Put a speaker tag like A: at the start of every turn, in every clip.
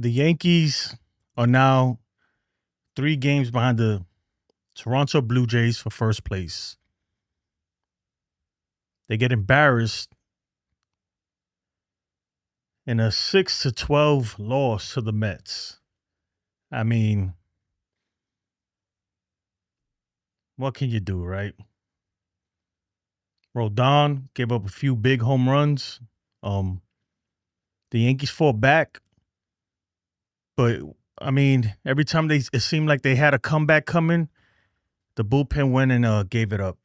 A: The Yankees are now 3 games behind the Toronto Blue Jays for first place. They get embarrassed in a 6-12 loss to the Mets. I mean, what can you do, right? Rodon gave up a few big home runs. The Yankees fought back, but I mean, every time it seemed like they had a comeback coming, the bullpen went and gave it up.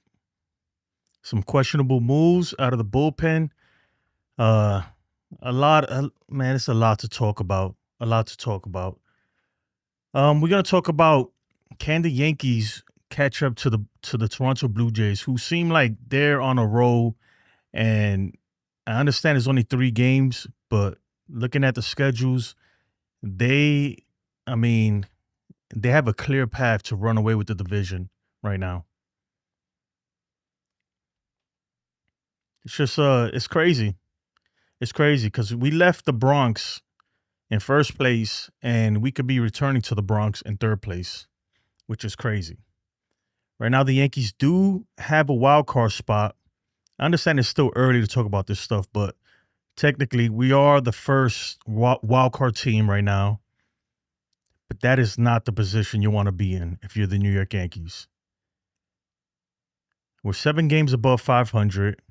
A: Some questionable moves out of the bullpen. Uh, man, it's a lot to talk about. A lot to talk about. We're gonna talk about, can the Yankees catch up to the Toronto Blue Jays, who seem like they're on a roll. And I understand it's only 3 games, but looking at the schedules, they, I mean, they have a clear path to run away with the division right now. It's just it's crazy. It's crazy because we left the Bronx in first place, and we could be returning to the Bronx in third place, which is crazy. Right now, the Yankees do have a wild card spot. I understand it's still early to talk about this stuff, but technically, we are the first wild card team right now. But that is not the position you want to be in if you're the New York Yankees. We're 7 games above 500.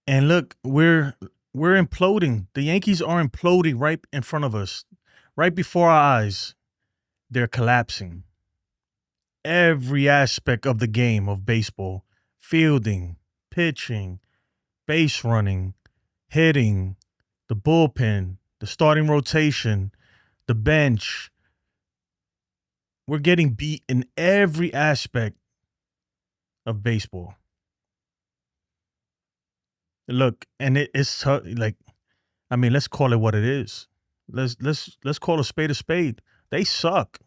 A: And look, we're imploding. The Yankees are imploding right in front of us. Right before our eyes, they're collapsing. Every aspect of the game of baseball, fielding, pitching, base running, hitting, the bullpen, the starting rotation, the bench. We're getting beat in every aspect of baseball. Look, and it's like, I mean, let's call it what it is. Let's call a spade a spade. They suck.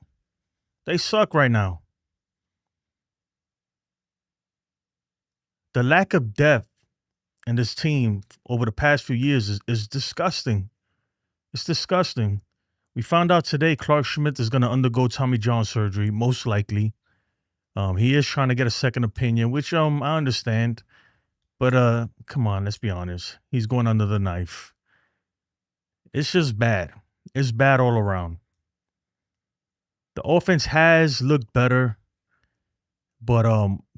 A: They suck right now. The lack of depth in this team over the past few years is disgusting. It's disgusting. We found out today Clark Schmidt is going to undergo Tommy John surgery, most likely. He is trying to get a second opinion, which I understand. But come on, let's be honest. He's going under the knife. It's just bad. It's bad all around. The offense has looked better, but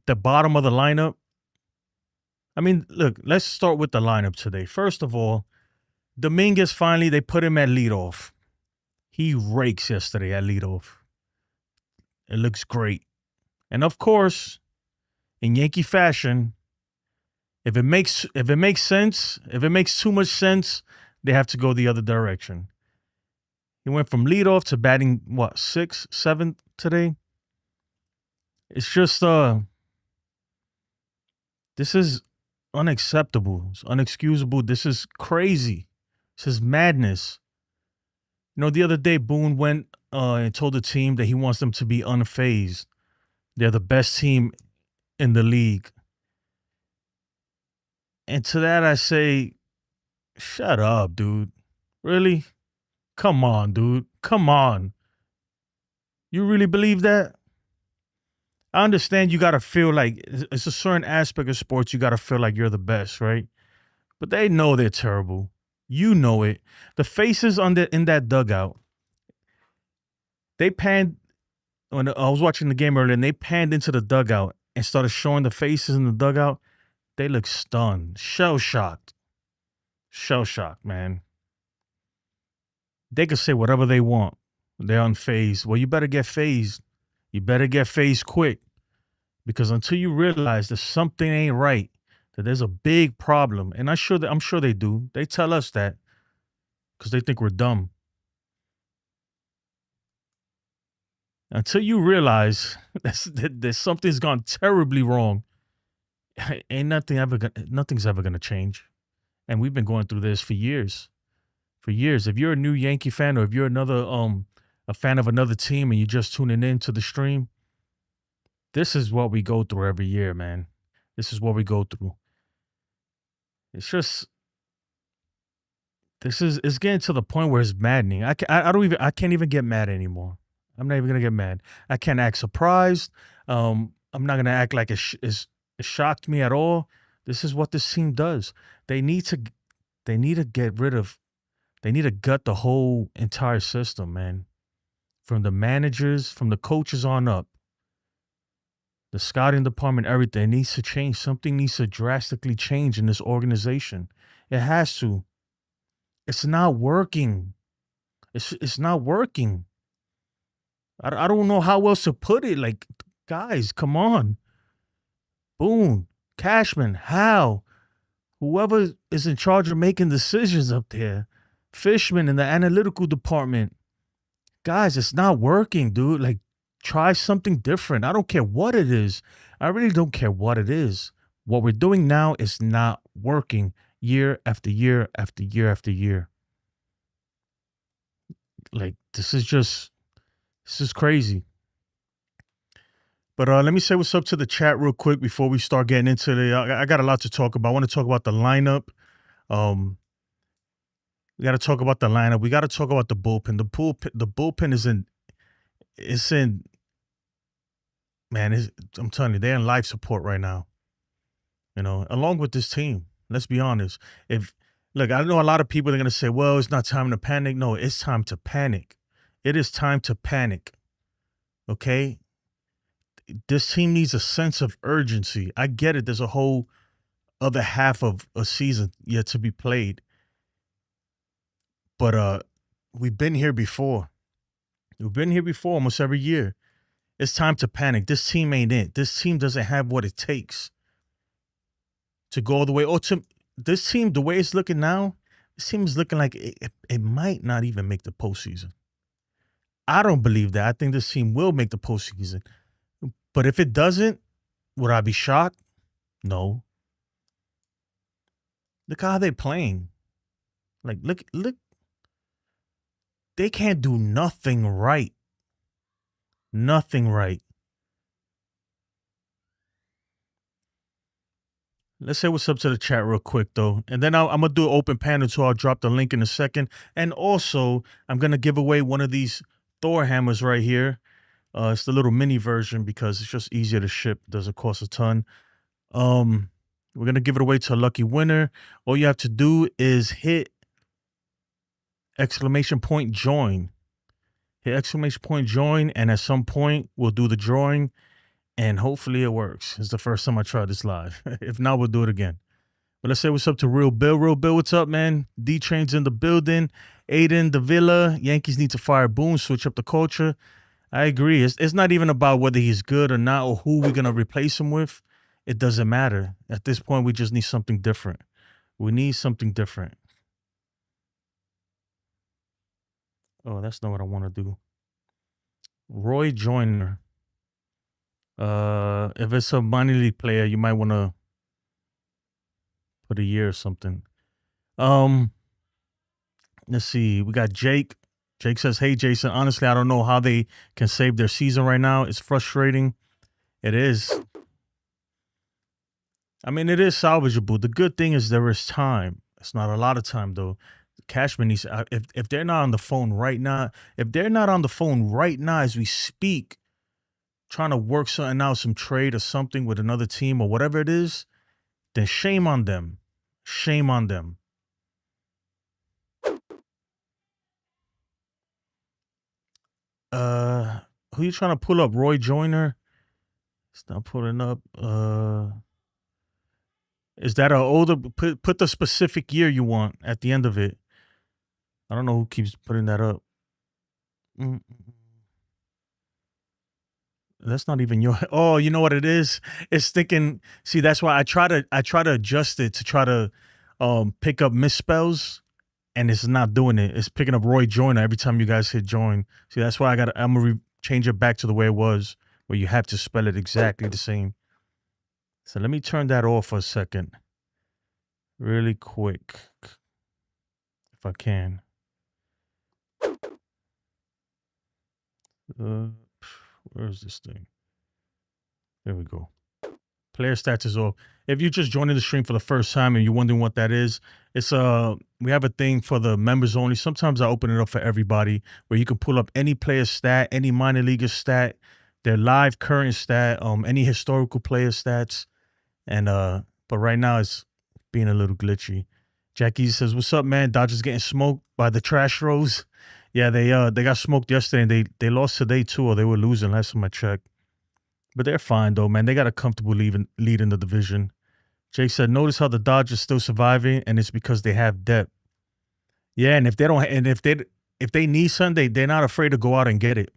A: the bottom of the lineup. I mean, look, let's start with the lineup today. First of all, Dominguez finally, they put him at leadoff. He rakes yesterday at leadoff. It looks great. And of course, in Yankee fashion, if it makes sense, if it makes too much sense, they have to go the other direction. He went from leadoff to batting, 6th, 7th today? It's just, this is unacceptable. It's unexcusable. This is crazy. This is madness. You know, the other day, Boone went and told the team that he wants them to be unfazed. They're the best team in the league. And to that, I say, shut up, dude. Really? Come on, dude. Come on. You really believe that? I understand you got to feel like it's a certain aspect of sports you got to feel like you're the best, right? But they know they're terrible. You know it. The faces in that dugout, they panned, when I was watching the game earlier, and they panned into the dugout and started showing the faces in the dugout. They look stunned, shell-shocked. Shell-shocked, man. They can say whatever they want. They're unfazed. Well, you better get phased. You better get phased quick. Because until you realize that something ain't right, that there's a big problem, and I'm sure they do. They tell us that because they think we're dumb. Until you realize that something's gone terribly wrong, ain't nothing's ever gonna change. And we've been going through this for years. For years. If you're a new Yankee fan, or if you're a fan of another team and you're just tuning in to the stream, this is what we go through every year, man. This is what we go through. It's just, It's getting to the point where it's maddening. I can't even get mad anymore. I'm not even gonna get mad. I can't act surprised. I'm not gonna act like it shocked me at all. This is what this team does. They need to they need to get rid of they need to gut the whole entire system, man. From the managers, from the coaches on up, the scouting department, everything needs to change. Something needs to drastically change in this organization. It has to. It's not working. It's not working. I don't know how else to put it. Like, guys, come on. Boone, Cashman, Hal, whoever is in charge of making decisions up there, Fishman in the analytical department. Guys, it's not working, dude. Like, try something different. I don't care what it is. I really don't care what it is. What we're doing now is not working year after year after year after year. Like, this is crazy. But let me say what's up to the chat real quick before we start getting into I got a lot to talk about. I want to talk about the lineup. Um, we got to talk about the lineup. We got to talk about the bullpen. The bullpen is in. It's in. Man, I'm telling you, they're in life support right now. You know, along with this team. Let's be honest. If Look, I know a lot of people are gonna say, "Well, it's not time to panic." No, it's time to panic. It is time to panic. Okay, this team needs a sense of urgency. I get it. There's a whole other half of a season yet to be played. But we've been here before. We've been here before almost every year. It's time to panic. This team ain't it. This team doesn't have what it takes to go all the way. Or to this team, the way it's looking now, this team is looking like it might not even make the postseason. I don't believe that. I think this team will make the postseason. But if it doesn't, would I be shocked? No. Look how they playing. Like, look. They can't do nothing right. Nothing right. Let's say what's up to the chat real quick, though. And then I'm going to do an open panel, so I'll drop the link in a second. And also, I'm going to give away one of these Thor Hammers right here. It's the little mini version because it's just easier to ship. Doesn't cost a ton. We're going to give it away to a lucky winner. All you have to do is hit !join. Hit !join, and at some point, we'll do the drawing. And hopefully it works. It's the first time I tried this live. If not, we'll do it again. But let's say what's up to Real Bill. Real Bill, what's up, man? D-Train's in the building. Aiden, the Villa. Yankees need to fire Boone, switch up the culture. I agree. It's not even about whether he's good or not or who we're going to replace him with. It doesn't matter. At this point, we just need something different. We need something different. Oh, that's not what I want to do. Roy Joyner. If it's a minor league player, you might want to put a year or something. Let's see. We got Jake. Jake says, "Hey, Jason, honestly, I don't know how they can save their season right now. It's frustrating." It is. I mean, it is salvageable. The good thing is there is time. It's not a lot of time, though. Cashman needs, if they're not on the phone right now, as we speak, trying to work something out, some trade or something with another team or whatever it is, then shame on them. Shame on them. Who you trying to pull up? Roy Joyner? It's not pulling up. Is that an older? Put the specific year you want at the end of it. I don't know who keeps putting that up. That's not even your. Oh, you know what it is? It's thinking. See, that's why I try to adjust it to try to pick up misspells, and it's not doing it. It's picking up Roy Joyner every time you guys hit join. See, that's why I'm gonna change it back to the way it was, where you have to spell it exactly the same. So let me turn that off for a second, really quick, if I can. Where is this thing? There we go. Player stats is off. if you're just joining the stream for the first time and you're wondering what that is, it's we have a thing for the members only. Sometimes I open it up for everybody where you can pull up any player stat, any minor leaguer stat, their live current stat, any historical player stats. And but right now it's being a little glitchy. Jackie says, "What's up, man? Dodgers getting smoked by the trash rows." Yeah, they got smoked yesterday and they lost today too, or they were losing last time I checked. But they're fine though, man. They got a comfortable lead in the division. Jake said, "Notice how the Dodgers still surviving, and it's because they have depth." Yeah, and if they don't, and if they need something, they're not afraid to go out and get it.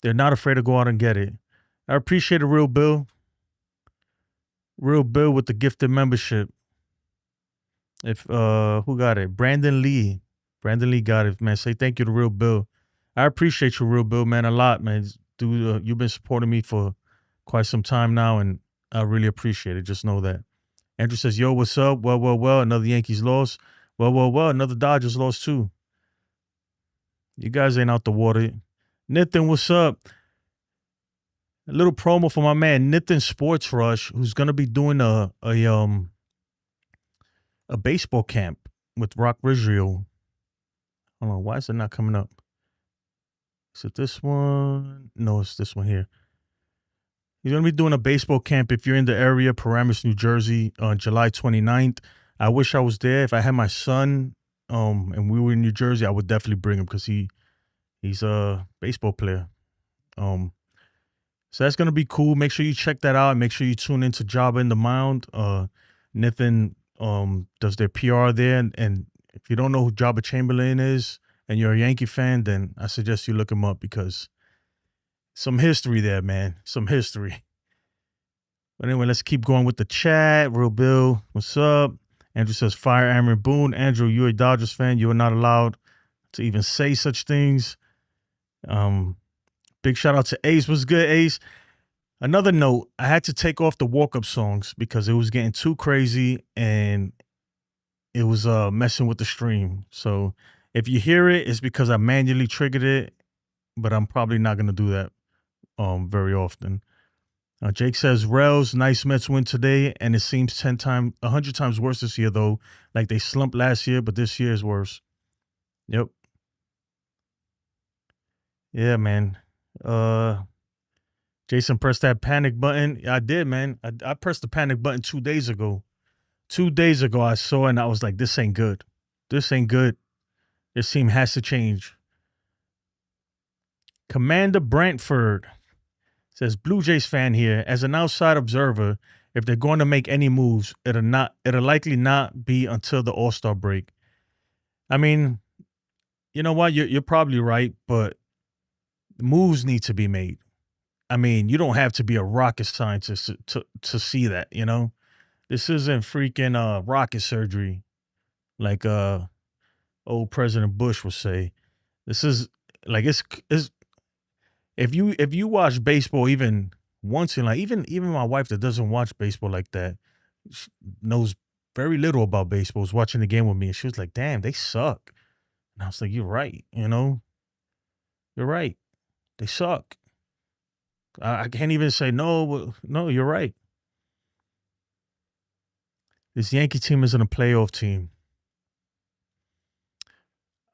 A: They're not afraid to go out and get it. I appreciate it, Real Bill. Real Bill with the gifted membership. If who got it? Brandon Lee. Brandon Lee got it, man. Say thank you to Real Bill. I appreciate you, Real Bill, man, a lot, man. Dude, you've been supporting me for quite some time now, and I really appreciate it. Just know that. Andrew says, "Yo, what's up? Well. Another Yankees loss. Well. Another Dodgers loss too. You guys ain't out the water." Nathan, what's up? A little promo for my man Nathan Sports Rush, who's gonna be doing a baseball camp with Rock Rizzo. Hold on, why is it not coming up? Is it this one? No, it's this one here. He's going to be doing a baseball camp if you're in the area, Paramus, New Jersey, on July 29th. I wish I was there. If I had my son and we were in New Jersey, I would definitely bring him because he's a baseball player. So that's going to be cool. Make sure you check that out. Make sure you tune into Jabba in the Mound. Nathan does their PR there. And if you don't know who Jabba Chamberlain is and you're a Yankee fan, then I suggest you look him up because some history there, man. Some history. But anyway, let's keep going with the chat. Real Bill, what's up? Andrew says, "Fire Aaron Boone." Andrew, you're a Dodgers fan. You are not allowed to even say such things. Big shout out to Ace. What's good, Ace? Another note, I had to take off the walk-up songs because it was getting too crazy and it was messing with the stream. So if you hear it, it's because I manually triggered it, but I'm probably not going to do that very often. Jake says, "Rails, nice Mets win today, and it seems 100 times worse this year, though. Like they slumped last year, but this year is worse." Yep. Yeah, man. Jason pressed that panic button. I did, man. I pressed the panic button 2 days ago. 2 days ago, I saw it and I was like, this ain't good. This ain't good. This team has to change. Commander Brantford says, "Blue Jays fan here. As an outside observer, if they're going to make any moves, it'll likely not be until the All-Star break." I mean, you know what? You're probably right, but moves need to be made. I mean, you don't have to be a rocket scientist to see that, you know? This isn't freaking rocket surgery like old President Bush would say. This is like it's if you watch baseball even once in like even my wife that doesn't watch baseball like that knows very little about baseball was watching the game with me and she was like, "Damn, they suck." And I was like, "You're right, you know? You're right. They suck." I can't even say no. No, you're right. This Yankee team isn't a playoff team.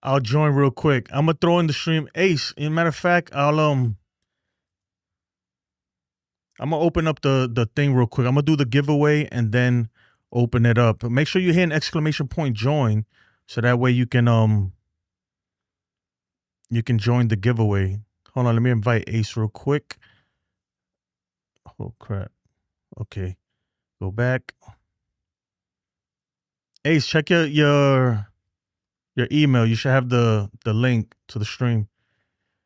A: I'll join real quick. I'm gonna throw in the stream Ace. As a matter of fact, I'm gonna open up the thing real quick. I'm gonna do the giveaway and then open it up. Make sure you hit an exclamation point join so that way you can join the giveaway. Hold on, let me invite Ace real quick. Oh crap. Okay. Go back. Ace, check your email. You should have the link to the stream.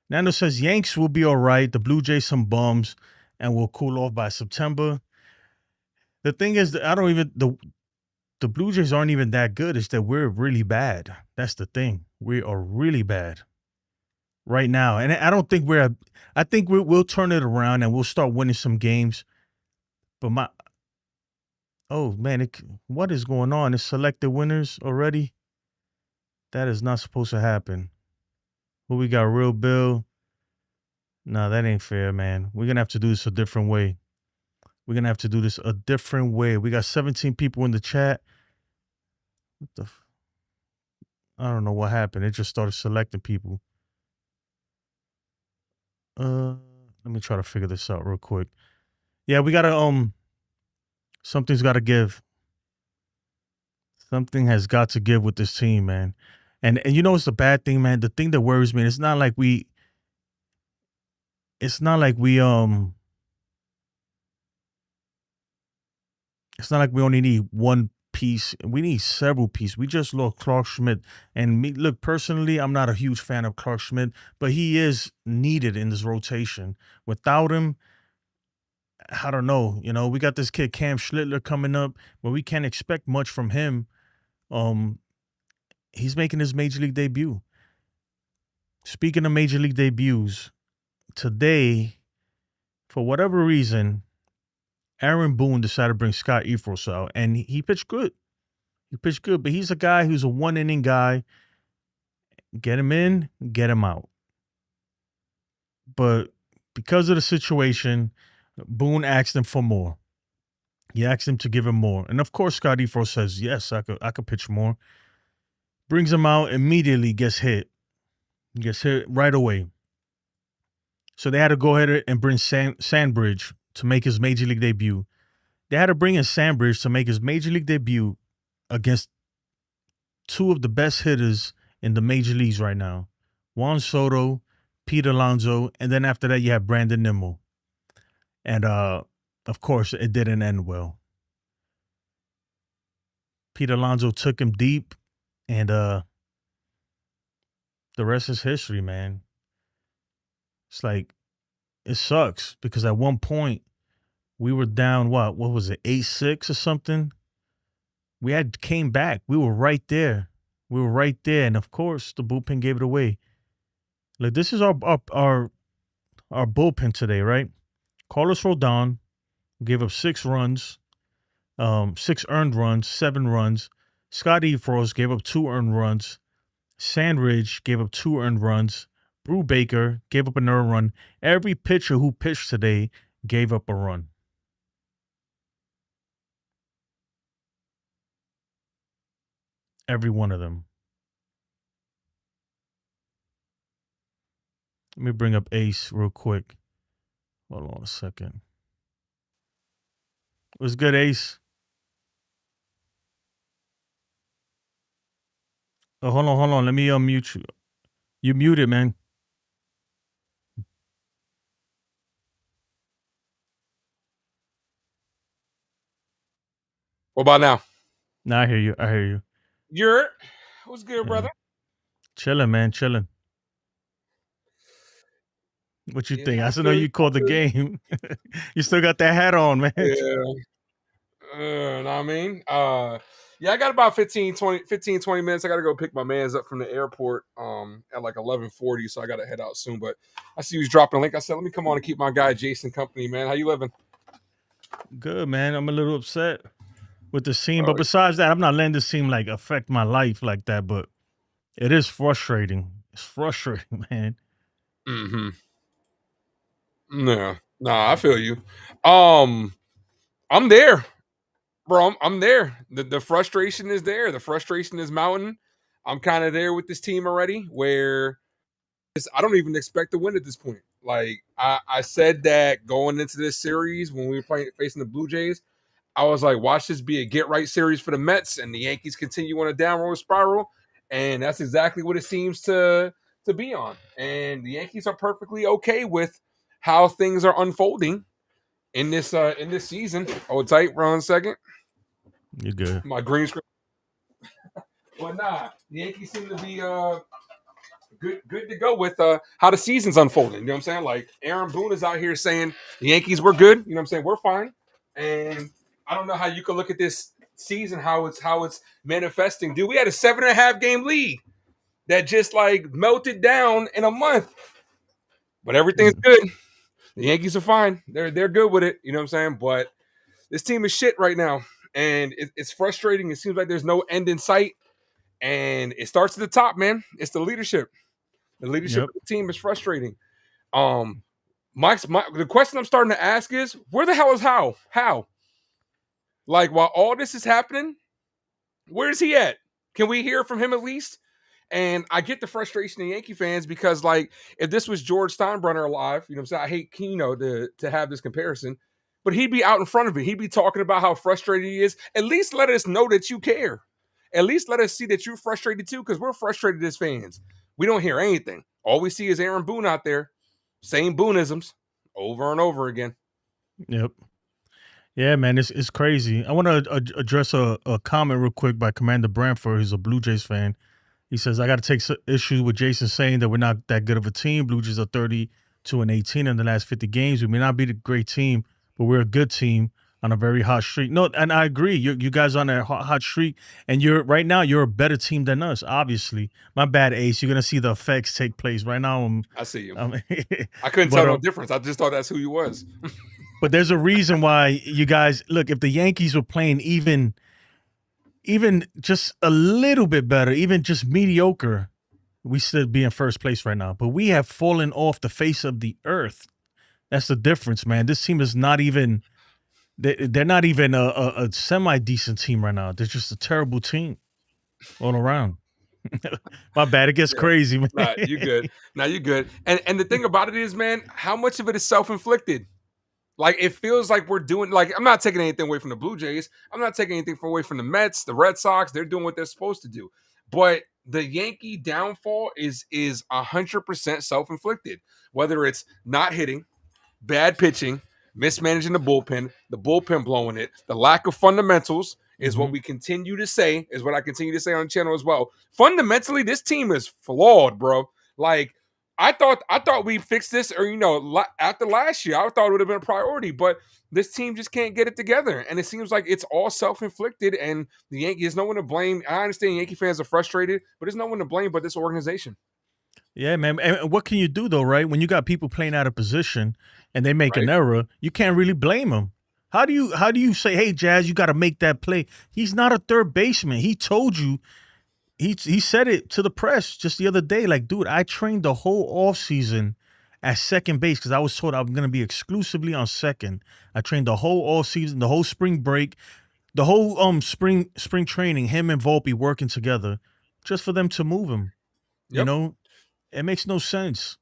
A: Nando says Yanks will be all right. The Blue Jays some bums and will cool off by September. The thing is that the Blue Jays aren't even that good. It's that we're really bad. That's the thing. We are really bad right now. And I don't think I think we'll turn it around and we'll start winning some games. But oh man, what is going on? It's selected winners already. That is not supposed to happen. Who we got? Real Bill. No, that ain't fair, man. We're gonna have to do this a different way. We're gonna have to do this a different way. We got 17 people in the chat. What the? I don't know what happened. It just started selecting people. Let me try to figure this out real quick. Yeah, we gotta something's gotta give. Something has got to give with this team, man. And you know it's the bad thing, man. The thing that worries me, it's not like we it's not like we it's not like we only need one piece. We need several pieces. We just lost Clark Schmidt. And me, look, personally, I'm not a huge fan of Clark Schmidt, but he is needed in this rotation. Without him, I don't know. You know, we got this kid Cam Schlittler coming up, but we can't expect much from him. Um, he's making his major league debut. Speaking of major league debuts, today, for whatever reason, Aaron Boone decided to bring Scott Efros out, and he pitched good. He pitched good, but he's a guy who's a one-inning guy. Get him in, get him out. But because of the situation, Boone asked him for more. He asked him to give him more. And of course, Scott Efros says, yes, I could pitch more. Brings him out, immediately gets hit. Gets hit right away. So they had to go ahead and bring Sandbridge to make his major league debut. They had to bring in Sandbridge to make his major league debut against two of the best hitters in the major leagues right now. Juan Soto, Pete Alonso, and then after that you have Brandon Nimmo. And of course, it didn't end well. Pete Alonso took him deep, and the rest is history, man. It's like, it sucks because at one point we were down, what was it, 8-6 or something? We had came back. We were right there. And of course, the bullpen gave it away. Like, this is our bullpen today, right? Carlos Rodon gave up 6 runs, 6 earned runs, 7 runs. Scott Efros gave up 2 earned runs. Sandridge gave up 2 earned runs. Brew Baker gave up another run. Every pitcher who pitched today gave up a run. Every one of them. Let me bring up Ace real quick. Hold on a second. What's good, Ace? Oh, hold on. Let me unmute you. You muted, man.
B: What about now?
A: Nah, I hear you.
B: What's good, brother?
A: Chilling, man. Chilling. What you think? I still know
B: feel
A: you called the game. You still got that hat on, man.
B: Yeah. Know what I mean? Yeah, I got about 15, 20 minutes. I got to go pick my mans up from the airport at like 11:40, so I got to head out soon. But I see you was dropping a link. I said, let me come on and keep my guy Jason company, man. How you living?
A: Good, man. I'm a little upset with the scene, but besides that, I'm not letting this scene like affect my life like that. But it is frustrating. It's frustrating, man.
B: Mm-hmm. No, I feel you. I'm there, bro. I'm there. The frustration is there. The frustration is mounting. I'm kind of there with this team already, where I don't even expect to win at this point. Like I said that going into this series when we were facing the Blue Jays, I was like, watch this be a get right series for the Mets, and the Yankees continue on a downward spiral, and that's exactly what it seems to be on. And the Yankees are perfectly okay with how things are unfolding in this season. Hold tight, for 1 second.
A: You're good.
B: My green screen. But nah, the Yankees seem to be good to go with how the season's unfolding. You know what I'm saying? Like Aaron Boone is out here saying the Yankees were good. You know what I'm saying? We're fine. And I don't know how you could look at this season, how it's manifesting. Dude, we had a 7.5 game lead that just like melted down in a month. But everything's good. The Yankees are fine. They're good with it. You know what I'm saying? But this team is shit right now. And it's frustrating. It seems like there's no end in sight. And it starts at the top, man. It's the leadership. The leadership of the team is frustrating. The question I'm starting to ask is, where the hell is How? How? Like, while all this is happening, where's he at? Can we hear from him at least? And I get the frustration of Yankee fans because, like, if this was George Steinbrenner alive, you know what I'm saying? I hate Keno to have this comparison, but he'd be out in front of it. He'd be talking about how frustrated he is. At least let us know that you care. At least let us see that you're frustrated too, because we're frustrated as fans. We don't hear anything. All we see is Aaron Boone out there, same Booneisms over and over again.
A: Yep. Yeah, man, it's crazy. I want to address a comment real quick by Commander Brantford. He's a Blue Jays fan. He says, I got to take issue with Jason saying that we're not that good of a team. Blue Jays are 32-18 in the last 50 games. We may not be the great team, but we're a good team on a very hot streak. No, and I agree. You guys on that hot streak, and right now you're a better team than us. Obviously, my bad, Ace. You're gonna see the effects take place right now.
B: I see you.
A: I'm
B: I couldn't
A: but
B: tell no difference. I just thought that's who you was.
A: but there's a reason why you guys look. If the Yankees were playing even just a little bit better, even just mediocre, we should be in first place right now. But we have fallen off the face of the earth. That's the difference, man. This team is not even. They're not even a semi-decent team right now. They're just a terrible team all around. My bad. It gets crazy, man.
B: Nah, you good. Nah, you good. And the thing about it is, man, how much of it is self-inflicted? Like, it feels like we're doing, like, I'm not taking anything away from the Blue Jays. I'm not taking anything away from the Mets, the Red Sox. They're doing what they're supposed to do. But the Yankee downfall is 100% self-inflicted. Whether it's not hitting, bad pitching, mismanaging the bullpen blowing it, the lack of fundamentals is what we continue to say, is what I continue to say on the channel as well. Fundamentally, this team is flawed, bro. Like, I thought we fixed this, or after last year, I thought it would have been a priority, but this team just can't get it together, and it seems like it's all self-inflicted. And the Yankees, there's no one to blame. I understand Yankee fans are frustrated, but there's no one to blame but this organization.
A: Yeah, man. And what can you do though, right? When you got people playing out of position and they make an
B: Right?
A: error, you can't really blame them. How do you say, hey, Jazz, you got to make that play? He's not a third baseman. He told you. He said it to the press just the other day. Like, dude, I trained the whole offseason at second base because I was told I'm going to be exclusively on second. I trained the whole off season, the whole spring break, the whole spring training. Him and Volpe working together, just for them to move him. You
B: Yep.
A: know, it makes no sense.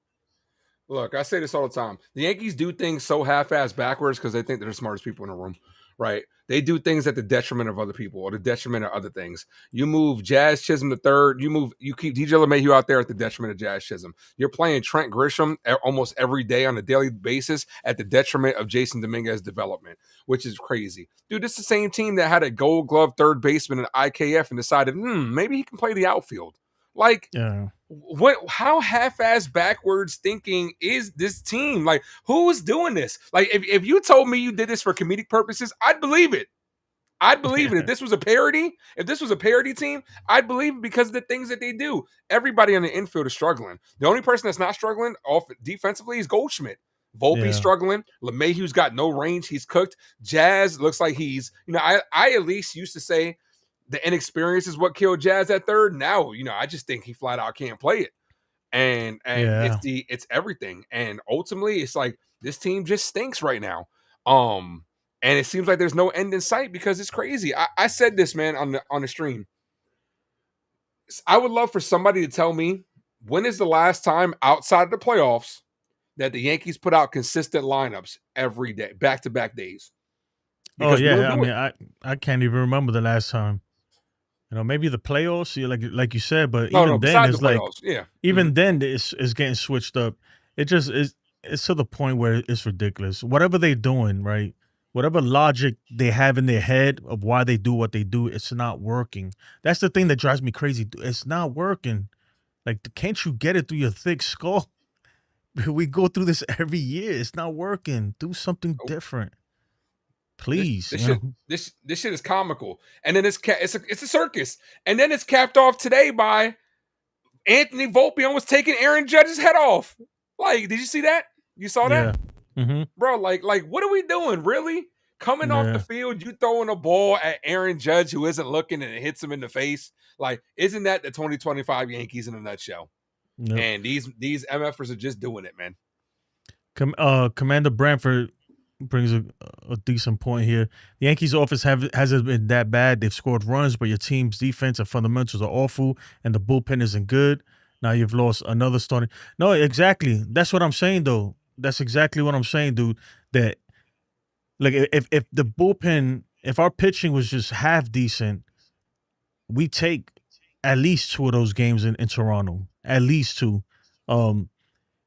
B: Look, I say this all the time. The Yankees do things so half-ass backwards because they think they're the smartest people in the room, right? They do things at the detriment of other people or the detriment of other things. You move Jazz Chisholm to third. You keep DJ LeMahieu out there at the detriment of Jazz Chisholm. You're playing Trent Grisham almost every day on a daily basis at the detriment of Jason Dominguez's development, which is crazy. Dude, this is the same team that had a Gold Glove third baseman in IKF and decided, maybe he can play the outfield. Like,
A: Yeah.
B: how half-ass backwards thinking is this team? Like, who is doing this? Like, if you told me you did this for comedic purposes, I'd believe it. I'd believe it. If this was a parody team, I'd believe it because of the things that they do. Everybody on the infield is struggling. The only person that's not struggling off defensively is Goldschmidt. Volpe's
A: Yeah.
B: struggling. LeMahieu's got no range. He's cooked. Jazz looks like I at least used to say the inexperience is what killed Jazz at third. Now, I just think he flat out can't play it. And
A: Yeah.
B: it's everything. And ultimately, it's like this team just stinks right now. And it seems like there's no end in sight because it's crazy. I said this, man, on the stream. I would love for somebody to tell me, when is the last time outside of the playoffs that the Yankees put out consistent lineups every day, back-to-back days?
A: Oh
B: Because we don't
A: yeah. I
B: do
A: mean,
B: it.
A: I can't even remember the last time. Maybe the playoffs, like you said, but
B: No,
A: even then,
B: besides the
A: it's like
B: playoffs. Yeah.
A: even then it's getting switched up. It just is. It's to the point where it's ridiculous. Whatever they're doing, right? Whatever logic they have in their head of why they do what they do, it's not working. That's the thing that drives me crazy. It's not working. Like, can't you get it through your thick skull? We go through this every year. It's not working. Do something
B: Nope.
A: different, please.
B: This shit is comical, and then it's a circus, and then it's capped off today by Anthony Volpe almost taking Aaron Judge's head off. Like, did you see that? You saw that,
A: Yeah. Mm-hmm.
B: bro? Like, what are we doing? Really? Coming off the
A: Yeah.
B: field, you throwing a ball at Aaron Judge who isn't looking, and it hits him in the face. Like, isn't that the 2025 Yankees in a nutshell?
A: Yep.
B: And these MFers are just doing it, man.
A: Commander Brantford brings a decent point here. The Yankees' offense hasn't been that bad. They've scored runs, but your team's defense and fundamentals are awful, and the bullpen isn't good. Now you've lost another starting. No, exactly. That's what I'm saying, though. That's exactly what I'm saying, dude. That like if the bullpen, if our pitching was just half decent, we take at least two of those games in Toronto. At least two. Um,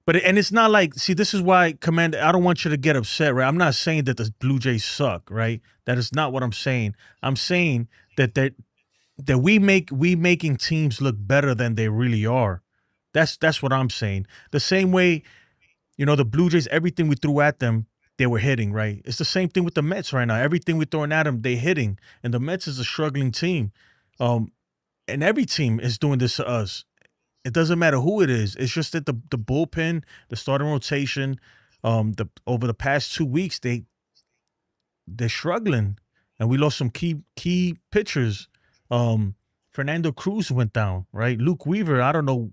A: and it's not like, see, this is why, Commander, I don't want you to get upset, right? I'm not saying that the Blue Jays suck, right? That is not what I'm saying. I'm saying that we making teams look better than they really are. That's what I'm saying. The same way, the Blue Jays, everything we threw at them, they were hitting, right? It's the same thing with the Mets right now. Everything we're throwing at them, they hitting. And the Mets is a struggling team. And every team is doing this to us. It doesn't matter who it is. It's just that the bullpen, the starting rotation, over the past 2 weeks, they're struggling. And we lost some key pitchers. Fernando Cruz went down, right? Luke Weaver, I don't know.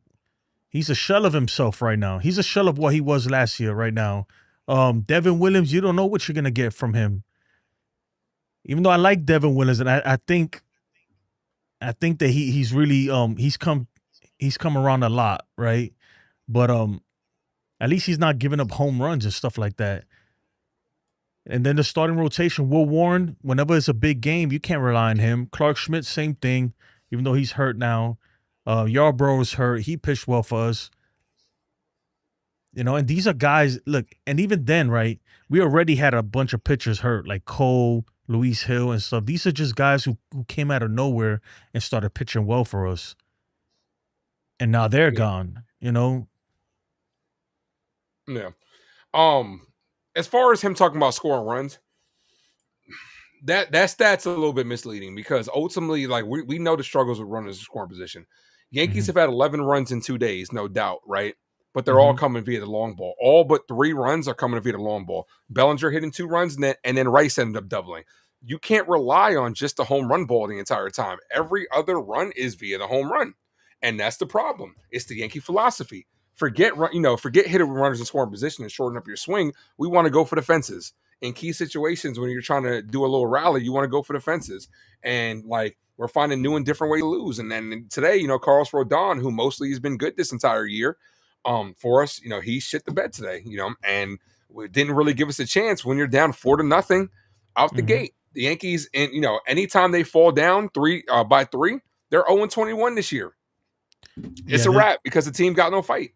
A: He's a shell of himself right now. He's a shell of what he was last year right now. Devin Williams, you don't know what you're gonna get from him. Even though I like Devin Williams, and I think that he's really he's come around a lot, right? But at least he's not giving up home runs and stuff like that. And then the starting rotation, Will Warren, whenever it's a big game, you can't rely on him. Clark Schmidt, same thing, even though he's hurt now. Yarbrough's hurt. He pitched well for us. And these are guys, look, and even then, right, we already had a bunch of pitchers hurt, like Cole, Luis Hill, and stuff. These are just guys who came out of nowhere and started pitching well for us. And now they're gone,
B: Yeah. As far as him talking about scoring runs, that stat's a little bit misleading because ultimately, like we know the struggles with runners in scoring position. Yankees have had 11 runs in 2 days, no doubt, right? But they're all coming via the long ball. All but 3 runs are coming via the long ball. Bellinger hitting 2 runs, and then Rice ended up doubling. You can't rely on just the home run ball the entire time. Every other run is via the home run, and that's the problem. It's the Yankee philosophy. Forget hitting runners in scoring position and shorten up your swing. We want to go for the fences. In key situations when you're trying to do a little rally, you want to go for the fences. And like we're finding new and different ways to lose. And then today, Carlos Rodon, who mostly has been good this entire year, for us, he shit the bed today, and it didn't really give us a chance when you're down 4-0 out the gate. The Yankees, and anytime they fall down by 3, they're 0-21 this year. It's a wrap because the team got no fight.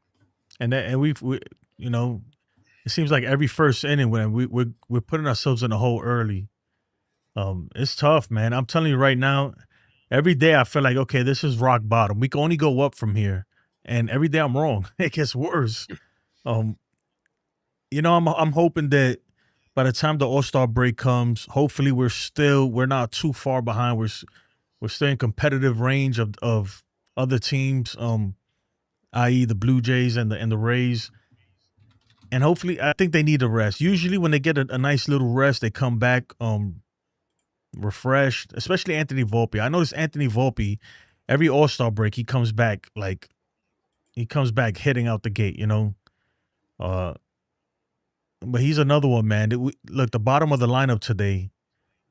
A: And we it seems like every first inning when we're putting ourselves in a hole early. It's tough, man. I'm telling you right now, every day I feel like, okay, this is rock bottom. We can only go up from here. And every day I'm wrong. It gets worse. I'm hoping that by the time the All-Star break comes, hopefully we're not too far behind. We're still in competitive range of other teams, i.e. the Blue Jays and the Rays. And hopefully, I think they need a rest. Usually when they get a nice little rest, they come back refreshed, especially Anthony Volpe. I notice Anthony Volpe, every All-Star break, he comes back hitting out the gate, But he's another one, man. Look, the bottom of the lineup today.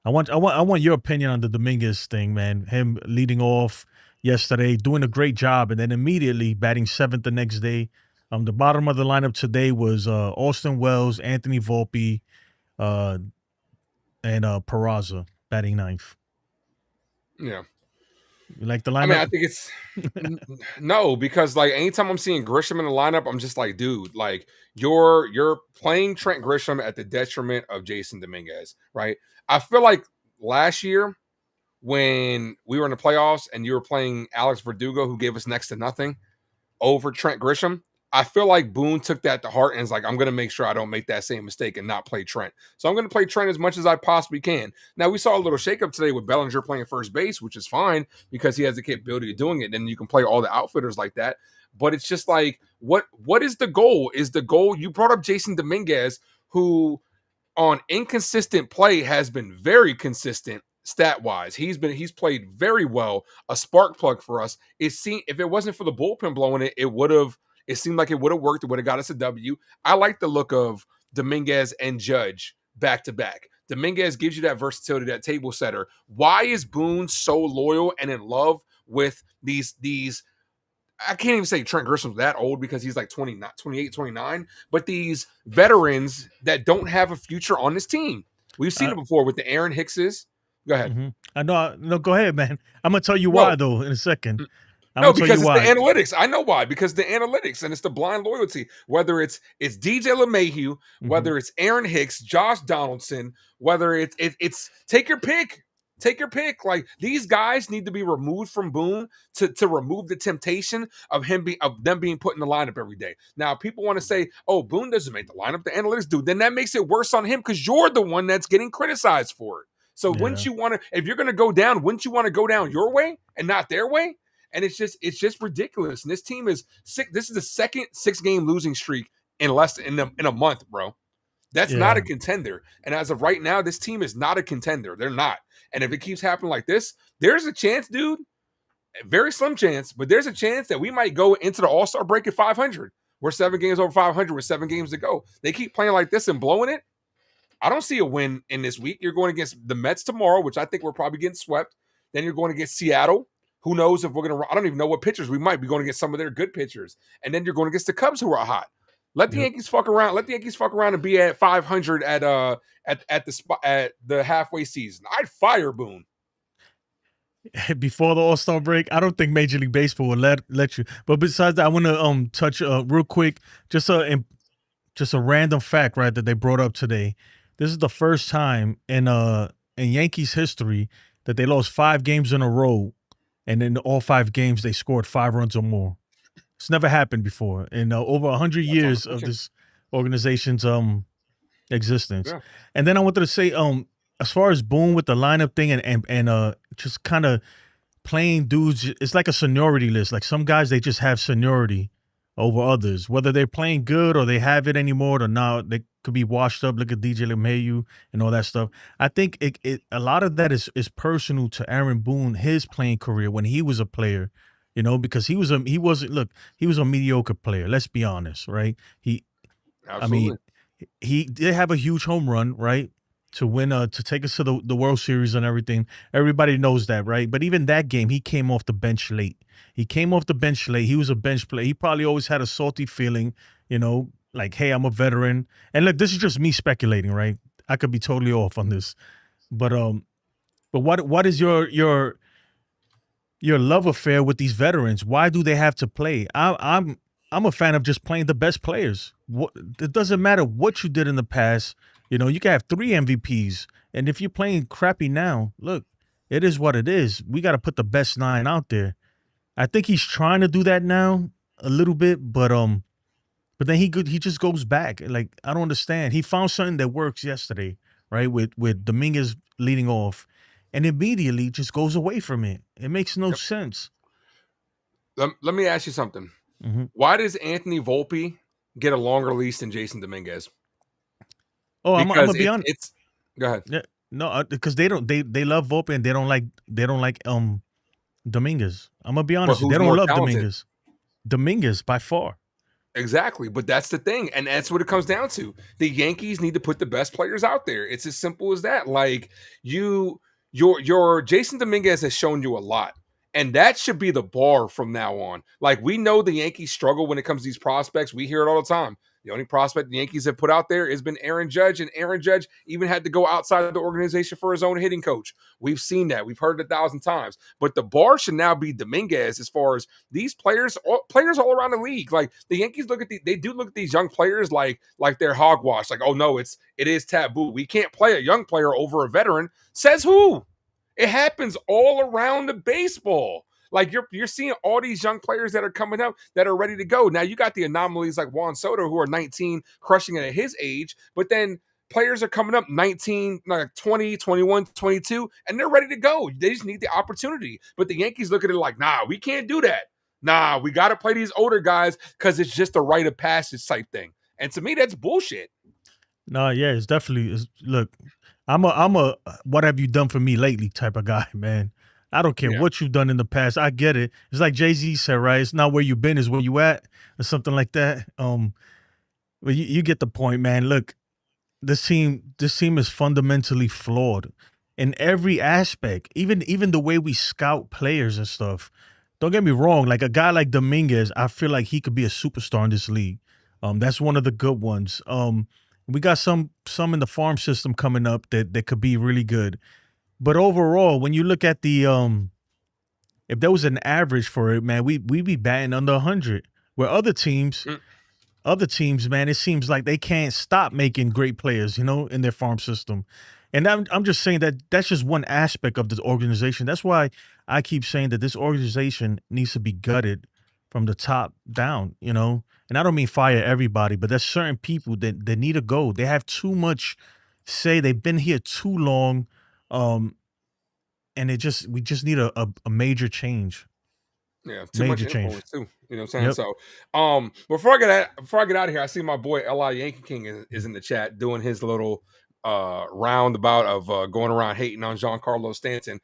A: I want your opinion on the Dominguez thing, man. Him leading off yesterday, doing a great job, and then immediately batting 7th the next day. The bottom of the lineup today was Austin Wells, Anthony Volpe, and Peraza batting 9th.
B: Yeah.
A: You like the lineup?
B: I mean, I think it's no, because like anytime I'm seeing Grisham in the lineup, I'm just like, dude, like you're playing Trent Grisham at the detriment of Jason Dominguez, right? I feel like last year when we were in the playoffs and you were playing Alex Verdugo, who gave us next to nothing, over Trent Grisham, I feel like Boone took that to heart and is like, I'm going to make sure I don't make that same mistake and not play Trent. So I'm going to play Trent as much as I possibly can. Now, we saw a little shakeup today with Bellinger playing first base, which is fine because he has the capability of doing it. And you can play all the outfitters like that. But it's just like, what is the goal? Is the goal, you brought up Jason Dominguez, who on inconsistent play has been very consistent stat-wise. He's played very well, a spark plug for us. If it wasn't for the bullpen blowing it, It seemed like it would have worked. It would have got us a W. I like the look of Dominguez and Judge back to back. Dominguez gives you that versatility, that table setter. Why is Boone so loyal and in love with these I can't even say Trent Grisham that old because he's like 29, 28, 29, but these veterans that don't have a future on this team. We've seen it before with the Aaron Hickses. Go ahead.
A: I know. No, go ahead, man. I'm gonna tell you
B: No,
A: why though in a second. I'm
B: no,
A: gonna tell you
B: because it's the
A: why.
B: analytics. I know why. Because the analytics and it's the blind loyalty. Whether it's DJ LeMahieu, whether it's Aaron Hicks, Josh Donaldson, whether it's take your pick. Take your pick. Like these guys need to be removed from Boone to remove the temptation of them being put in the lineup every day. Now, people want to say, "Oh, Boone doesn't make the lineup; the analytics do." Then that makes it worse on him because you're the one that's getting criticized for it. So, wouldn't you want to? If you're going to go down, wouldn't you want to go down your way and not their way? And it's just ridiculous. And this team is sick. This is the second 6-game losing streak in less in a month, bro. That's not a contender. And as of right now, this team is not a contender. They're not. And if it keeps happening like this, there's a chance, dude. A very slim chance, but there's a chance that we might go into the All-Star break at 500. We're 7 games over 500 with 7 games to go. They keep playing like this and blowing it. I don't see a win in this week. You're going against the Mets tomorrow, which I think we're probably getting swept. Then you're going against Seattle. Who knows if we're going to – I don't even know what pitchers. We might be going against some of their good pitchers. And then you're going against the Cubs who are hot. Let the Yankees fuck around. Let the Yankees fuck around and be at 500 at the halfway season. I'd fire Boone.
A: Before the All-Star break, I don't think Major League Baseball will let you. But besides that, I want to touch real quick just a random fact, right, that they brought up today. This is the first time in Yankees history that they lost 5 games in a row, and in all 5 games they scored 5 runs or more. It's never happened before in over 100 years of this organization's existence.
B: Yeah.
A: And then I wanted to say, as far as Boone with the lineup thing and just kind of playing dudes, it's like a seniority list. Like some guys, they just have seniority over others, whether they're playing good or they have it anymore or not. They could be washed up. Look at DJ LeMahieu and all that stuff. I think a lot of that is personal to Aaron Boone, his playing career when he was a player. You know, because he was a mediocre player. Let's be honest, right?
B: Absolutely.
A: He did have a huge home run, right, to win, to take us to the World Series and everything. Everybody knows that, right? But even that game, he came off the bench late. He was a bench player. He probably always had a salty feeling, you know, like, hey, I'm a veteran. And look, this is just me speculating, right? I could be totally off on this, but what is your love affair with these veterans? Why do they have to play? I'm a fan of just playing the best players. It doesn't matter what you did in the past. You know, you can have 3 MVPs, and if you're playing crappy now, look, it is what it is. We got to put the best 9 out there. I think he's trying to do that now a little bit, but then he just goes back. Like, I don't understand. He found something that works yesterday, right? With Dominguez leading off, and immediately just goes away from it. It makes no sense.
B: Let me ask you something.
A: Mm-hmm.
B: Why does Anthony Volpe get a longer lease than Jason Dominguez?
A: Oh, I'm gonna be honest.
B: It's go ahead.
A: Yeah, no, because they love Volpe and they don't like Dominguez. I'm gonna be honest. They don't love
B: talented?
A: Dominguez by far.
B: Exactly, but that's the thing, and that's what it comes down to. The Yankees need to put the best players out there. It's as simple as that. Like your Jason Dominguez has shown you a lot, and that should be the bar from now on. Like we know the Yankees struggle when it comes to these prospects. We hear it all the time. The only prospect the Yankees have put out there has been Aaron Judge, and Aaron Judge even had to go outside of the organization for his own hitting coach. We've seen that. We've heard it 1,000 times. But the bar should now be Dominguez as far as these players all around the league. Like the Yankees look at these young players like they're hogwash. Like, oh no, it is taboo. We can't play a young player over a veteran. Says who? It happens all around the baseball. Like you're seeing all these young players that are coming up that are ready to go. Now you got the anomalies like Juan Soto who are 19, crushing it at his age, but then players are coming up 19, like 20, 21, 22, and they're ready to go. They just need the opportunity. But the Yankees look at it like, nah, we can't do that. Nah, we got to play these older guys because it's just a rite of passage type thing. And to me, that's bullshit.
A: No, yeah, it's definitely. Look, I'm a what have you done for me lately type of guy, man. I don't care
B: Yeah.
A: what you've done in the past. I get it. It's like Jay-Z said, right? It's not where you've been, it's where you at, or something like that. But you get the point, man. Look, this team is fundamentally flawed in every aspect, even the way we scout players and stuff. Don't get me wrong, like a guy like Dominguez, I feel like he could be a superstar in this league. That's one of the good ones. We got some in the farm system coming up that could be really good. But overall, when you look at the if there was an average for it, man, we be batting under 100. Where
B: Mm,
A: other teams, man, it seems like they can't stop making great players, in their farm system. And I'm just saying that that's just one aspect of this organization. That's why I keep saying that this organization needs to be gutted from the top down, And I don't mean fire everybody, but there's certain people that need to go. They have too much say. They've been here too long. And we just need a major change.
B: yeah, too much
A: Major change.
B: influence too. You know what I'm saying?
A: Yep.
B: So, before I get out of here, I see my boy Li Yankee King is in the chat doing his little roundabout of going around hating on Giancarlo Stanton.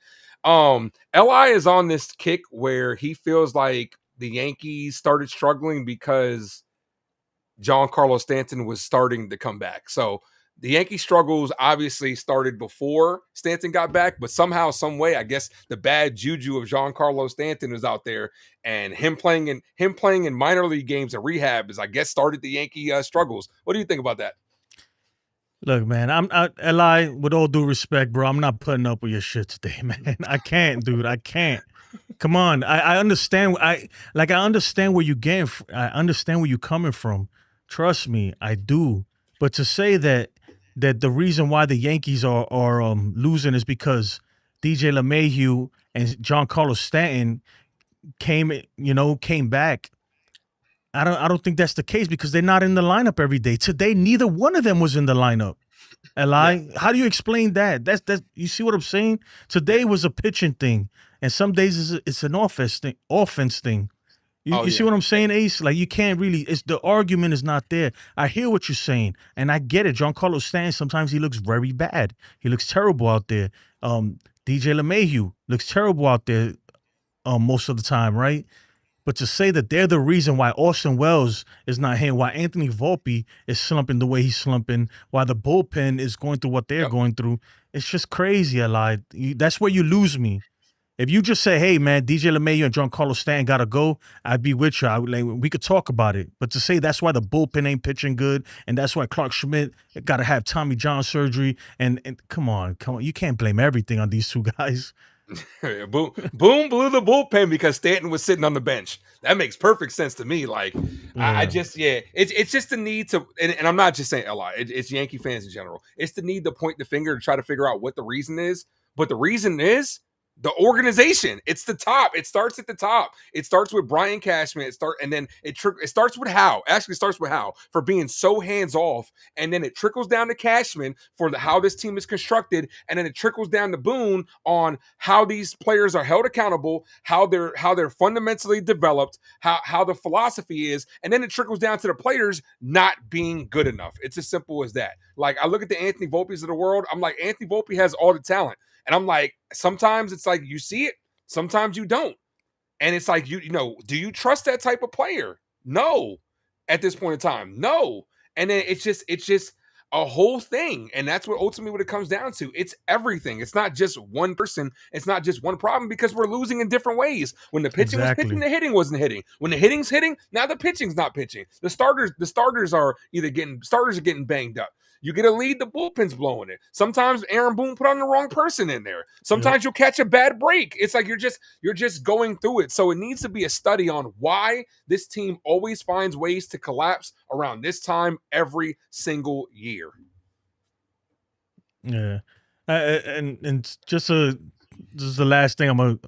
B: Li is on this kick where he feels like the Yankees started struggling because Giancarlo Stanton was starting to come back. So the Yankee struggles obviously started before Stanton got back, but somehow, some way, I guess the bad juju of Giancarlo Stanton was out there, and him playing in minor league games and rehab is, I guess, started the Yankee struggles. What do you think about that?
A: Look, man, Li, with all due respect, bro, I'm not putting up with your shit today, man. I can't, dude. I can't. Come on. I understand. I understand where you're I understand where you're coming from. Trust me, I do. But to say that the reason why the Yankees are losing is because DJ LeMahieu and John Carlos Stanton came back. I don't think that's the case because they're not in the lineup every day. Today, neither one of them was in the lineup.
B: Yeah.
A: Li, how do you explain that? That's you see what I'm saying? Today was a pitching thing, and some days it's an offense thing. You,
B: Oh
A: you see
B: yeah.
A: what I'm saying, Ace? Like you can't really. It's the argument is not there. I hear what you're saying, and I get it. Giancarlo Stanton sometimes he looks very bad. He looks terrible out there. DJ LeMahieu looks terrible out there most of the time, right? But to say that they're the reason why Austin Wells is not here, why Anthony Volpe is slumping the way he's slumping, why the bullpen is going through what they're
B: Yep.
A: going through, it's just crazy, Eli. That's where you lose me. If you just say, "Hey, man, DJ LeMahieu and Giancarlo Stanton gotta go," I'd be with you. We could talk about it. But to say that's why the bullpen ain't pitching good, and that's why Clark Schmidt got to have Tommy John surgery, and come on, you can't blame everything on these two guys.
B: Boom blew the bullpen because Stanton was sitting on the bench. That makes perfect sense to me. Like I
A: Yeah,
B: just it's just the need to, and I'm not just saying Li, it's Yankee fans in general. It's the need to point the finger to try to figure out what the reason is. But the reason is the organization. It's the top. It starts at the top. It starts with Brian Cashman. And then it starts with Howe. Actually, it starts with Howe for being so hands off, and then it trickles down to Cashman for how this team is constructed, and then it trickles down to Boone on how these players are held accountable, how they're fundamentally developed, how the philosophy is, and then it trickles down to the players not being good enough. It's as simple as that. Like I look at the Anthony Volpes of the world, I'm like, Anthony Volpe has all the talent. And I'm like, sometimes it's like you see it, sometimes you don't. And it's like, do you trust that type of player? No. At this point in time, no. And then it's just a whole thing. And that's what ultimately what it comes down to. It's everything. It's not just one person. It's not just one problem because we're losing in different ways. When the pitching was pitching,
A: exactly.
B: the hitting wasn't hitting. When the hitting's hitting, now the pitching's not pitching. The starters are getting banged up. You get a lead, the bullpen's blowing it. Sometimes Aaron Boone put on the wrong person in there.
A: Yep.
B: Sometimes you'll catch a bad break. It's like you're just going through it. So it needs to be a study on why this team always finds ways to collapse around this time every single year.
A: Yeah, and just the last thing I'm gonna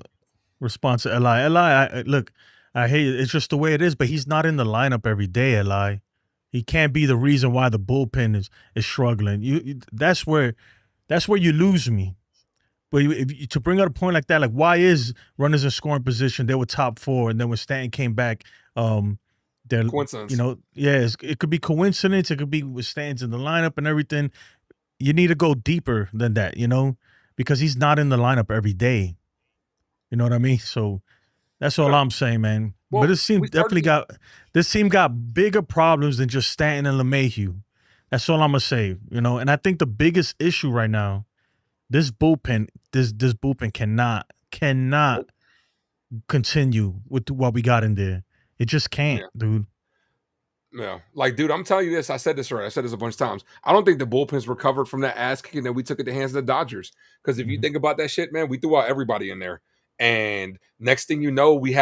A: respond to Li. Look, I hate it. It's just the way it is. But he's not in the lineup every day, Li. He can't be the reason why the bullpen is struggling. That's where you lose me. But to bring out a point like that, like why is runners in scoring position? They were top 4, and then when Stanton came back, they're
B: Coincidence.
A: it could be coincidence. It could be with Stanton's in the lineup and everything. You need to go deeper than that, because he's not in the lineup every day. You know what I mean? So that's all
B: No.
A: I'm saying, man. But
B: Well, we started to
A: this team got bigger problems than just Stanton and LeMahieu. That's all I'm gonna say. And I think the biggest issue right now, this bullpen cannot
B: nope.
A: continue with what we got in there. It just can't,
B: Yeah.
A: dude.
B: Yeah. Like, dude, I'm telling you this. I said this already. I said this a bunch of times. I don't think the bullpen's recovered from that ass kicking that we took at the hands of the Dodgers. Because if you
A: Mhm.
B: think about that shit, man, we threw out everybody in there. And next thing you know, we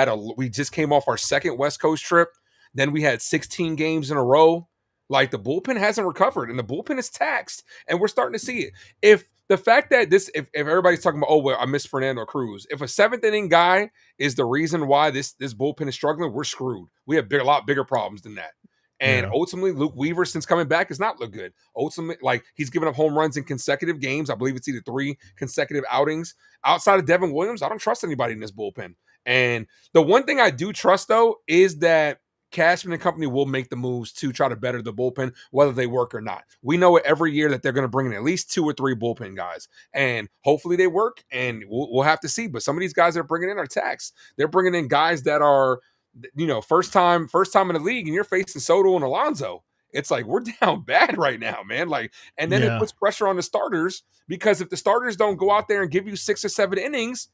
B: just came off our second West Coast trip. Then we had 16 games in a row. Like the bullpen hasn't recovered and the bullpen is taxed. And we're starting to see it. If the fact that if everybody's talking about, oh, well, I miss Fernando Cruz. If a seventh inning guy is the reason why this bullpen is struggling, we're screwed. We have a lot bigger problems than that. And
A: Yeah.
B: ultimately, Luke Weaver, since coming back, has not looked good. Ultimately, like he's given up home runs in consecutive games. I believe it's either 3 consecutive outings. Outside of Devin Williams, I don't trust anybody in this bullpen. And the one thing I do trust, though, is that Cashman and company will make the moves to try to better the bullpen, whether they work or not. We know it every year that they're going to bring in at least 2 or 3 bullpen guys, and hopefully they work. And we'll have to see. But some of these guys they're bringing in are taxed. They're bringing in guys that are first time in the league, and you're facing Soto and Alonso. It's like we're down bad right now, man. Like, and then it
A: Yeah.
B: puts pressure on the starters because if the starters don't go out there and give you 6 or 7 innings,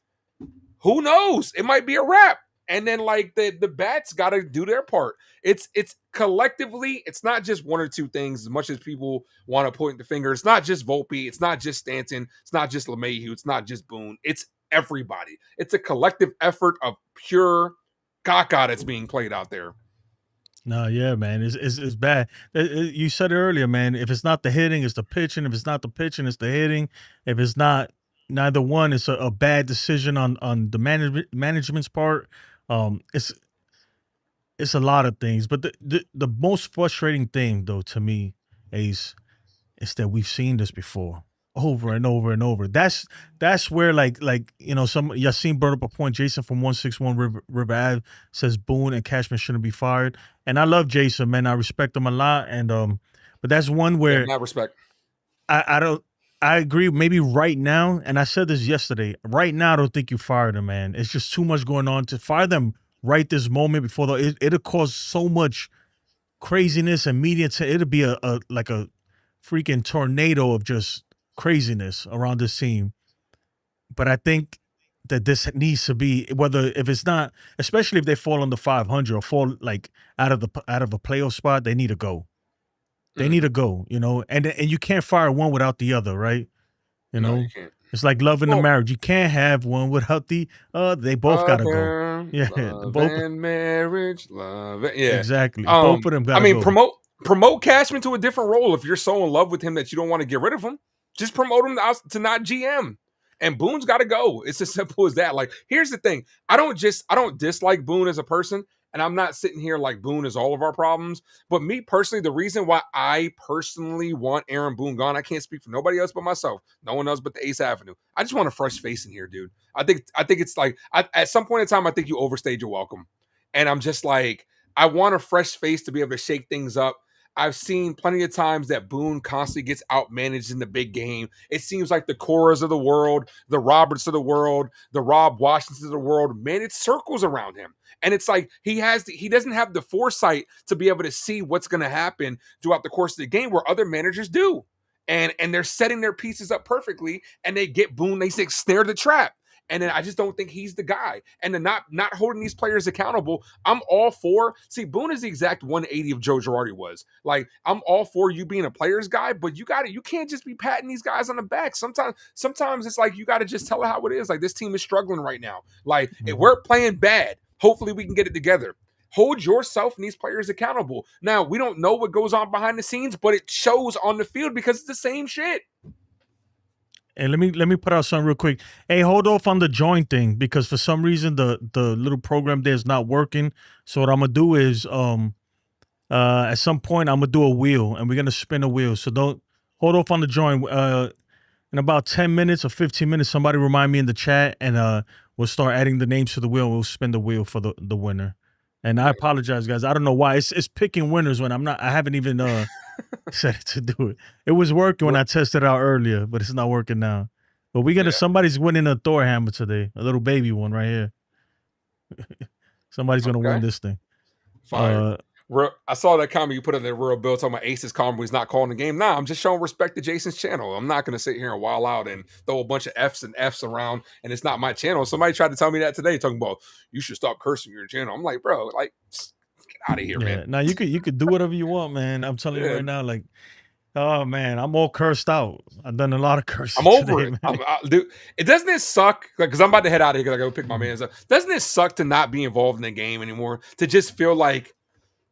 B: who knows? It might be a wrap. And then like the bats got to do their part. It's collectively, it's not just one or two things. As much as people want to point the finger, it's not just Volpe, it's not just Stanton, it's not just LeMahieu, it's not just Boone. It's everybody. It's a collective effort of pure caca that's being played out there.
A: No, yeah, man. It's bad. You said it earlier, man. If it's not the hitting, it's the pitching. If it's not the pitching, it's the hitting. If it's not neither one, it's a bad decision on the management's part. It's a lot of things, but the most frustrating thing though to me is that we've seen this before over and over and over. That's where some Yassine brought up a point. Jason from 161 River Ave says Boone and Cashman shouldn't be fired. And I love Jason, man. I respect him a lot. And but that's one
B: Yeah,
A: where
B: mad respect.
A: I don't I agree. Maybe right now, and I said this yesterday. Right now, I don't think you fired him, man. It's just too much going on to fire them right this moment before it'll cause so much craziness and media. It'll be a like a freaking tornado of just craziness around this team. But I think that this needs to be whether if it's not, especially if they fall under 500 or fall like out of a playoff spot, they need to go. They need to go. And you can't fire one without the other, right? You
B: No, you
A: know,
B: can't.
A: it's like love in the
B: Well,
A: marriage. You can't have one without the. They both gotta go. Yeah,
B: love
A: both
B: and marriage, love it. Yeah.
A: exactly. Both of them
B: I
A: gotta
B: mean,
A: go.
B: promote Cashman to a different role if you're so in love with him that you don't want to get rid of him. Just promote him to not GM. And Boone's got to go. It's as simple as that. Like, here's the thing: I don't dislike Boone as a person, and I'm not sitting here like Boone is all of our problems. But me personally, the reason why I personally want Aaron Boone gone, I can't speak for nobody else but myself. No one else but the Ace Avenue. I just want a fresh face in here, dude. I think it's like at some point in time, I think you overstayed your welcome, and I'm just like, I want a fresh face to be able to shake things up. I've seen plenty of times that Boone constantly gets outmanaged in the big game. It seems like the Coras of the world, the Roberts of the world, the Rob Washingtons of the world, man, it circles around him. And it's like he doesn't have the foresight to be able to see what's going to happen throughout the course of the game where other managers do. And they're setting their pieces up perfectly, and they get Boone, they say snare the trap. And then I just don't think he's the guy. And then not holding these players accountable, I'm all for. See, Boone is the exact 180 of Joe Girardi was. Like, I'm all for you being a player's guy, but you can't just be patting these guys on the back. Sometimes it's like you got to just tell it how it is. Like, this team is struggling right now. Like, if
A: Mhm.
B: we're playing bad, hopefully we can get it together. Hold yourself and these players accountable. Now, we don't know what goes on behind the scenes, but it shows on the field because it's the same shit.
A: And let me put out something real quick. Hey, hold off on the join thing because for some reason the little program there is not working. So what I'm gonna do is at some point I'm gonna do a wheel and we're gonna spin a wheel. So don't hold off on the join. In about 10 minutes or 15 minutes, somebody remind me in the chat and we'll start adding the names to the wheel. We'll spin the wheel for the winner. And I apologize, guys. I don't know why it's picking winners when I haven't even set it to do it. It was working when I tested it out earlier, but it's not working now. But we
B: Yeah.
A: somebody's winning a Thor Hammer today, a little baby one right here. Somebody's gonna win
B: Okay.
A: this thing.
B: Fire. I saw that comment you put in there, real Bill, talking about Ace's comment he's not calling the game. Nah, I'm just showing respect to Jason's channel. I'm not going to sit here and wild out and throw a bunch of F's and F's around, and it's not my channel. Somebody tried to tell me that today, talking about you should stop cursing your channel. I'm like, bro, like, get out of here, man.
A: Yeah. Now you could do whatever you want, man. I'm telling you
B: Yeah,
A: right now, like, oh man, I'm all cursed out. I've done a lot of
B: I'm
A: cursing
B: over
A: today,
B: it.
A: man.
B: Dude, it doesn't it suck? Because I'm about to head out of here because I go pick my
A: Mhm.
B: man's up. Doesn't it suck to not be involved in the game anymore? To just feel like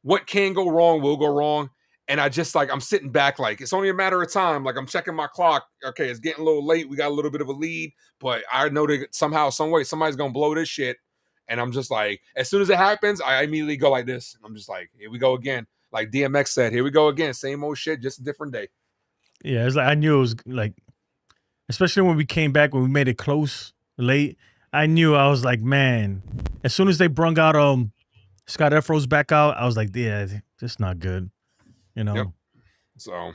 B: what can go wrong will go wrong. And I just like I'm sitting back like it's only a matter of time. Like I'm checking my clock. Okay, it's getting a little late. We got a little bit of a lead, but I know that somehow, some way, somebody's gonna blow this shit. And I'm just like, as soon as it happens, I immediately go like this. I'm just like, here we go again. Like DMX said, here we go again. Same old shit, just a different day.
A: Yeah, it's like I knew it was like, especially when we came back when we made it close late. I knew I was like, man. As soon as they brung out Scott Efro's back out, I was like, yeah, this not good. You
B: Yep.
A: know.
B: So,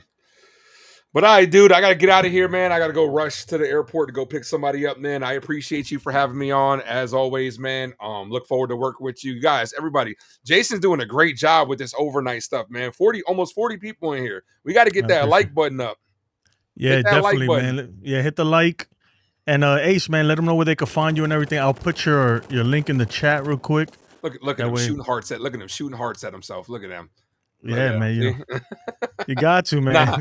B: but all right, dude, I gotta get out of here, man. I gotta go rush to the airport to go pick somebody up, man. I appreciate you for having me on, as always, man. Look forward to working with you guys, everybody. Jason's doing a great job with this overnight stuff, man. Almost 40 people in here. We got to
A: I
B: get that
A: appreciate.
B: like button up.
A: Yeah,
B: Hit that like
A: definitely,
B: button.
A: man. Yeah, hit the like. And Ace, man, let them know where they can find you and everything. I'll put your link in the chat real quick.
B: Look at
A: That
B: him
A: way,
B: shooting hearts at. Look at him shooting hearts at himself. Look at him. Look
A: yeah,
B: at
A: man. You know,
B: him.
A: you got to, man.
B: Nah,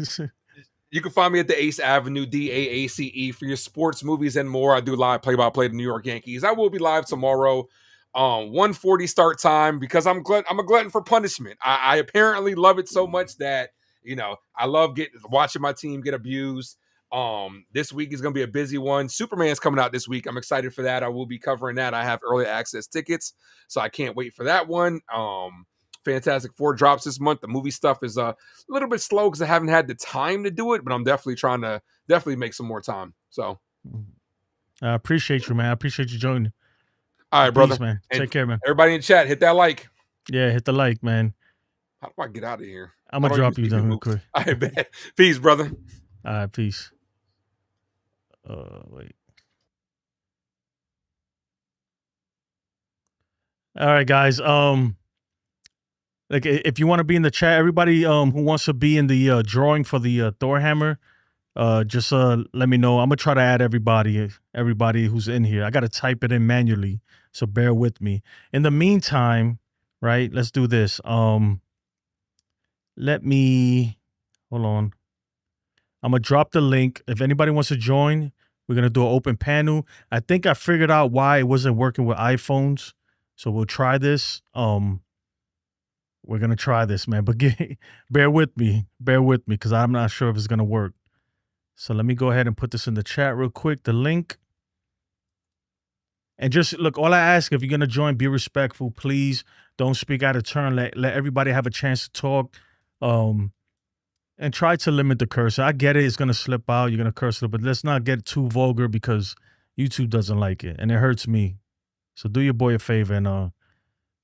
B: you can find me at the Ace Avenue, DAACE, for your sports, movies, and more. I do live play-by-play the New York Yankees. I will be live tomorrow, 1:40 start time because I'm a glutton for punishment. I apparently love it so much that I love watching my team get abused. This week is gonna be a busy one. Superman's coming out this week. I'm excited for that. I will be covering that. I have early access tickets, so I can't wait for that one. Fantastic Four drops this month. The movie stuff is a little bit slow because I haven't had the time to do it, but I'm definitely trying to make some more time. So,
A: I appreciate you, man. I appreciate you joining.
B: all right,
A: Peace,
B: brother.
A: man.
B: And
A: Take care, man.
B: everybody in chat, hit that like.
A: Yeah, hit the like, man.
B: How do I get out of here?
A: I'm
B: How
A: gonna
B: do I use
A: drop you
B: TV
A: down real
B: moves?
A: quick.
B: I bet. Peace, brother.
A: All right, peace. Wait. All right, guys. Like if you want to be in the chat, everybody who wants to be in the drawing for the Thor Hammer, just let me know. I'm gonna try to add everybody who's in here. I gotta type it in manually, so bear with me. In the meantime, right, let's do this. Let me hold on. I'm gonna drop the link. If anybody wants to join, we're gonna do an open panel. I think I figured out why it wasn't working with iPhones, so we'll try this. We're gonna try this, man. But bear with me, because I'm not sure if it's gonna work. So let me go ahead and put this in the chat real quick. The link. And just look, all I ask, if you're gonna join, be respectful. Please don't speak out of turn. Let everybody have a chance to talk. And try to limit the curse. I get it, it's gonna slip out, you're gonna curse it, but let's not get too vulgar because YouTube doesn't like it and it hurts me. So do your boy a favor and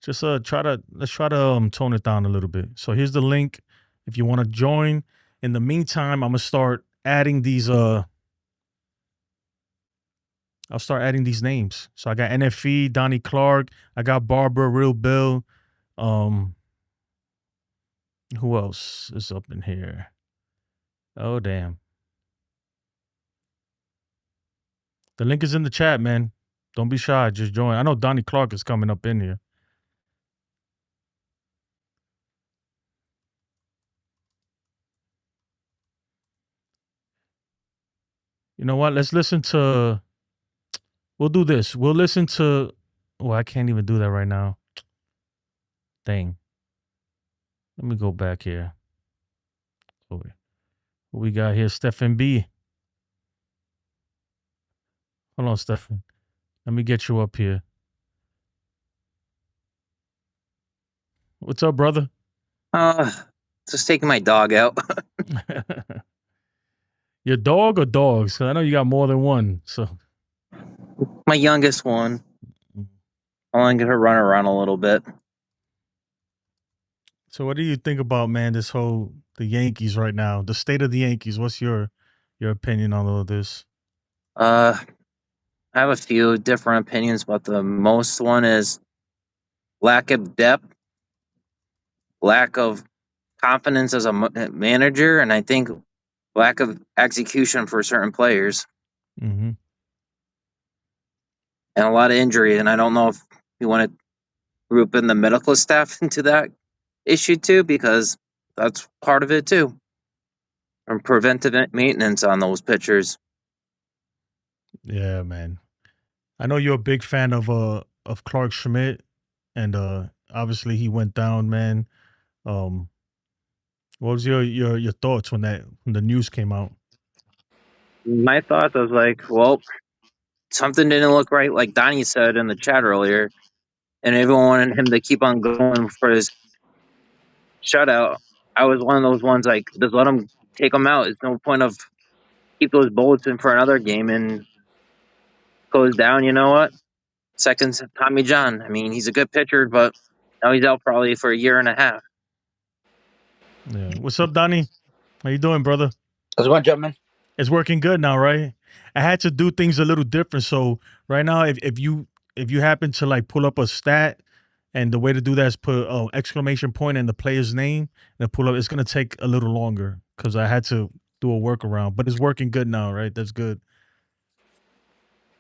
A: just let's try to tone it down a little bit. So here's the link if you want to join. In the meantime, I'm gonna start adding these I'll start adding these names. So I got NFE, Donnie Clark, I got Barbara, Real Bill. Who else is up in here? Oh damn. The link is in the chat, man. Don't be shy. Just join. I know Donnie Clark is coming up in here. You know what? Let's listen to. We'll do this. We'll listen to. Oh, I can't even do that right now. Dang. Let me go back here. What we got here? Stephen B. Hold on, Stephen. Let me get you up here. What's up, brother?
C: Just taking my dog out.
A: Your dog or dogs? 'Cause I know you got more than one. So
C: My youngest one. I want to get her run around a little bit.
A: So what do you think about, man, the Yankees right now? The state of the Yankees. What's your opinion on all of this?
C: I have a few different opinions, but the most one is lack of depth, lack of confidence as a manager, and I think lack of execution for certain players,
A: Mm-hmm.
C: and a lot of injury. And I don't know if you want to group in the medical staff into that issue too, because that's part of it too, and preventive maintenance on those pitchers.
A: Yeah, man. I know you're a big fan of Clark Schmidt, and obviously he went down, man. Um, what was your thoughts when the news came out?
C: My thoughts was like, well, something didn't look right, like Donnie said in the chat earlier, and everyone wanted him to keep on going for his shutout. I was one of those ones like, just let him take him out. It's no point of keep those bullets in for another game and goes down. You know what? Second's Tommy John. I mean, he's a good pitcher, but now he's out probably for a year and a half.
A: Yeah. What's up, Donnie? How you doing, brother?
D: How's it going, gentlemen?
A: It's working good now, right? I had to do things a little different. So right now, if you happen to like pull up a stat, and the way to do that is put exclamation point and the player's name and pull up. It's gonna take a little longer because I had to do a workaround, but it's working good now, right? That's good.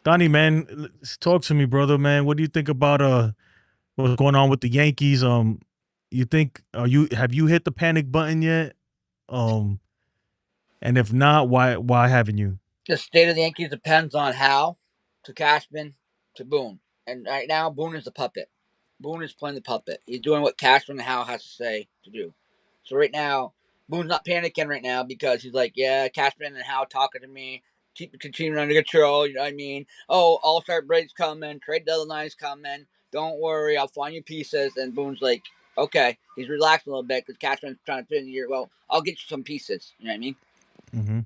A: Donnie, man, talk to me, brother, man. What do you think about what's going on with the Yankees? You think have you hit the panic button yet? Um, and if not, why haven't you?
D: The state of the Yankees depends on how to Cashman to Boone. And right now, Boone is the puppet. Boone is playing the puppet. He's doing what Cashman and Howe has to say to do. So right now, Boone's not panicking right now because he's like, yeah, Cashman and Howe talking to me, keep the team under control. You know what I mean? Oh, All-Star break's coming, trade deadline's coming. Don't worry, I'll find you pieces. And Boone's like, okay. He's relaxed a little bit because Cashman's trying to fit in the year. Well, I'll get you some pieces. You know what I mean?
A: Mm-hmm.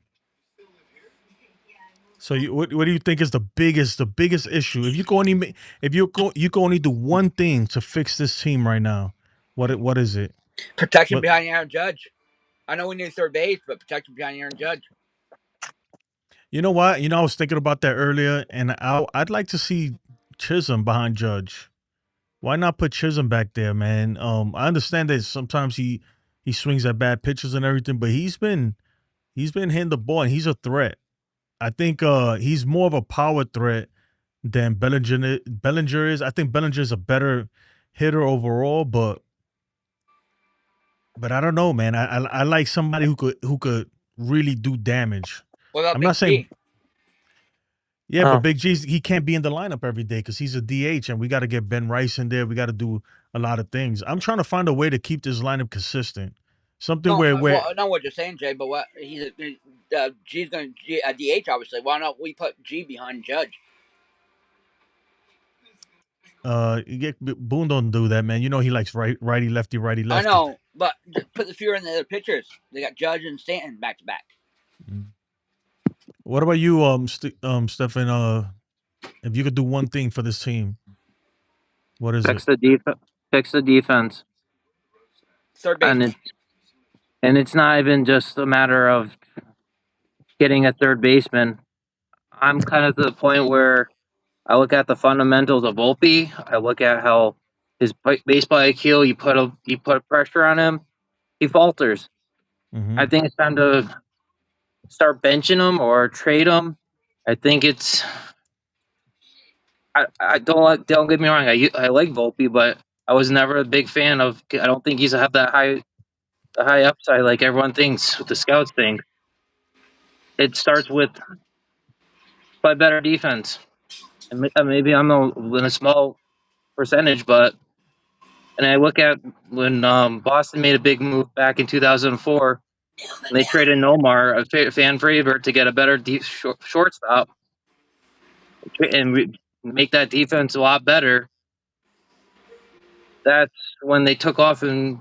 A: So what do you think is the biggest issue? If you can only you can only do one thing to fix this team right now, what is it?
D: Protection
A: What
D: behind Aaron Judge. I know we need third base, but protection behind Aaron Judge.
A: You know what? I was thinking about that earlier, and I'd like to see Chisholm behind Judge. Why not put Chisholm back there, man? I understand that sometimes he swings at bad pitches and everything, but he's been hitting the ball and he's a threat. I think he's more of a power threat than Bellinger is. I think Bellinger is a better hitter overall, but I don't know, man. I like somebody who could really do damage.
D: What about
A: I'm
D: Big
A: not saying
D: G?
A: yeah, but Big G's he can't be in the lineup every day because he's a DH, and we got to get Ben Rice in there. We got to do a lot of things. I'm trying to find a way to keep this lineup consistent. Something
D: No,
A: where
D: well, I know what you're saying, Jay, but what G's going to DH, obviously. Why not we put G behind Judge?
A: Boone don't do that, man. You know he likes righty lefty righty
D: I
A: lefty.
D: know, but just put the fear in the other pitchers. They got Judge and Stanton back to back.
A: Mm. What about you, Stefan? If you could do one thing for this team, what is
C: Fix
A: it?
C: the defense. Fix the defense,
D: Third base.
C: and it's not even just a matter of getting a third baseman. I'm kind of to the point where I look at the fundamentals of Volpe. I look at how his baseball IQ. You put pressure on him, he falters.
A: Mm-hmm.
C: I think it's time to start benching him or trade him. I think it's. I don't get me wrong. I like Volpe, but I was never a big fan of. I don't think he's have that high upside like everyone thinks with the scouts think. It starts with play better defense, and maybe I'm in a small percentage, but and I look at when Boston made a big move back in 2004, and they traded Nomar, a fan favorite, to get a better shortstop and make that defense a lot better. That's when they took off and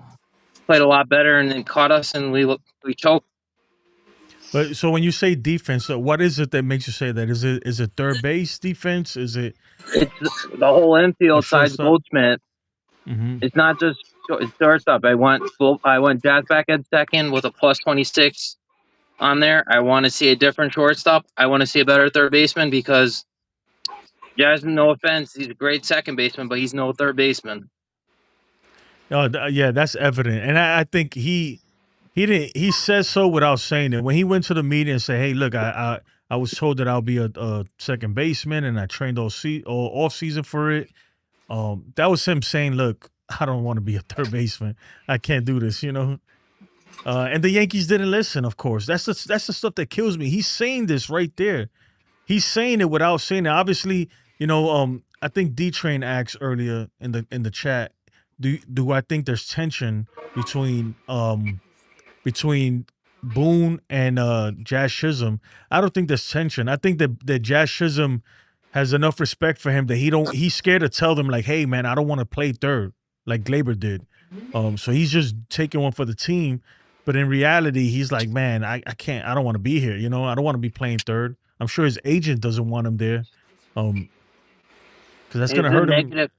C: played a lot better, and then caught us, and we choked.
A: But so when you say defense, what is it that makes you say that? Is it third base defense? Is it
C: It's the whole
A: a
C: infield sides
A: shortstop?
C: Goldschmidt.
A: Mm-hmm.
C: It's not just shortstop. I want Jazz back at second with a plus 26. on there. I want to see a different shortstop. I want to see a better third baseman because Jazz, no offense, he's a great second baseman, but he's no third baseman.
A: Oh, yeah, that's evident, and I think he didn't. He says so without saying it. When he went to the meeting and said, "Hey, look, I was told that I'll be a second baseman, and I trained all off season for it." That was him saying, "Look, I don't want to be a third baseman. I can't do this," you know. And the Yankees didn't listen. Of course, that's the stuff that kills me. He's saying this right there. He's saying it without saying it. Obviously, you know, I think D Train asked earlier in the chat, do I think there's tension between Boone and Jazz Chisholm? I don't think there's tension. I think that Jazz Chisholm has enough respect for him that he's scared to tell them like, hey man, I don't want to play third like Glaber did. So he's just taking one for the team. But in reality, he's like, man, I can't, I don't want to be here. You know, I don't want to be playing third. I'm sure his agent doesn't want him there. Because that's
C: He's
A: gonna
C: a
A: hurt him.
C: negative.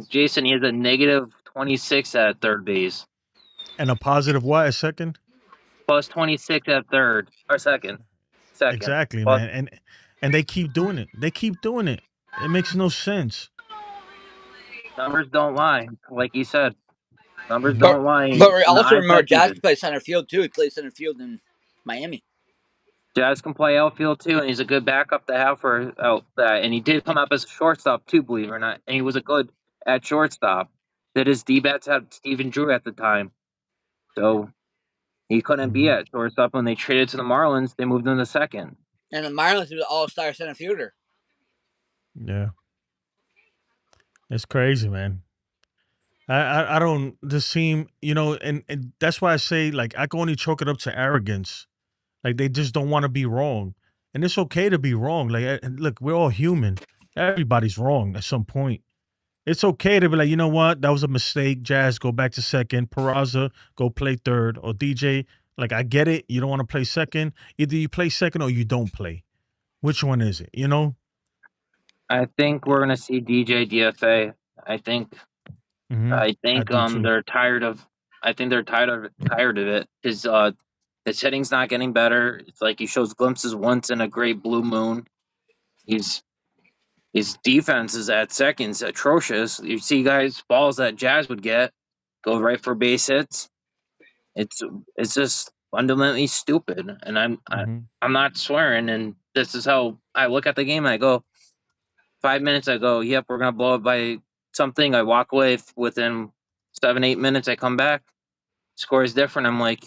C: Jason, he has a negative 26 at third base.
A: And a positive what? A second?
C: Plus 26 at third or second.
A: Exactly,
C: Plus,
A: man. And they keep doing it. They keep doing it. It makes no sense.
C: numbers don't lie, like you said. Numbers
A: Mhm.
C: don't lie.
D: But
C: In the
D: also
C: eye
D: remember,
C: test
D: Jazz
C: even.
D: plays center field too. He plays center field in Miami.
C: Jazz can play outfield too, and he's a good backup to have for out that. And he did come up as a shortstop too, believe it or not. And he was a good at shortstop. That his D-bats had Steven Drew at the time, so he couldn't be
A: Mhm.
C: at shortstop when they traded to the Marlins. They moved him to second.
D: And the Marlins was an all-star center fielder.
A: Yeah. It's crazy, man. I don't just seem, you know, and that's why I say like I can only chalk it up to arrogance. Like they just don't want to be wrong. And it's okay to be wrong. Like and look, we're all human. Everybody's wrong at some point. It's okay to be like, you know what? That was a mistake. Jazz, go back to second. Peraza, go play third. Or DJ, like I get it. You don't want to play second. Either you play second or you don't play. Which one is it? You know?
C: I think we're gonna see DJ DFA. I think I
A: I
C: think
A: do too.
C: they're tired of. I think they're tired of it. His hitting's not getting better. It's like he shows glimpses once in a great blue moon. He's His defense is at seconds atrocious. You see guys balls that Jazz would get go right for base hits. It's it's just fundamentally stupid. And
A: Mhm.
C: I'm not swearing. And this is how I look at the game. I go 5 minutes. I go, yep, we're gonna blow it by something. I walk away within 7-8 minutes. I come back, score is different. I'm like,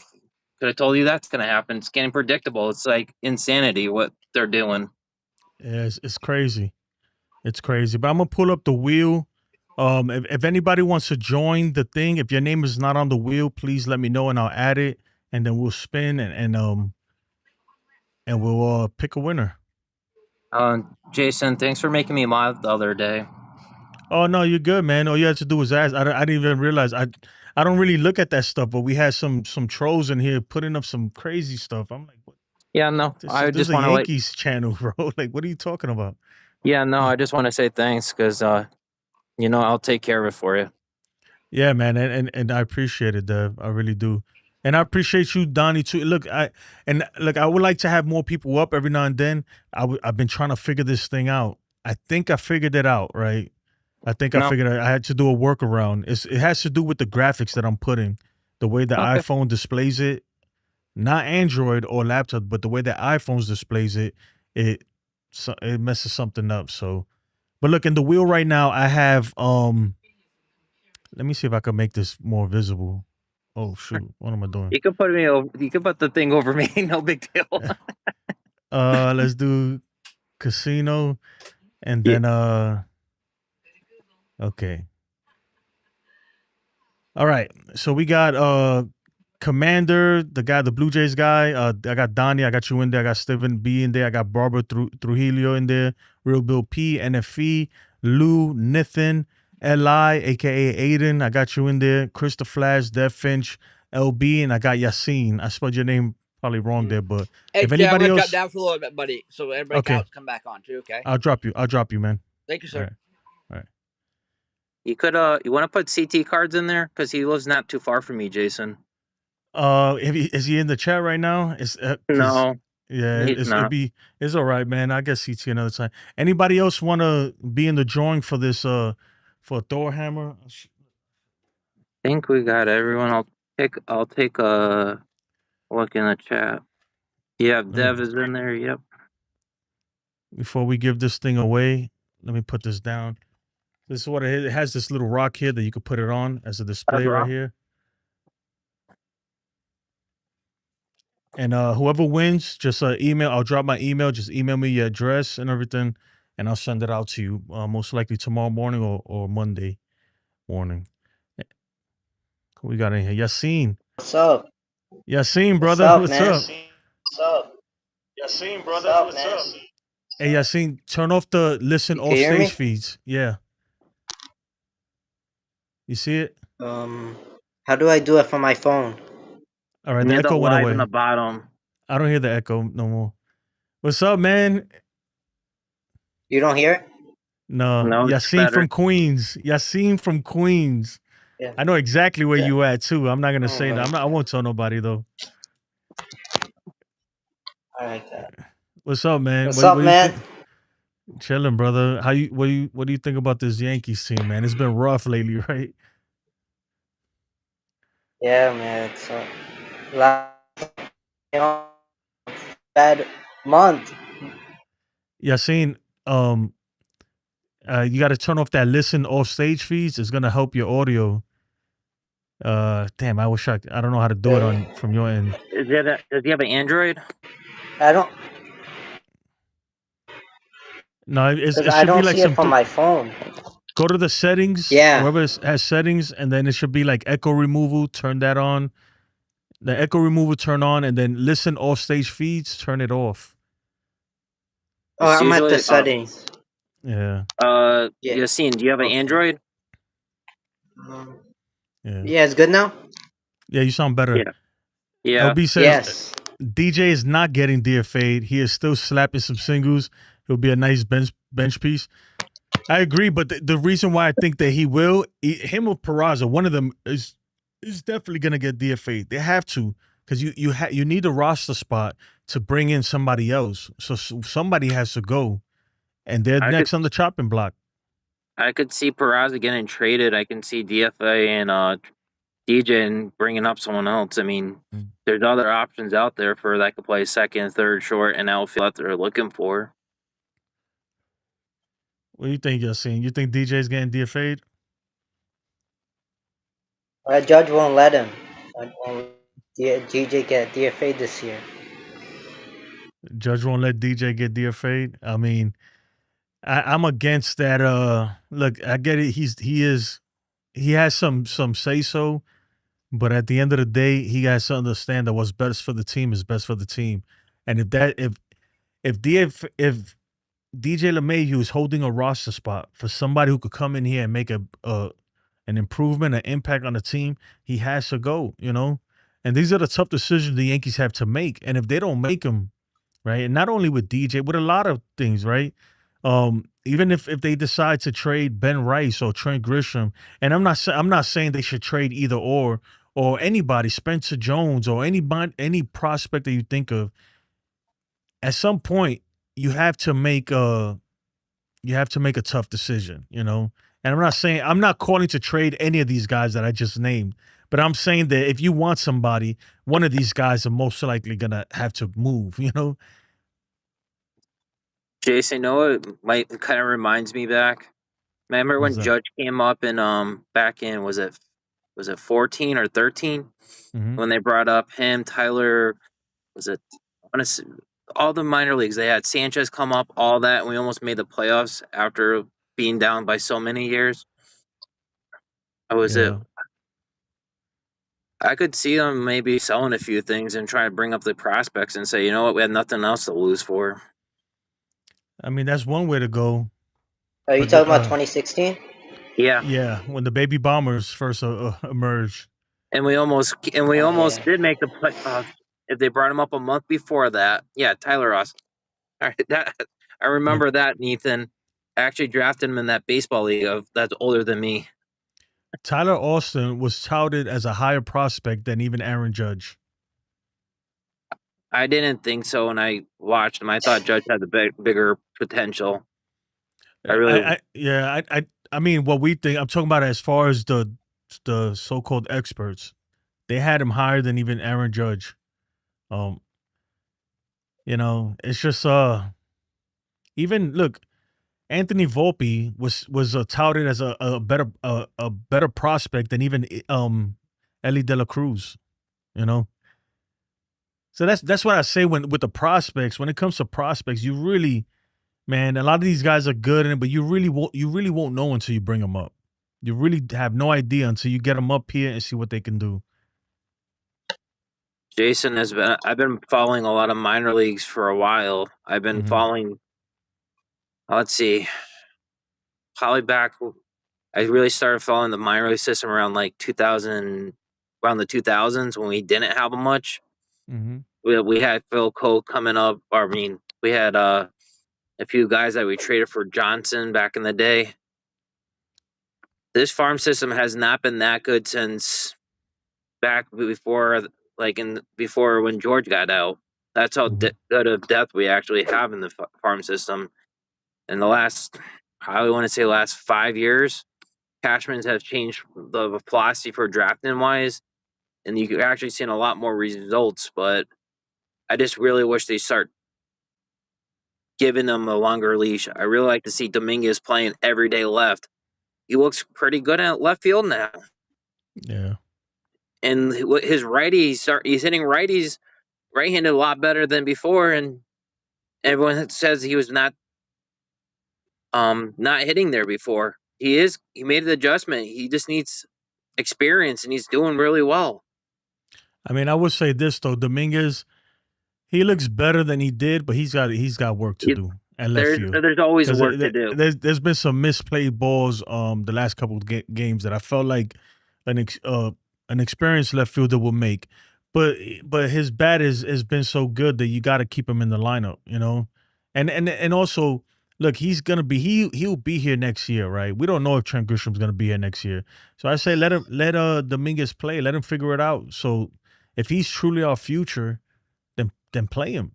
C: could have told you that's gonna happen. It's getting predictable. It's like insanity what they're doing.
A: Yeah, it's crazy. It's crazy. But I'm gonna pull up the wheel. If anybody wants to join the thing, if your name is not on the wheel, please let me know and I'll add it, and then we'll spin and we'll pick a winner.
C: Jason, thanks for making me mod the other day.
A: Oh no, you're good, man. All you had to do was ask. I didn't even realize. I don't really look at that stuff, but we had some trolls in here putting up some crazy stuff. I'm like, what?
C: Yeah, no,
A: This
C: I
A: is
C: just
A: a
C: want to
A: Yankees channel, bro. Like, what are you talking about?
C: Yeah, no, I just want to say thanks because I'll take care of it for you.
A: Yeah, man, and I appreciate it, Dev. I really do, and I appreciate you, Donnie, too. Look, I would like to have more people up every now and then. I've been trying to figure this thing out. I think I figured it out, right? I think I
C: No,
A: figured I had to do a workaround. It has to do with the graphics that I'm putting, the way the
C: okay.
A: iPhone displays it, not Android or laptop, but the way that iPhones displays it, it it messes something up. So, but look in the wheel right now, I have let me see if I can make this more visible. Oh shoot, what am I doing?
C: You can put me over. You can put the thing over me. No big deal.
A: Let's do casino and
C: Yeah.
A: then okay. All right. So we got Commander, the Blue Jays guy. I got Donnie, I got you in there, I got Steven B in there, I got Barbara Trujillo in there, Real Bill P, NFE, Lou, Nathan, Li, aka Aiden, I got you in there, Krista Flash, Dev Finch, LB, and I got Yassine. I spelled your name probably wrong there, but
D: Hey,
A: if
D: Jay, I'm
A: anybody
D: gonna drop
A: else,
D: down for a little bit, buddy, so everybody
A: okay,
D: else come back on too. Okay.
A: I'll drop you, man.
D: Thank you,
A: All
D: sir.
A: right. All right.
C: You could you want to put CT cards in there because he lives not too far from me, Jason.
A: Is he in the chat right now? It's because
C: No,
A: yeah,
C: he's not.
A: it's all right, man. I guess CT another time. Anybody else want to be in the drawing for this? For Thor Hammer.
C: I think we got everyone. I'll take a look in the chat. Yeah,
A: Let me
C: Dev is in there. Yep.
A: before we give this thing away. Let me put this down. This is what it is. It has this little rock here that you could put it on as a display right here. And whoever wins, just email. I'll drop my email. Just email me your address and everything, and I'll send it out to you. Most likely tomorrow morning or Monday morning. Who we got in here? Yassine.
E: What's up?
A: Yassine,
E: What's
A: brother.
E: up,
A: What's
E: man?
A: up?
E: What's up?
A: Yassine,
E: What's
A: brother.
E: up,
A: What's
E: man?
A: up? Hey, Yassine, turn off the listen
E: You
A: all
E: can hear me?
A: stage feeds. Yeah. You see it?
E: How do I do it from my phone?
A: All right. The
C: Near the
A: echo went
C: live in the
A: away.
C: bottom.
A: I don't hear the echo no more. What's up, man?
E: You don't hear it?
A: No,
C: No, it's
A: Yassine
C: better.
A: from Queens. Yassine from Queens.
E: Yeah.
A: I know exactly where
E: Yeah.
A: you at too. I'm not gonna
E: Oh,
A: say that.
E: man.
A: I won't tell nobody though.
E: All right.
A: What's up, man?
E: What's up,
A: What do you
E: man?
A: think? Chilling, brother. What do you think about this Yankees team, man? It's been rough lately, right?
E: Yeah, man. It's a bad month.
A: Yassine, you got to turn off that listen off stage feeds. It's gonna help your audio. Damn, I don't know how to do it
E: Really?
A: from your end.
C: Does he have an Android?
E: I don't,
A: No,
E: because
A: it
E: I
A: should be
E: don't
A: like
E: see it from my phone.
A: go to the settings,
E: Yeah.
A: wherever it has settings, and then it should be like echo removal. Turn that on. The echo removal turn on, and then listen off stage feeds. Turn it off.
E: Oh,
C: It's
E: I'm at the
C: usually
E: settings.
A: Yeah,
E: Yeah.
C: Yassine, do you have an
E: Okay.
C: Android?
A: yeah,
E: Yeah, it's good now?
A: yeah. You sound better.
C: Yeah. Yeah.
A: LB says
E: Yes.
A: DJ is not getting DFA'd. He is still slapping some singles. He'll be a nice bench piece. I agree, but the reason why I think that he will, him or Peraza, one of them is definitely gonna get DFA'd. They have to, because you need a roster spot to bring in somebody else. So somebody has to go, and they're next on the chopping block.
C: I could see Peraza getting traded. I can see DFA and DJ and bringing up someone else. I mean, there's other options out there for that could play second, third, short, and outfield that they're looking for.
A: What do you think, Yassine? You think DJ's getting DFA'd?
E: Judge won't let him. Judge won't let GJ get DFA this year.
A: Judge won't let DJ get DFA'd. I mean, I'm against that. Look, I get it. He has some say so, but at the end of the day, he has to understand that what's best for the team is best for the team. And if DJ LeMahieu is holding a roster spot for somebody who could come in here and make an improvement, an impact on the team, he has to go. And these are the tough decisions the Yankees have to make. And if they don't make them, right, and not only with DJ, with a lot of things, right. Even if they decide to trade Ben Rice or Trent Grisham, and I'm not saying they should trade either or anybody, Spencer Jones or any prospect that you think of. At some point, you have to make a tough decision, And I'm not calling to trade any of these guys that I just named, but I'm saying that if you want somebody, one of these guys are most likely gonna have to move,
C: Jason, it might kind of reminds me back. Remember
A: What's
C: when
A: that?
C: Judge came up and back in was it 14 or 13 when they brought up him, Tyler, was it I want to say, all the minor leagues they had Sanchez come up, all that, and we almost made the playoffs after being down by so many years.
A: Yeah.
C: I could see them maybe selling a few things and trying to bring up the prospects and say, you know what, we had nothing else to lose for.
A: I mean, that's one way to go.
E: Are you
A: But
E: talking about 2016?
C: Yeah.
A: Yeah, when the baby bombers first emerged.
C: And we almost did make the playoffs if they brought him up a month before that. Yeah, Tyler Ross. All right, I remember that, Nathan. I actually drafted him in that baseball league that's older than me.
A: Tyler Austin was touted as a higher prospect than even Aaron Judge.
C: I didn't think so when I watched him. I thought Judge had the bigger potential.
A: I mean, what we think. I'm talking about as far as the so-called experts. They had him higher than even Aaron Judge. It's just even look. Anthony Volpe was touted as a better prospect than even Ellie De La Cruz. So that's what I say with the prospects. When it comes to prospects, you really, man, a lot of these guys are good, but you really won't know until you bring them up. You really have no idea until you get them up here and see what they can do.
C: Jason I've been following a lot of minor leagues for a while. I've been following, let's see, probably back, I really started following the minor league system around like 2000, around the 2000s when we didn't have much. We had Phil Cole coming up. We had a few guys that we traded for Johnson back in the day. This farm system has not been that good since back before, before when George got out. That's how good of depth we actually have in the farm system. In the last, I want to say last 5 years, Cashmans have changed the philosophy for drafting wise, and you've actually seen a lot more results. But I just really wish they start giving them a longer leash. I really like to see Dominguez playing every day left. He looks pretty good at left field now.
A: Yeah.
C: And his righties, he's hitting righties right-handed a lot better than before, and everyone says he was not hitting there before. He made the adjustment. He just needs experience, and he's doing really well.
A: I mean, I would say this though, Dominguez, he looks better than he did, but he's got work to do at left field.
C: There's always work to do.
A: There's been some misplayed balls the last couple of games that I felt like an experienced left fielder will make, but his bat has been so good that you got to keep him in the lineup, and also look, he'll be here next year, right? We don't know if Trent Grisham's gonna be here next year, so I say let Dominguez play, let him figure it out. So if he's truly our future, then play him.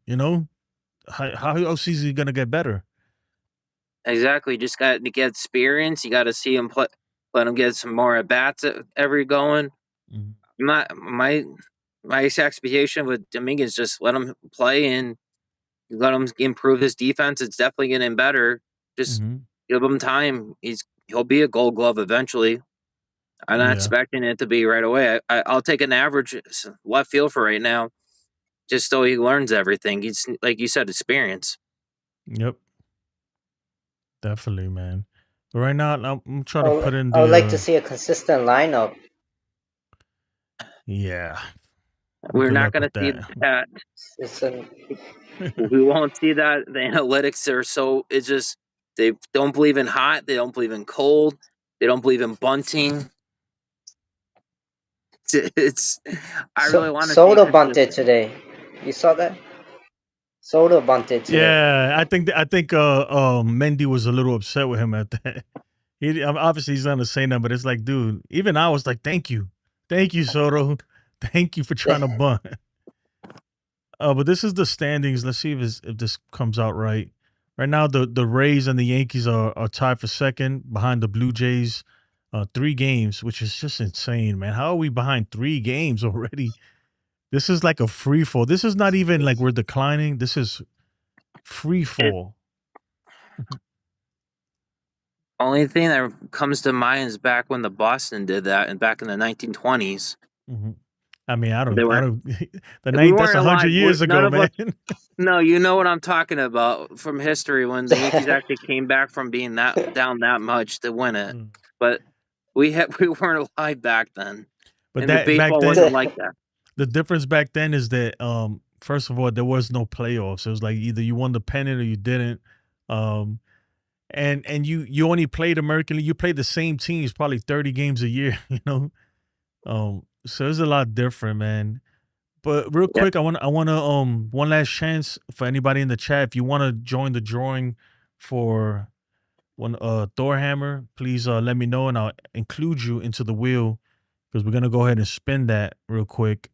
A: How else is he gonna get better?
C: Exactly, just got to get experience. You got to see him play. Let him get some more at bats every going. My expectation with Dominguez, just let him play and let him improve his defense. It's definitely getting better. Just give him time. He'll be a Gold Glove eventually. I'm not expecting it to be right away. I'll take an average left field for right now, just so he learns everything. He's, like you said, experience.
A: Yep, definitely, man. But right now, I'm trying to put in the.
E: I would like to see a consistent lineup.
A: Yeah,
C: we're not going to see that. We won't see that. The analytics are so. It's just they don't believe in hot. They don't believe in cold. They don't believe in bunting. I really want to.
E: Soto bunted today. You saw that? Soto bunted today.
A: Yeah, I think Mendy was a little upset with him at that. Obviously he's not gonna say nothing, but it's like, dude, even I was like, thank you, Soto, thank you for trying to bunt. But this is the standings. Let's see if this comes out right. Right now, the Rays and the Yankees are tied for second behind the Blue Jays, 3 games, which is just insane, man. How are we behind 3 games already? This is like a free fall. This is not even like we're declining. This is free fall.
C: Only thing that comes to mind is back when the Boston did that, and back in the 1920s.
A: I mean, I don't. That's 100 years ago, man.
C: No, you know what I'm talking about from history when the Yankees actually came back from being down that much to win it. But we weren't alive back then.
A: But
C: the baseball wasn't like that.
A: The difference back then is that first of all, there was no playoffs. It was like either you won the pennant or you didn't. And you only played American League. You played the same teams probably 30 games a year, So it's a lot different, man. But real quick, I want to one last chance for anybody in the chat. If you want to join the drawing for Thor Hammer, please let me know and I'll include you into the wheel because we're gonna go ahead and spin that real quick.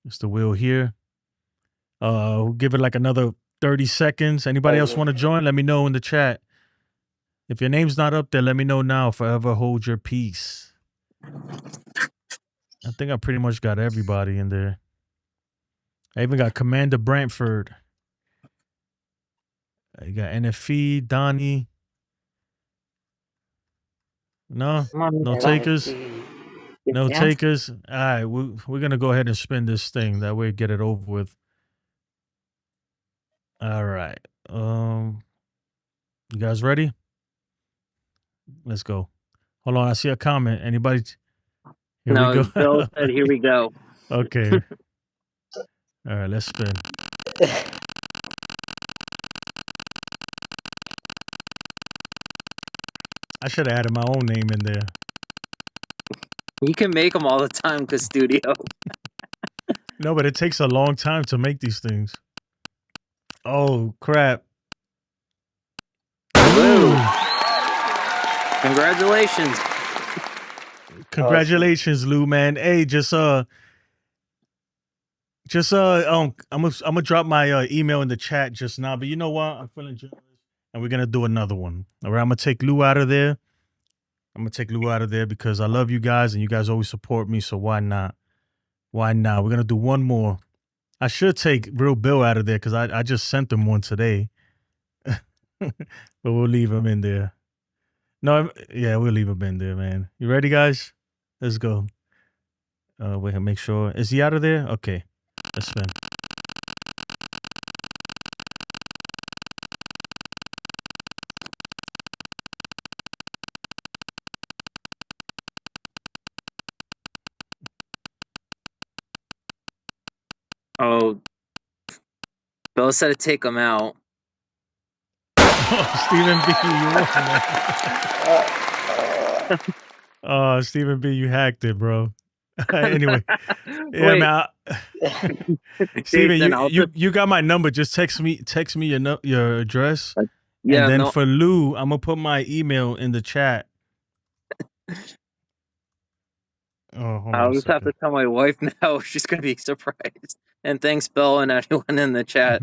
A: It's the wheel here. We'll give it like another 30 seconds. Anybody else want to join? Let me know in the chat. If your name's not up there, let me know now. Forever hold your peace. I think I pretty much got everybody in there. I even got Commander Brantford. You got NFE, Donnie. No,
C: Come on,
A: no
C: man.
A: takers.
E: NFP.
A: No
C: Yeah.
A: takers. All right, we're gonna go ahead and spin this thing. That way, get it over with. All right. You guys ready? Let's go. Hold on, I see a comment. Anybody? Here we
C: No,
A: go.
C: Bill said, "Here we go."
A: Okay. All right, let's spin. I should have added my own name in there.
C: You can make them all the time, Custodio.
A: No, but it takes a long time to make these things. Oh crap!
C: Woo! Congratulations.
A: Congratulations, Lou, man. Hey, I'm gonna drop my email in the chat just now. But you know what? I'm feeling generous, and we're gonna do another one. All right, I'm gonna take Lou out of there. Because I love you guys, and you guys always support me. So why not? Why not? We're gonna do one more. I should take Real Bill out of there because I just sent him one today. But we'll leave him in there. No, yeah, we'll leave him in there, man. You ready, guys? Let's go. Wait, make sure. Is he out of there? Okay. Let's spin.
C: Oh, Bill said to take them out.
A: Oh, Stephen B, you won, man. Oh, Stephen B, you hacked it, bro. Anyway, yeah,
C: Wait.
A: man. Steven,
C: Jason,
A: you got my number. Just text me your address.
C: Yeah,
A: and then
C: no,
A: for Lou, I'm gonna put my email in the chat. Oh, hold on
C: I'll
A: a
C: just have to
A: second.
C: tell my wife now. She's gonna be surprised. And thanks, Bill, and anyone in the chat.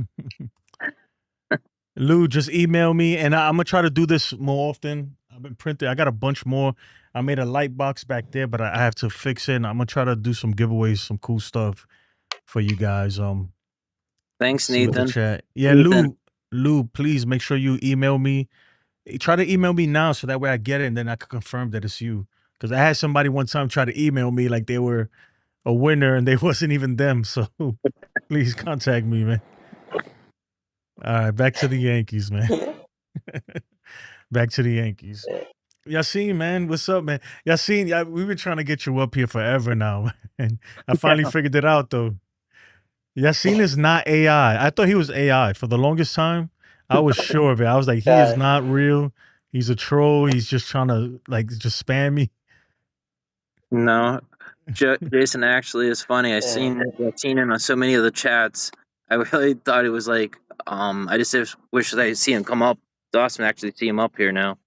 A: Lou, just email me, and I'm gonna try to do this more often. I've been printing. I got a bunch more. I made a light box back there, but I have to fix it. And I'm gonna try to do some giveaways, some cool stuff for you guys.
C: Thanks,
A: See with the
C: Nathan.
A: chat. Yeah,
C: Nathan.
A: Lou, please make sure you email me. Try to email me now so that way I get it and then I can confirm that it's you. Because I had somebody one time try to email me like they were a winner and they wasn't even them. So please contact me, man. All right, back to the Yankees, man. Back to the Yankees. Yassine, man, what's up, man? Yassine, we've been trying to get you up here forever now, and I finally figured it out though. Yassine is not AI. I thought he was AI for the longest time. I was sure of it. I was like, he is not real. He's a troll. He's just trying to just spam me.
C: No, Jason actually is funny. I've seen him on so many of the chats. I really thought it was like, I just wish that I see him come up. It's awesome to actually see him up here now.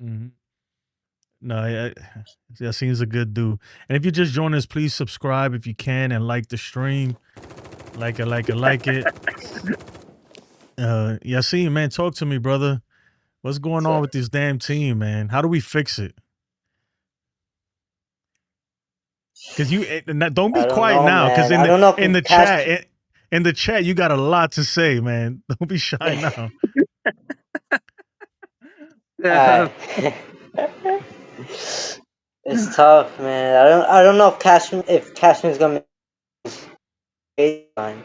A: Mm-hmm. No, Yassine's a good dude. And if you just joined us, please subscribe if you can and like the stream. Like it. Yassine, man, talk to me, brother. What's going on with this damn team, man? How do we fix it? Because don't be quiet now. Because in the chat, you got a lot to say, man. Don't be shy now.
E: It's tough, man. I don't know if Cashman's gonna make line.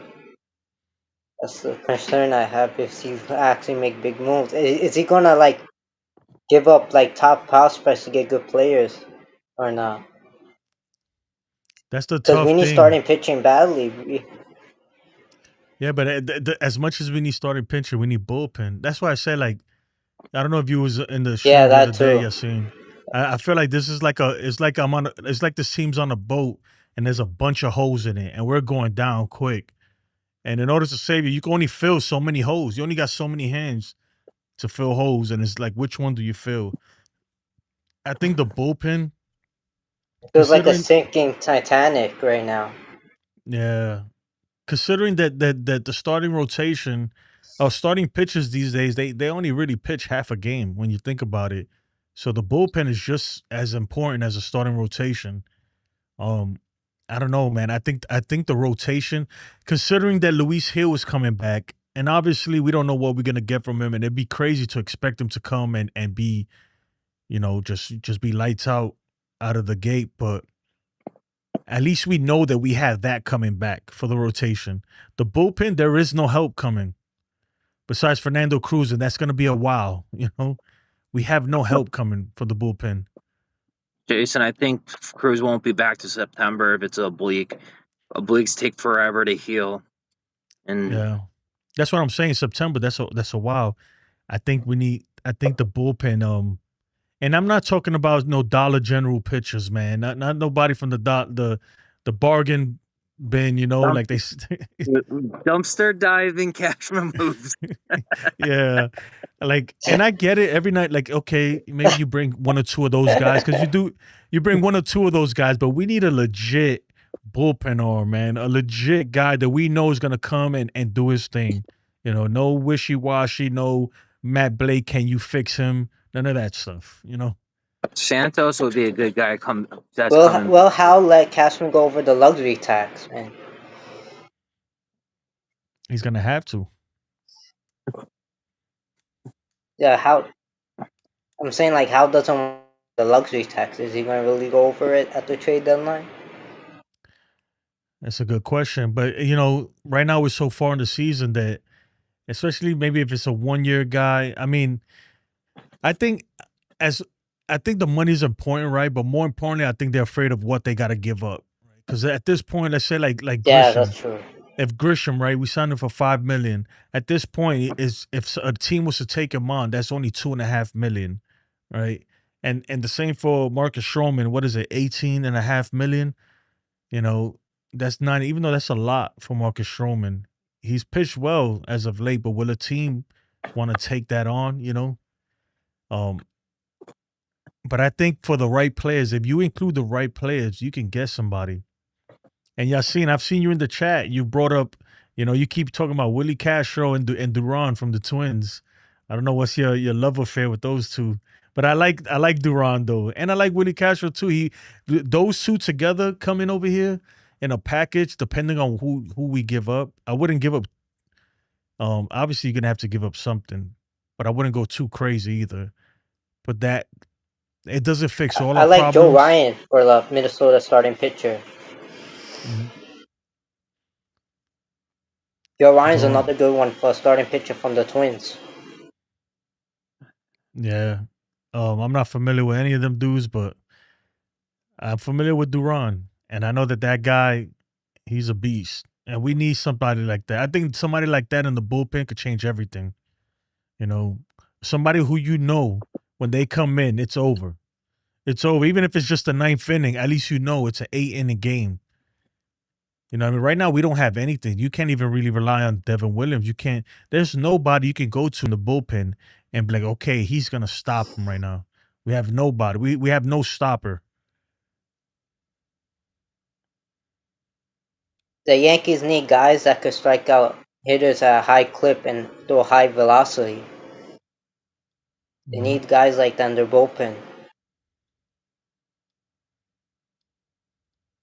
E: That's the concern I have if he actually make big moves. Is he gonna give up top prospects to get good players or not?
A: That's the
E: Because
A: tough
E: we need
A: thing.
E: starting pitching badly.
A: Yeah, but as much as we need starting pitcher, we need bullpen. That's why I say I don't know if you was in the stream the other day, Yassine. I feel like this is it's like this team's on a boat and there's a bunch of holes in it and we're going down quick. And in order to save you, you can only fill so many holes. You only got so many hands to fill holes, and it's like, which one do you fill? I think the bullpen,
E: Feels like a
A: considering,
E: sinking Titanic right now.
A: yeah, considering that the starting rotation, starting pitchers these days, they only really pitch half a game when you think about it. So the bullpen is just as important as a starting rotation. Um, I don't know, man. I think the rotation, considering that Luis Hill is coming back, and obviously we don't know what we're gonna get from him, and it'd be crazy to expect him to come and be, just be lights out of the gate. But at least we know that we have that coming back for the rotation. The bullpen, there is no help coming besides Fernando Cruz, and that's gonna be a while. We have no help coming for the bullpen.
C: Jason, I think Cruz won't be back to September if it's a oblique. Obliques take forever to heal, and
A: Yeah, that's what I'm saying. September. That's a while. I think the bullpen. And I'm not talking about no Dollar General pitchers, man. Not nobody from the bargain bin.
C: dump,
A: Like they.
C: dumpster diving Cashman moves.
A: Yeah, like, and I get it every night. Like, okay, maybe you bring one or two of those guys because you bring one or two of those guys, but we need a legit bullpen arm, man. A legit guy that we know is gonna come and do his thing. No wishy washy, no Matt Blake. Can you fix him? None of that stuff.
C: Santos would be a good guy. That's
E: Well,
C: coming.
E: well, how let Cashman go over the luxury tax, man?
A: He's gonna have to.
E: Yeah, how? I'm saying like, how doesn't the luxury tax? Is he gonna really go over it at the trade deadline?
A: That's a good question. But right now we're so far in the season that, especially maybe if it's a 1 year guy. I mean, I think as I think the money's important, right? But more importantly, I think they're afraid of what they got to give up. Because at this point, let's say like
E: Yeah,
A: Grisham,
E: that's true.
A: if Grisham, right, we signed him for $5 million. At this point, is if a team was to take him on, that's only $2.5 million, right? And the same for Marcus Stroman. What is it, 18.5 million? You know, that's not, even though that's a lot for Marcus Stroman. He's pitched well as of late, but will a team want to take that on? Um, but I think for the right players, if you include the right players, you can get somebody. And Yassine, I've seen you in the chat. You brought up, you keep talking about Willie Castro and Duran from the Twins. I don't know what's your love affair with those two, but I like Duran though, and I like Willie Castro too. Those two together coming over here in a package, depending on who we give up. I wouldn't give up. Obviously you're gonna have to give up something, but I wouldn't go too crazy either. But that it doesn't fix all
E: I
A: our
E: like Joe
A: problems.
E: Ryan for the Minnesota starting pitcher.
A: Mhm.
E: Joe Ryan's
A: Joe Ryan.
E: another good one for a starting pitcher from the Twins.
A: Yeah. I'm not familiar with any of them dudes, but I'm familiar with Duran, and I know that guy, he's a beast, and we need somebody like that. I think somebody like that in the bullpen could change everything. You know, somebody who when they come in, it's over. It's over. Even if it's just the ninth inning, at least it's an 8 inning game. I mean, right now we don't have anything. You can't even really rely on Devin Williams. You can't. There's nobody you can go to in the bullpen and be like, okay, he's gonna stop him right now. We have nobody. We have no stopper.
E: The Yankees need guys that could strike out hitters at a high clip and throw high velocity. They
A: Mhm.
E: need guys like that in their bullpen.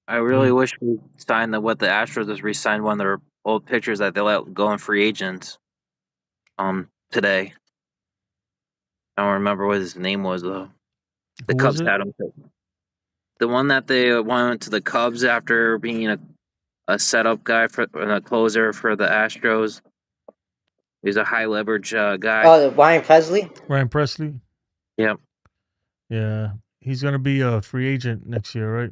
C: I really wish we signed what the Astros just re-signed one of their old pitchers that they let go in free agents. Today. I don't remember what his name was though. The
A: Who was
C: Cubs
A: it?
C: had him. The one that they went to the Cubs after being a setup guy for and a closer for the Astros. He's a high leverage guy.
E: Oh, Ryan Presley?
A: Ryan Presley.
C: Yep.
A: Yeah, he's gonna be a free agent next year, right?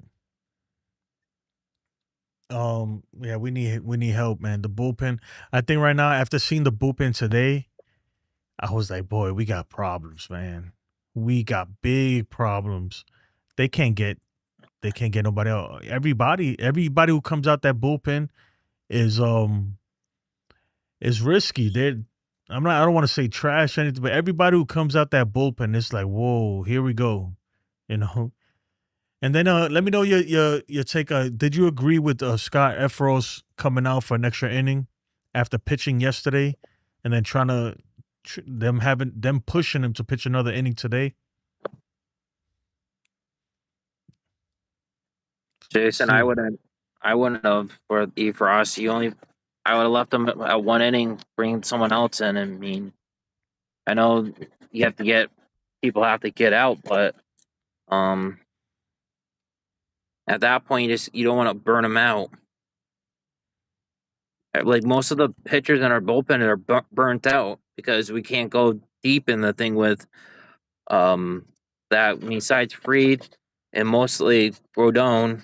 A: Yeah, we need help, man. The bullpen. I think right now, after seeing the bullpen today, I was like, boy, we got problems, man. We got big problems. They can't get nobody else. Everybody who comes out that bullpen is is risky. I don't want to say trash or anything, but everybody who comes out that bullpen, it's like, whoa, here we go, you know. And then let me know your take. Did you agree with Scott Efros coming out for an extra inning after pitching yesterday, and then trying to them pushing him to pitch another inning today?
C: Jason,
A: See,
C: I wouldn't have for us. I would have left him at one inning, bringing someone else in. I mean, I know people have to get out, but um, at that point, you don't want to burn them out. Like most of the pitchers in our bullpen are burnt out because we can't go deep in the thing with that. Besides Freed and mostly Rodon,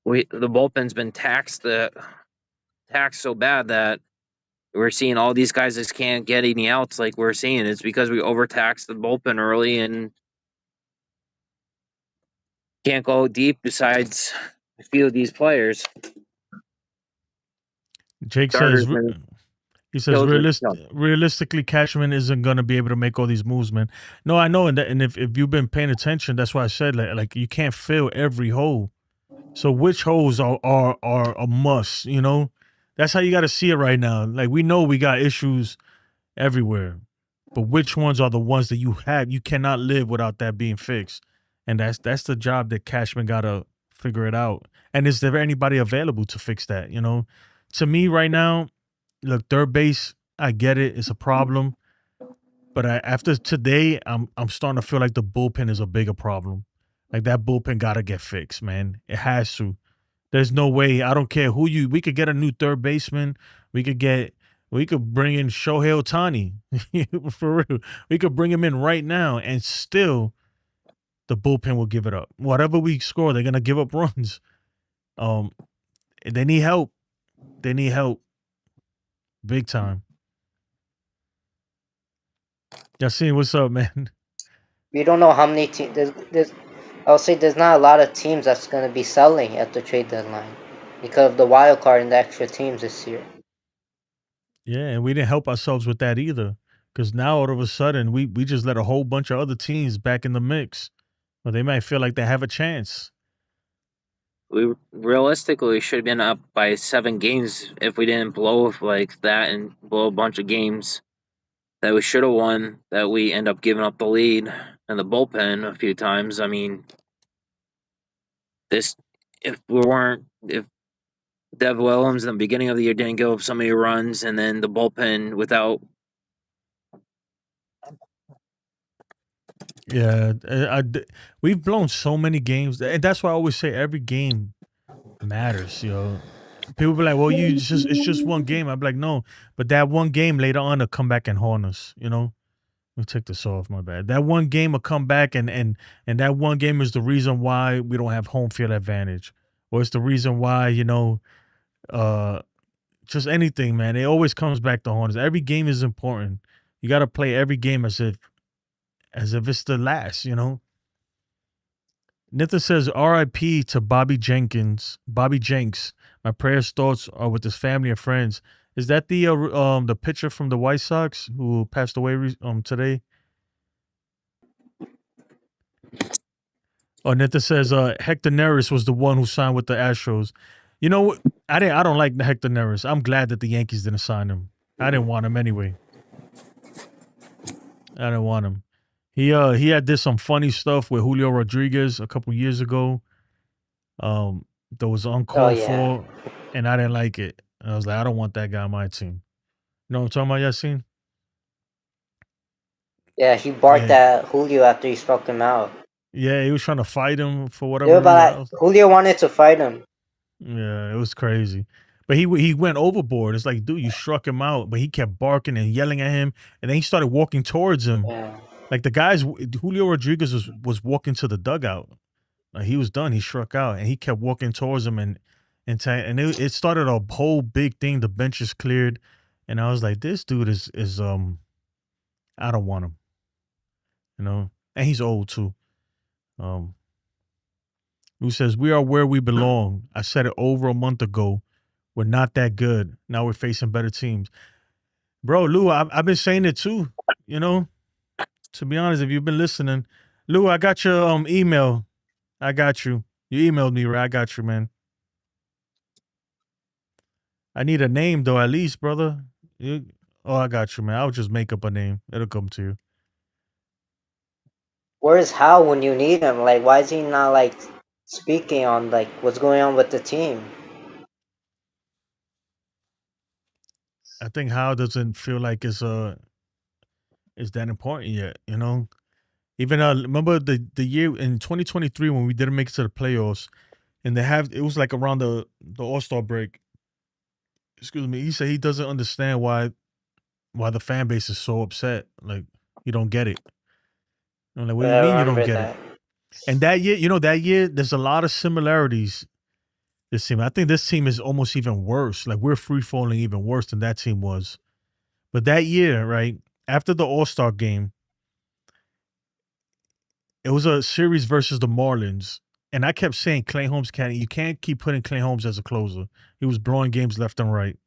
C: the bullpen's been taxed so bad that we're seeing all these guys just can't get any outs like we're seeing. It's because we overtaxed the bullpen early and can't go deep besides a few of these players.
A: Jake
C: Starters,
A: says
C: man.
A: he says realistically, Cashman isn't gonna be able to make all these moves, man. No, I know, and if you've been paying attention, that's why I said like you can't fill every hole. So which holes are a must, you know? That's how you got to see it right now. Like we know we got issues everywhere, but which ones are the ones that you cannot live without that being fixed? And that's the job that Cashman got to figure it out. And is there anybody available to fix that, you know? To me right now, look, third base, I get it, it's a problem. But after today, I'm starting to feel like the bullpen is a bigger problem. Like that bullpen got to get fixed, man. It has to. There's no way. I don't care we could get a new third baseman. We could bring in Shohei Ohtani. For real. We could bring him in right now and still the bullpen will give it up. Whatever we score, they're going to give up runs. They need help. They need help. Big time. Yassine, what's up, man?
E: We don't know how many teams. I'll say there's not a lot of teams that's going to be selling at the trade deadline because of the wild card and the extra teams this year.
A: Yeah, and we didn't help ourselves with that either. Because now all of a sudden we just let a whole bunch of other teams back in the mix. Well, they might feel like they have a chance.
C: We realistically should have been up by 7 games if we didn't blow like that and blow a bunch of games that we should have won. That we end up giving up the lead in the bullpen a few times. I mean, if Dev Williams in the beginning of the year didn't give up so many runs, and then the bullpen without.
A: Yeah, we've blown so many games, and that's why I always say every game matters. People be like, "Well, it's just one game." I'm like, "No," but that one game later on will come back and haunt us. You know, let me take this off. My bad. That one game will come back, and that one game is the reason why we don't have home field advantage, or it's the reason why just anything, man. It always comes back to haunt us. Every game is important. You got to play every game as if it's the last. You know. Nitha says, R.I.P. to Bobby Jenks. My prayers, thoughts are with his family and friends. Is that the pitcher from the White Sox who passed away today? Oh, Nitha says, Hector Neris was the one who signed with the Astros. You know what? I don't like Hector Neris. I'm glad that the Yankees didn't sign him. I didn't want him anyway. I didn't want him. He did some funny stuff with Julio Rodriguez a couple years ago. That was uncalled for, and I didn't like it. And I was like, I don't want that guy on my team. You know what I'm talking about, Yassine?
E: Yeah, he barked at Julio after he struck him out.
A: Yeah, he was trying to fight him for whatever
E: reason. But Julio wanted to fight him.
A: Yeah, it was crazy. But he went overboard. It's like, dude, you struck him out, but he kept barking and yelling at him, and then he started walking towards him.
E: Yeah.
A: Like Julio Rodriguez was walking to the dugout. Like he was done. He struck out, and he kept walking towards him, and it started a whole big thing. The benches cleared, and I was like, this dude is I don't want him, you know. And he's old too. Who says we are where we belong? I said it over a month ago. We're not that good. Now we're facing better teams. Bro, Lou, I've been saying it too. You know, to be honest, if you've been listening, Lou, I got your email. I got you. You emailed me, right? I got you, man. I need a name though, at least, brother. You, oh, I got you, man. I'll just make up a name. It'll come to you.
E: Where's Hal when you need him? Like, why is he not like speaking on like what's going on with the team?
A: I think Hal doesn't feel like it's that important yet. You know, even remember the year in 2023 when we didn't make it to the playoffs, and it was like around the All Star break. Excuse me. He said he doesn't understand why the fan base is so upset. Like you don't get it. I'm like, what do you
E: I
A: mean you don't
E: remember
A: get it?
E: that.
A: And that year, there's a lot of similarities. This team, I think this team is almost even worse. Like we're free falling even worse than that team was. But that year, right after the All Star game, it was a series versus the Marlins, and I kept saying Clay Holmes can't. You can't keep putting Clay Holmes as a closer. He was blowing games left and right.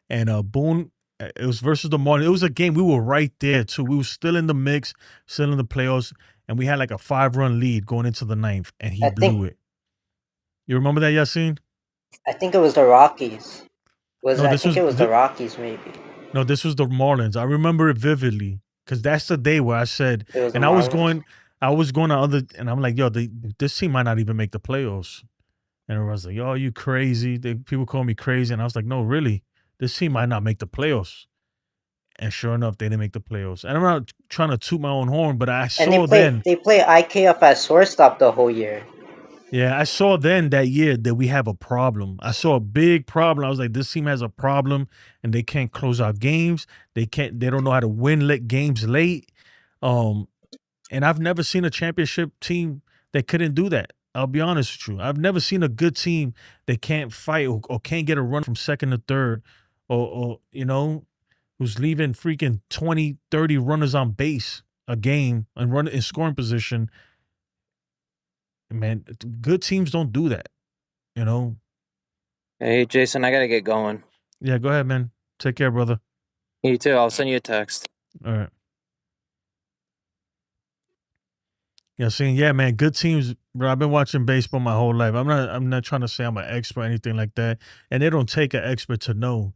A: And Boone, it was versus the Marlins. It was a game we were right there too. We were still in the mix, still in the playoffs, and we had like a 5-run lead going into the ninth, and he
E: I
A: blew
E: think
A: it. You remember that, Yassine?
E: I think it was the Rockies.
A: No,
E: I think it was the Rockies maybe.
A: this was the Marlins. I remember it vividly because that's the day where I said,
E: It was the
A: and
E: Marlins.
A: I was going to other, and I'm like, yo, this team might not even make the playoffs. And everyone's like, yo, you crazy? People call me crazy, and I was like, no, really, this team might not make the playoffs. And sure enough, they didn't make the playoffs. And I'm not trying to toot my own horn, but I
E: And
A: saw then,
E: they play IKF as shortstop the whole year.
A: yeah, I saw then that year that we have a problem. I saw a big problem. I was like, this team has a problem, and they can't close out games. They don't know how to win games late. Um, and I've never seen a championship team that couldn't do that. I'll be honest with you. I've never seen a good team that can't fight or can't get a run from second to third, or who's leaving freaking 20, 30 runners on base a game and run in scoring position. Man, good teams don't do that, you know?
C: Hey, Jason, I gotta get going.
A: Yeah, go ahead, man. Take care, brother.
C: You too. I'll send you a text.
A: All right. Yeah, seeing, yeah, man, good teams, bro. I've been watching baseball my whole life. I'm not trying to say I'm an expert or anything like that. And it don't take an expert to know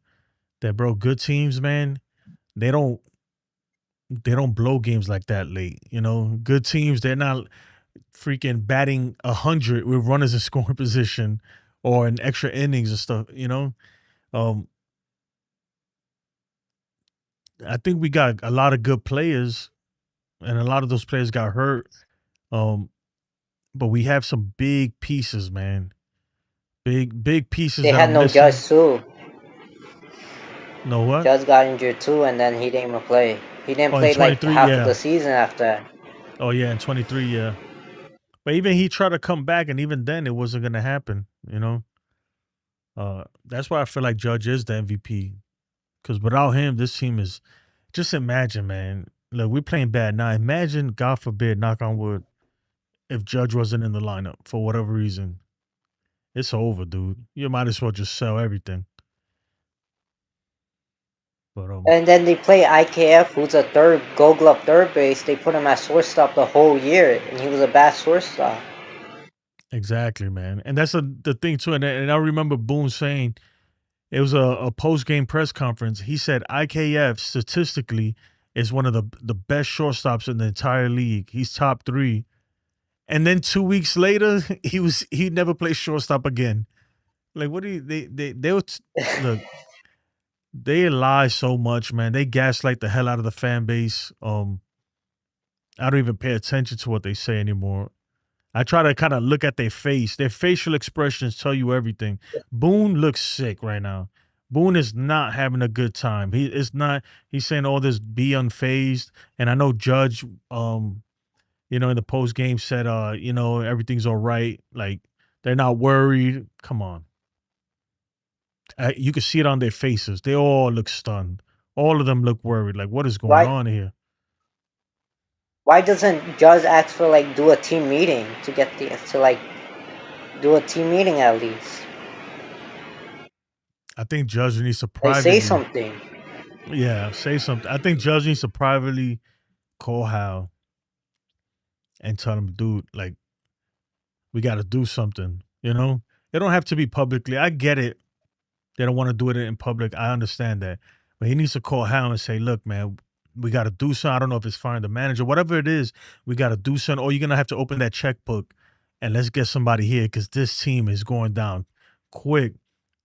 A: that, bro, good teams, man, they don't blow games like that late. You know, good teams, they're not freaking batting 100 with runners in scoring position or in extra innings and stuff. You know, um, I think we got a lot of good players, and a lot of those players got hurt. Um, but we have some big pieces, man. Big pieces
E: They
A: that are
E: had no
A: missing.
E: Judge too.
A: Know what?
E: Judge got injured too, and then he didn't even play. He didn't
A: Oh, in
E: play like
A: 23,
E: half of the
A: yeah.
E: season after that.
A: Oh, yeah, in 23, yeah. But even he tried to come back, and even then, it wasn't gonna happen. You know, that's why I feel like Judge is the MVP. Because without him, this team is. Just imagine, man. Look, we're playing bad now. Imagine, God forbid, knock on wood, if Judge wasn't in the lineup for whatever reason. It's over, dude. You might as well just sell everything. But
E: And then they play IKF, who's a Gold Glove third base. They put him at shortstop the whole year, and he was a bad shortstop.
A: exactly, man. And that's the thing too. And I remember Boone saying it was a post game press conference. He said IKF statistically is one of the best shortstops in the entire league. He's top 3. And then 2 weeks later, he never played shortstop again. Like, what do you they would look? They lie so much, man. They gaslight the hell out of the fan base. I don't even pay attention to what they say anymore. I try to kind of look at their face. Their facial expressions tell you everything. Boone looks sick right now. Boone is not having a good time. He is not. He's saying all this be unfazed. And I know Judge, in the post game said, everything's all right. Like they're not worried. Come on. You can see it on their faces. They all look stunned. All of them look worried. Like, what is going
E: Why?
A: on here?
E: Why doesn't Judge ask for like do a team meeting to get to like do a team meeting at least?
A: I think Judge needs to
E: They say
A: privately.
E: something.
A: Yeah, say something. I think Judge needs to privately call Hal and tell him, dude, like, we got to do something. You know, it don't have to be publicly. I get it. They don't want to do it in public. I understand that, but he needs to call Hal and say, look, man, we got to do something. I don't know if it's firing the manager, whatever it is. We got to do something, or you're gonna have to open that checkbook and let's get somebody here because this team is going down quick.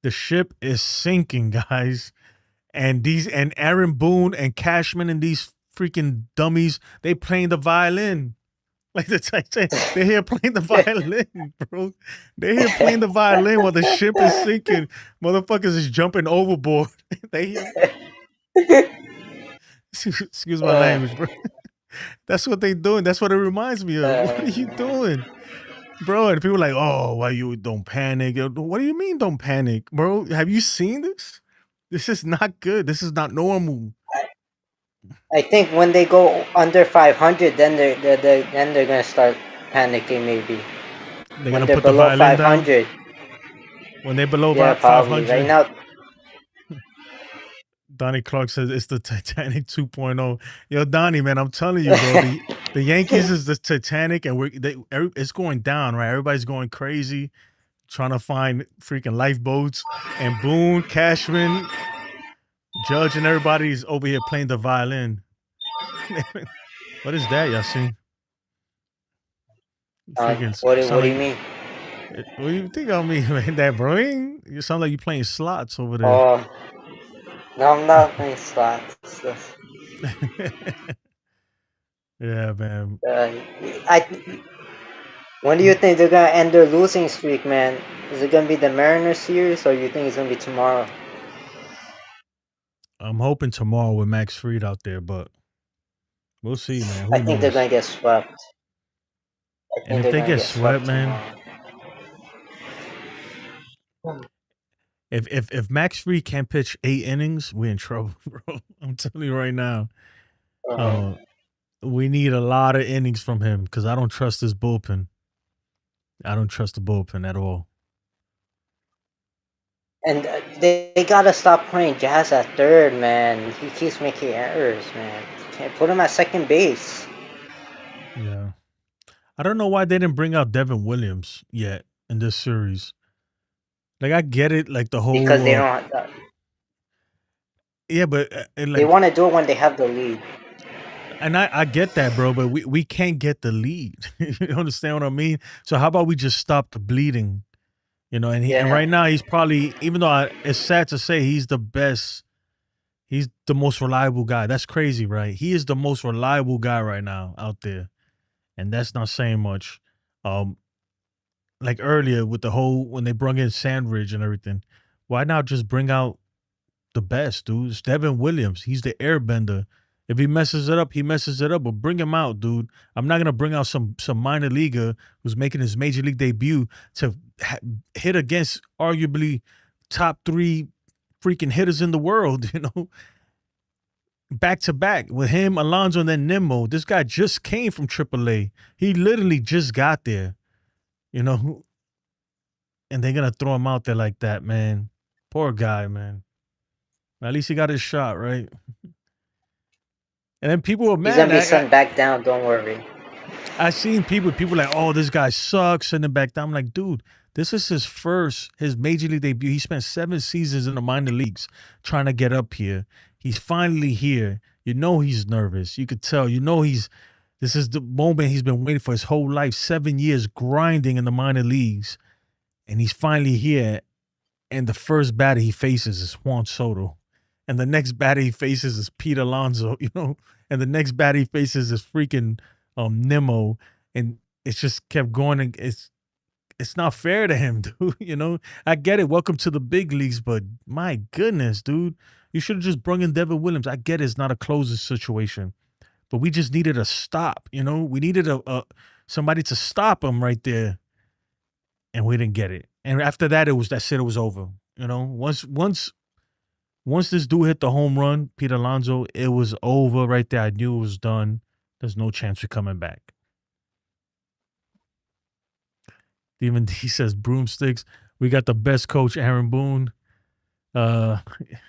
A: The ship is sinking, guys. And Aaron Boone and Cashman and these freaking dummies, they playing the violin. Like they're here playing the violin, bro. They're here playing the violin while the ship is sinking. Motherfuckers is jumping overboard. They here. Excuse my language, bro. That's what they doing. That's what it reminds me of. What are you doing, bro? And people are like, oh, why you don't panic? What do you mean don't panic, bro? Have you seen this? This is not good. This is not normal.
E: I think when they go under 500, then they're gonna start panicking. Maybe
A: They're
E: when
A: gonna
E: they're
A: put the
E: below
A: violin down
E: 500.
A: when they're below
E: Yeah, probably. Right
A: 500.
E: now,
A: Donnie Clark says it's the Titanic 2.0. Yo, Donnie, man, I'm telling you, bro. The Yankees is the Titanic, and it's going down, right? Everybody's going crazy, trying to find freaking lifeboats. And Boone, Cashman, Judge, and everybody's over here playing the violin. What is that, Yasin? Freaking
E: what
A: sound
E: do you
A: like.
E: mean?
A: What do you think I mean, man? That bring? You sound like you playing slots over there.
E: Oh, no, I'm not playing slots.
A: Yeah, man.
E: When do you think they're gonna end their losing streak, man? Is it gonna be the Mariners series, or you think it's gonna be tomorrow?
A: I'm hoping tomorrow with Max Fried out there, but we'll see, man. Who
E: I think they're
A: knows?
E: gonna get swept. I
A: And
E: think
A: if
E: they're
A: they
E: gonna
A: get
E: get swept
A: swept, man,
E: tomorrow.
A: if Max Fried can't pitch 8 innings, we're in trouble, bro. I'm telling you right now.
E: Uh,
A: We need a lot of innings from him because I don't trust his bullpen. I don't trust the bullpen at all.
E: and they gotta stop playing Jazz at third, man. He keeps making errors, man. Can't put him at second base.
A: Yeah. I don't know why they didn't bring out Devin Williams yet in this series. Like, I get it, like the
E: Because they
A: whole
E: don't.
A: yeah, but and
E: They
A: like,
E: want to do it when they have the lead.
A: and I get that, bro, but we can't get the lead. You understand what I mean? So how about we just stop the bleeding? You know, and
E: Yeah.
A: right now he's probably, even though it's sad to say, he's the best. He's the most reliable guy. That's crazy, right? He is the most reliable guy right now out there, and that's not saying much. Um, like earlier with the whole when they brought in Sandridge and everything, why not just bring out the best, dude? It's Devin Williams. He's the airbender. If he messes it up, he messes it up. But bring him out, dude. I'm not gonna bring out some minor leaguer who's making his major league debut to hit against arguably top 3 freaking hitters in the world. You know, back to back with him, Alonso, and then Nimmo. This guy just came from AAA. He literally just got there. You know, and they're gonna throw him out there like that, man. Poor guy, man. At least he got his shot, right? And then people were
E: He's gonna
A: mad.
E: be sent back down. Don't worry.
A: I seen people like, oh, this guy sucks, send him back down. I'm like, dude, this is his major league debut. He spent 7 seasons in the minor leagues trying to get up here. He's finally here. You know he's nervous. You could tell. You know this is the moment he's been waiting for his whole life. 7 years grinding in the minor leagues, and he's finally here. And the first batter he faces is Juan Soto. And the next batter he faces is Pete Alonso, you know, and the next batter he faces is freaking Nimmo. And it's just kept going. And it's not fair to him, dude. You know, I get it. Welcome to the big leagues, but my goodness, dude, you should have just brung in Devin Williams. I get it's not a closer situation, but we just needed a stop. You know, we needed a somebody to stop him right there, and we didn't get it. And after that, it was over. You know, once this dude hit the home run, Pete Alonso, it was over right there. I knew it was done. There's no chance we're coming back. Even he says broomsticks. We got the best coach, Aaron Boone.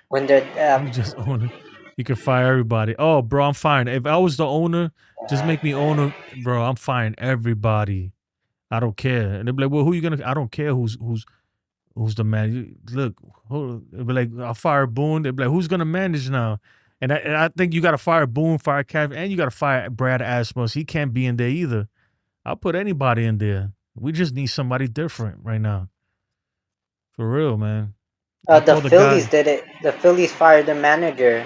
E: When they're
A: We just own it. You can fire everybody. Oh, bro, I'm firing. If I was the owner, just make me owner, bro. I'm firing everybody. I don't care. And they'll be like, well, who you gonna? I don't care who's the man. Look, they'll be like, I'll fire Boone. They'll be like, who's gonna manage now? And I think you got to fire Boone, fire Cav, and you got to fire Brad Asmus. He can't be in there either. I'll put anybody in there. We just need somebody different right now. For real, man. I
E: The
A: called the
E: Phillies
A: guy,
E: did it. The Phillies fired their manager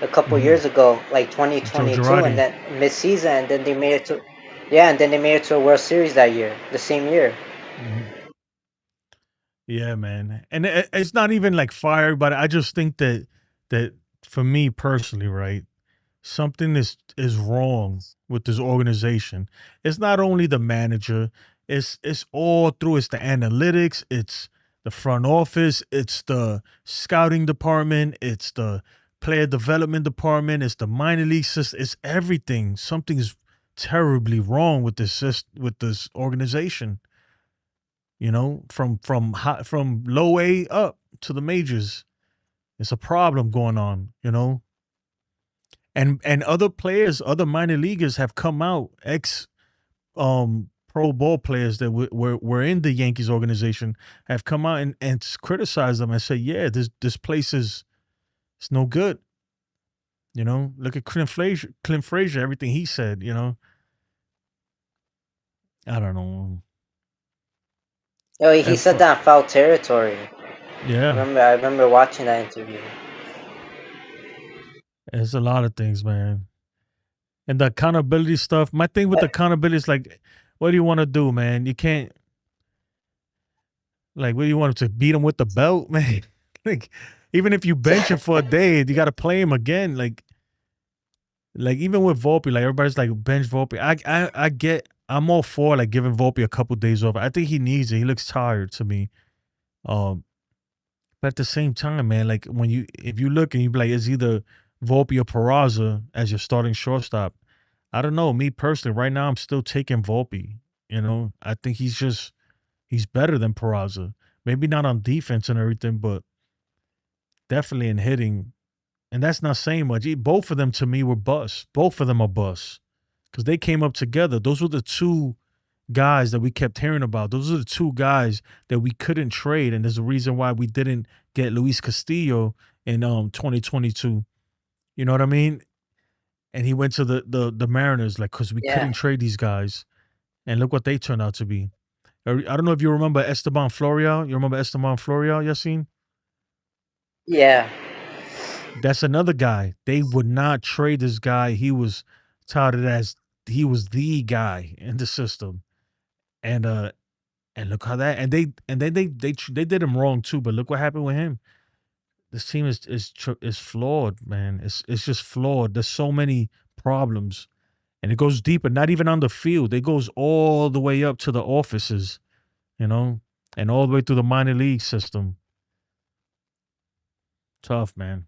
E: a couple
A: mhm,
E: years ago, like
A: Joe
E: 2022, and
A: Girardi.
E: then mid-season, and then they made it to, yeah, and then they made it to a World Series that year, the same year.
A: Mhm. Yeah, man. And it's not even like fire, but I just think that for me personally, right? Something is wrong with this organization. It's not only the manager, it's all through. It's the analytics, it's the front office, it's the scouting department, it's the player development department, it's the minor league system, it's everything. Something's terribly wrong with with this organization. From low A up to the majors. It's a problem going on. And other players, other minor leaguers have come out, ex pro ball players that were in the Yankees organization have come out and criticized them and say, yeah, this place is it's no good. Look at Clint Frazier, everything he said. I don't know.
E: Oh, he
A: And
E: said that in foul territory.
A: yeah,
E: I remember watching that interview.
A: it's a lot of things, man. And the accountability stuff. My thing with the accountability is like, what do you want to do, man? You can't like, what do you want to beat him with the belt, man? Like, even if you bench him for a day, you got to play him again. Like even with Volpe, like everybody's like bench Volpe. I get. I'm all for like giving Volpe a couple days off. I think he needs it. He looks tired to me. Um, but at the same time, man, like if you look and you be like, it's either Volpe or Peraza as your starting shortstop. I don't know. Me personally, right now, I'm still taking Volpe. I think he's better than Peraza. Maybe not on defense and everything, but definitely in hitting. And that's not saying much. Both of them to me were busts. Both of them are busts because they came up together. Those were the two guys that we kept hearing about. Those are the two guys that we couldn't trade, and there's a reason why we didn't get Luis Castillo in 2022. You know what I mean? And he went to the Mariners, like, because we
E: Yeah,
A: couldn't trade these guys, and look what they turned out to be. I don't know if you remember Esteban Florial. You remember Esteban Florial, Yassine?
E: yeah.
A: That's another guy. They would not trade this guy. He was touted as he was the guy in the system. And look how that and then they did him wrong too, but look what happened with him. This team is flawed, man. It's just flawed. There's so many problems. And it goes deeper, not even on the field. It goes all the way up to the offices, you know, and all the way through the minor league system. Tough, man.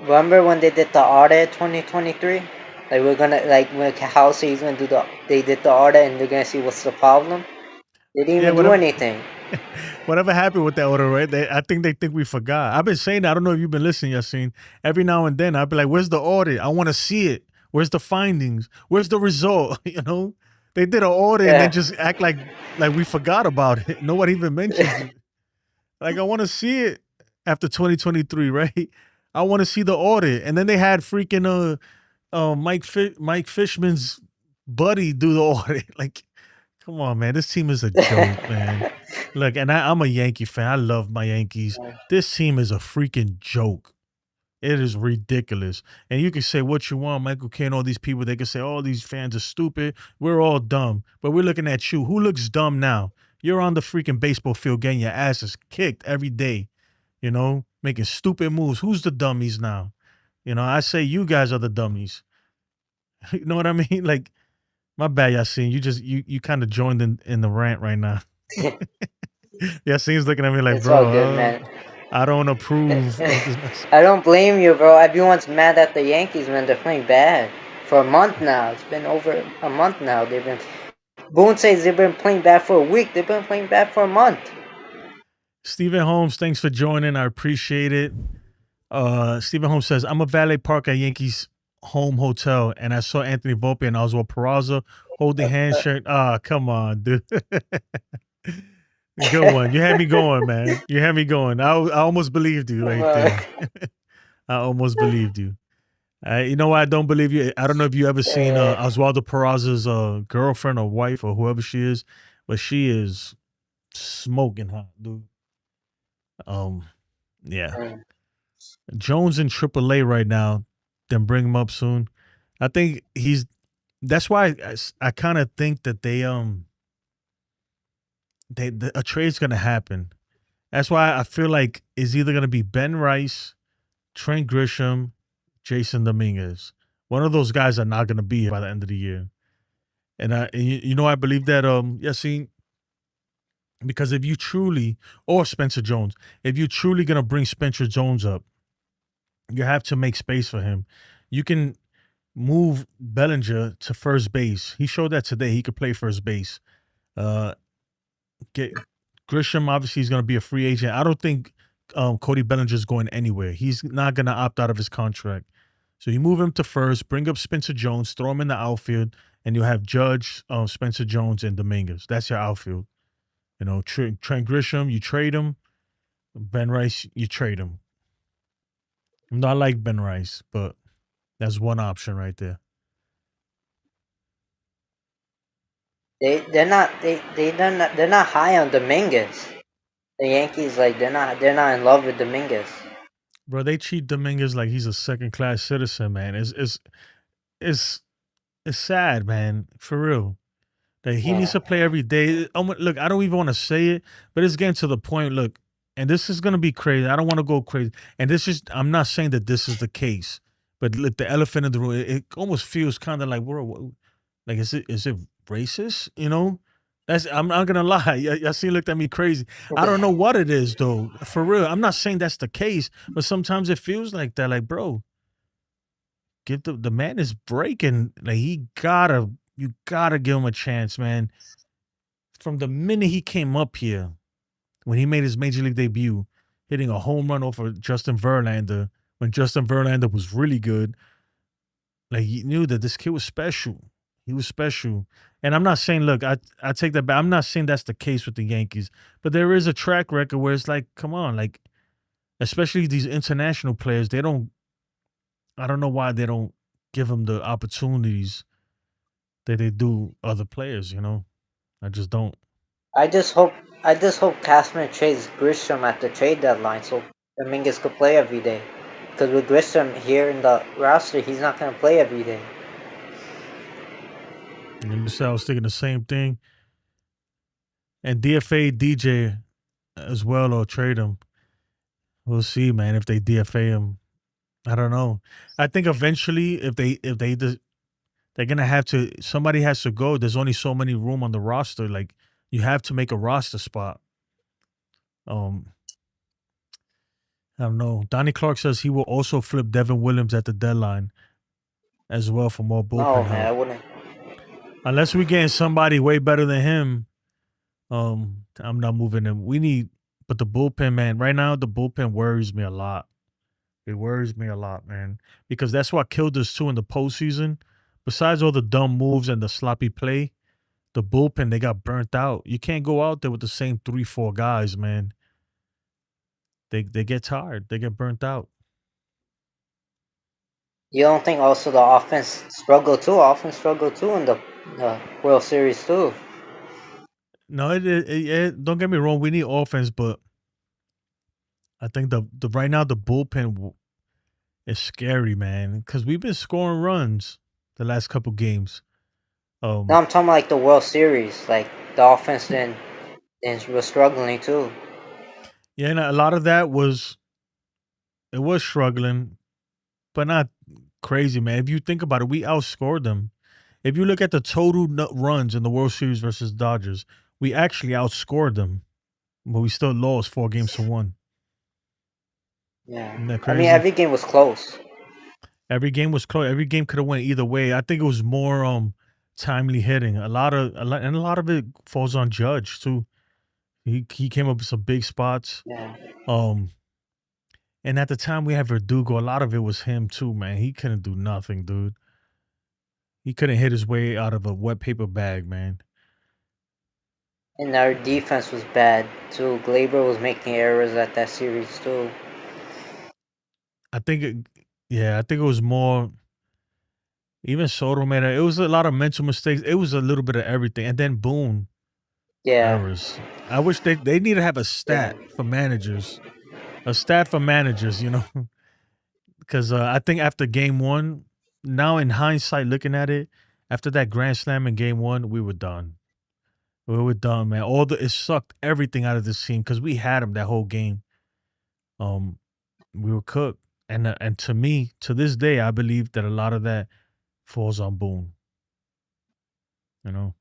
E: Remember when they did the audit 2023? Like we're gonna like when Halsey's gonna do they did the audit and they're gonna see what's the problem. They didn't
A: Yeah,
E: even do
A: whatever.
E: anything.
A: Whatever happened with that order, right? I think they think we forgot. I've been saying that. I don't know if you've been listening, Yassine. Every now and then, I'll be like, "Where's the audit? I want to see it. Where's the findings? Where's the result?" They did an audit and then
E: Yeah.
A: just act like we forgot about it. Nobody even mentions it. Like I want to see it after 2023, right? I want to see the audit, and then they had freaking Mike Fishman's buddy do the audit. Like, come on, man. This team is a joke, man. Look, and I'm a Yankee fan. I love my Yankees. This team is a freaking joke. It is ridiculous. And you can say what you want, Michael Caine, all these people, they can say, oh, these fans are stupid. We're all dumb. But we're looking at you. Who looks dumb now? You're on the freaking baseball field getting your asses kicked every day, making stupid moves. Who's the dummies now? I say you guys are the dummies. You know what I mean? Like, my bad, Yassine. You kind of joined in the rant right now. Yassine's looking at me like,
E: It's all good,
A: bro,
E: man.
A: I don't approve of this message.
E: I don't blame you, bro. Everyone's mad at the Yankees, man. They're playing bad for a month now. It's been over a month now. Boone says they've been playing bad for a week. They've been playing bad for a month.
A: Stephen Holmes, thanks for joining. I appreciate it. Stephen Holmes says, I'm a valet park at Yankees home hotel, and I saw Anthony Volpe and Oswald Peraza holding handshake. Ah, come on, dude. Good one. You had me going, man. You had me going. I almost believed you right there. I almost believed you. You know why I don't believe you? I don't know if you ever seen Oswaldo Peraza's girlfriend or wife or whoever she is, but she is smoking hot, dude. Yeah. Jones in AAA right now. Then bring him up soon. I think he's. That's why I kind of think that a trade's gonna happen. That's why I feel like it's either gonna be Ben Rice, Trent Grisham, Jason Dominguez. One of those guys are not gonna be here by the end of the year. And I believe that Yassine, because if you truly, or Spencer Jones, if you're truly gonna bring Spencer Jones up, you have to make space for him. You can move Bellinger to first base. He showed that today. He could play first base. Get Grisham, obviously he's gonna be a free agent. I don't think Cody Bellinger's going anywhere. He's not gonna opt out of his contract. So you move him to first, bring up Spencer Jones, throw him in the outfield, and you'll have Judge, Spencer Jones, and Dominguez. That's your outfield. Trent Grisham, you trade him. Ben Rice, you trade him. I like Ben Rice, but that's one option right there.
E: They're not high on Dominguez. The Yankees, like, they're not in love with Dominguez.
A: Bro, they treat Dominguez like he's a second class citizen, man. It's sad, man. For real. Like he needs to play every day. Look, I don't even want to say it, but it's getting to the point. Look, and this is gonna be crazy. I don't want to go crazy. And I'm not saying that this is the case, but look, the elephant in the room. It almost feels kind of like like is it racist? I'm not gonna lie. Y'all looked at me crazy. I don't know what it is though. For real, I'm not saying that's the case, but sometimes it feels like that. Like, bro, give the man is breaking. Like you gotta give him a chance, man. From the minute he came up here, when he made his major league debut, hitting a home run off of Justin Verlander, when Justin Verlander was really good, like you knew that this kid was special. He was special. And I'm not saying, look, I take that back. I'm not saying that's the case with the Yankees, but there is a track record where it's like, come on, like, especially these international players, I don't know why they don't give them the opportunities that they do other players, I just don't.
E: I just hope Cashman trades Grisham at the trade deadline so Dominguez could play every day. Because with Grisham here in the roster, he's not going to play every day.
A: I was thinking the same thing. And DFA DJ as well, or trade him. We'll see, man. If they DFA him, I don't know. I think eventually, if they're gonna have to. Somebody has to go. There's only so many room on the roster. Like you have to make a roster spot. I don't know. Donnie Clark says he will also flip Devin Williams at the deadline as well for more bullpen help.
E: Man, I wouldn't.
A: Unless we getting somebody way better than him, I'm not moving him. But the bullpen, man, right now the bullpen worries me a lot. It worries me a lot, man, because that's what killed us too in the postseason. Besides all the dumb moves and the sloppy play, the bullpen, they got burnt out. You can't go out there with the same 3-4 guys, man. They get tired. They get burnt out.
E: You don't think also the offense struggled too? Offense struggled too in the World Series too.
A: No, don't get me wrong. We need offense, but I think the right now the bullpen is scary, man, because we've been scoring runs the last couple games.
E: No, I'm talking like the World Series. Like the offense then was struggling too.
A: Yeah, and a lot of that was struggling, but not crazy, man. If you think about it, we outscored them. If you look at the total runs in the World Series versus Dodgers, we actually outscored them, but we still lost 4-1.
E: Yeah,
A: Isn't that crazy?
E: I mean every game was close.
A: Every game was close. Every game could have went either way. I think it was more timely hitting. A lot of it falls on Judge too. He came up with some big spots.
E: Yeah.
A: And at the time we had Verdugo, a lot of it was him too, man. He couldn't do nothing, dude. He couldn't hit his way out of a wet paper bag, man.
E: And our defense was bad too. Glaber was making errors at that series too.
A: I think I think it was more even Soto made it was a lot of mental mistakes. It was a little bit of everything. And then boom,
E: Yeah,
A: errors. I wish they need to have a
E: yeah.
A: stat for managers. A stat for managers, you know. Because I think after game one, now in hindsight, looking at it, after that grand slam in game one, we were done. We were done, man. It sucked everything out of this team because we had them that whole game. Um, we were cooked, and to me, to this day, I believe that a lot of that falls on Boone. You know.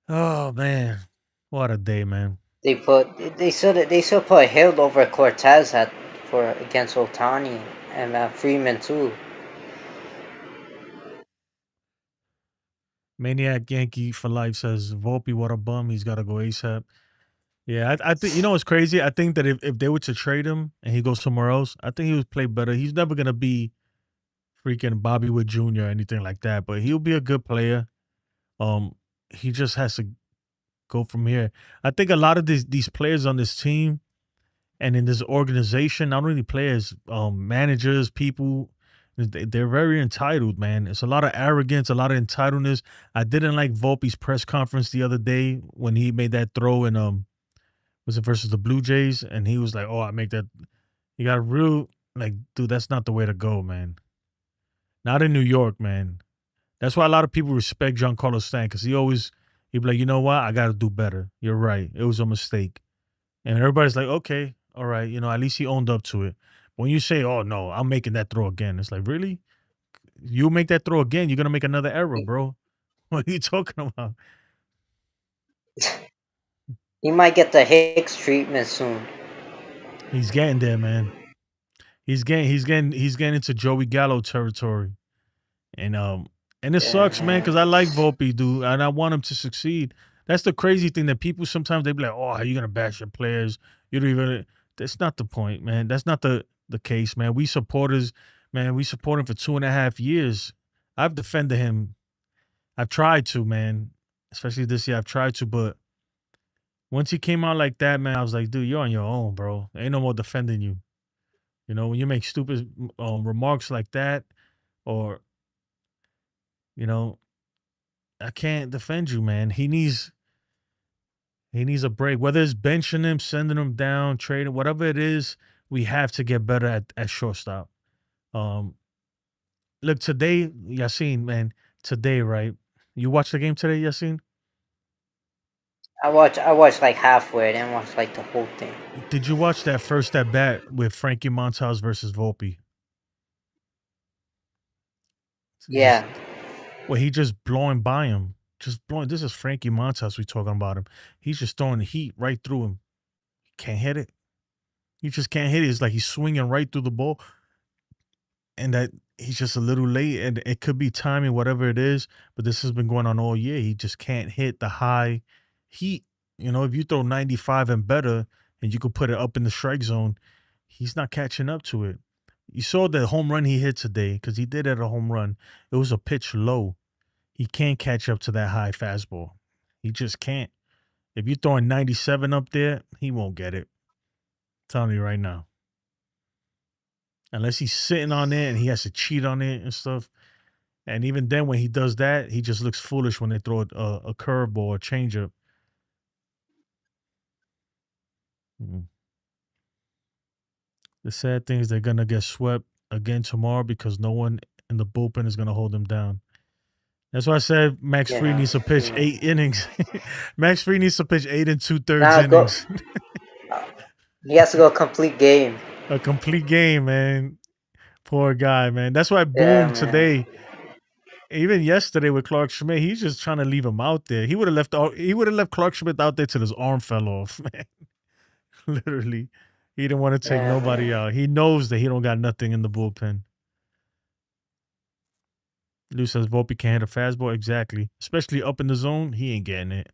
A: Oh man, what a day, man.
E: They still put Hill over Cortez for against Otani and Freeman too.
A: Maniac Yankee for life says Volpe, what a bum. He's got to go ASAP. Yeah, I think you know what's crazy. I think that if they were to trade him and he goes somewhere else, I think he would play better. He's never gonna be freaking Bobby Wood Jr. or anything like that, but he'll be a good player. Um, he just has to go from here. I think a lot of these players on this team and in this organization, not only players, managers, people, they're very entitled, man. It's a lot of arrogance, a lot of entitledness. I didn't like Volpe's press conference the other day when he made that throw in was it versus the Blue Jays, and he was like, "Oh, I make that." You got real like, dude, that's not the way to go, man. Not in New York, man. That's why a lot of people respect Giancarlo Stanton because he'd be like, you know what, I got to do better. You're right, it was a mistake, and everybody's like, okay, all right, you know, at least he owned up to it. When you say, oh no, I'm making that throw again, it's like, really? You make that throw again, you're gonna make another error, bro. What are you talking about?
E: He might get the Hicks treatment soon.
A: He's getting there, man. He's getting into Joey Gallo territory. And it
E: Yeah,
A: sucks, man,
E: man.
A: because I like Volpe, dude, and I want him to succeed. That's the crazy thing that people sometimes they be like, "Oh, how you gonna bash your players? You don't even." That's not the point, man. That's not the case, man. We supporters, man. We support him for 2.5 years. I've defended him. I've tried to, man. Especially this year, I've tried to, but once he came out like that, man, I was like, dude, you're on your own, bro. Ain't no more defending you. You know, when you make stupid remarks like that, or you know, I can't defend you, man. He needs a break. Whether it's benching him, sending him down, trading, whatever it is, we have to get better at shortstop. Um, look today, Yassine, man. Today, right? You watched the game today, Yassine?
E: I watched like halfway. I didn't watch like the whole thing.
A: Did you watch that first at bat with Frankie Montas versus Volpe? Just
E: Yeah,
A: he just blowing by him, just blowing. This is Frankie Montas. We talking about him. He's just throwing the heat right through him. Can't hit it. You just can't hit it. It's like he's swinging right through the ball, and that he's just a little late. And it could be timing, whatever it is. But this has been going on all year. He just can't hit the high heat. You know, if you throw 95 and better, and you could put it up in the strike zone, he's not catching up to it. You saw the home run he hit today because he did it a home run. It was a pitch low. He can't catch up to that high fastball. He just can't. If you're throwing 97 up there, he won't get it. I'm telling you right now. Unless he's sitting on it and he has to cheat on it and stuff. And even then, when he does that, he just looks foolish when they throw a curveball or a changeup. Mm. The sad thing is they're gonna get swept again tomorrow because no one in the bullpen is gonna hold them down. That's why I said Max Fried
E: yeah.
A: needs to pitch 8 innings. Max Fried needs to pitch 8 and 2/3
E: Now go.
A: innings.
E: He has to go complete game.
A: A complete game, man. Poor guy, man. That's why
E: Yeah,
A: Boone
E: man.
A: today, even yesterday with Clark Schmidt, he's just trying to leave him out there. He would have left Clark Schmidt out there till his arm fell off, man. Literally. He didn't want to take
E: Yeah,
A: nobody
E: man.
A: out. He knows that he don't got nothing in the bullpen. Lou says Volpe can't hit a fastball. Exactly. Especially up in the zone, he ain't getting it.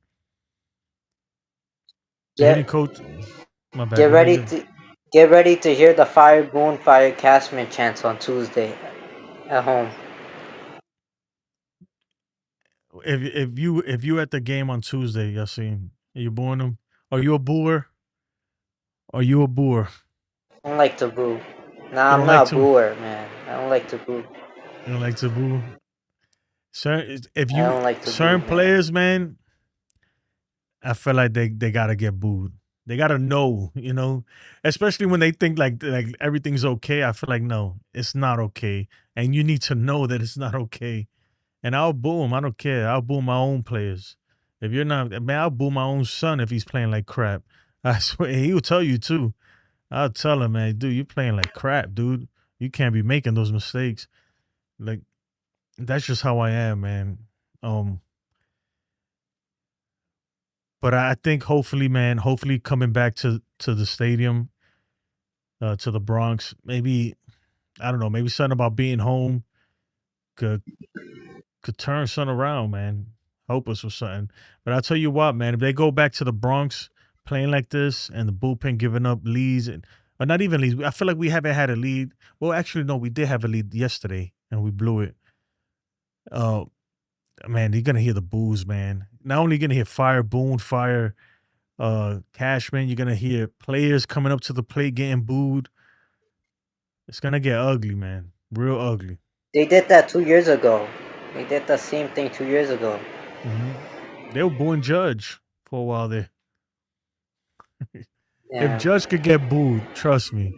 A: The hitting
E: Get
A: coach. My bad.
E: get
A: Go ahead.
E: ready
A: Yeah.
E: to Get ready to hear the fire Boone, fire Cashman chants on Tuesday at home.
A: If you at the game on Tuesday, Yassine, are you booing them? Are you a booer? Are you a booer?
E: I don't like to boo. Nah,
A: You
E: I'm
A: don't like
E: not a
A: to.
E: booer, man. I don't like to boo.
A: You don't like to boo. Certain if
E: I
A: you
E: don't like to boo,
A: certain
E: man.
A: players, man, I feel like they gotta get booed. They gotta know, especially when they think like everything's okay. I feel like no, it's not okay, and you need to know that it's not okay. And I'll boo him. I don't care. I'll boo my own players. If you're not, man, I'll boo my own son if he's playing like crap. I swear, he will tell you too. I'll tell him, man, dude, you're playing like crap, dude. You can't be making those mistakes. Like that's just how I am, man. Um, but I think hopefully, man, hopefully coming back to the stadium, to the Bronx, maybe I don't know, maybe something about being home could turn something around, man. Hope us or something. But I'll tell you what, man, if they go back to the Bronx playing like this and the bullpen giving up leads and or not even leads, I feel like we haven't had a lead. Well, actually, no, we did have a lead yesterday and we blew it. Uh man, you're gonna hear the boos, man. Not only gonna hear fire, Boone, fire, Cashman, you're gonna hear players coming up to the plate getting booed. It's gonna get ugly, man. Real ugly.
E: They did that 2 years ago. They did the same thing 2 years ago.
A: They were booing Judge for a while there. If
E: Yeah.
A: Judge could get booed, trust me,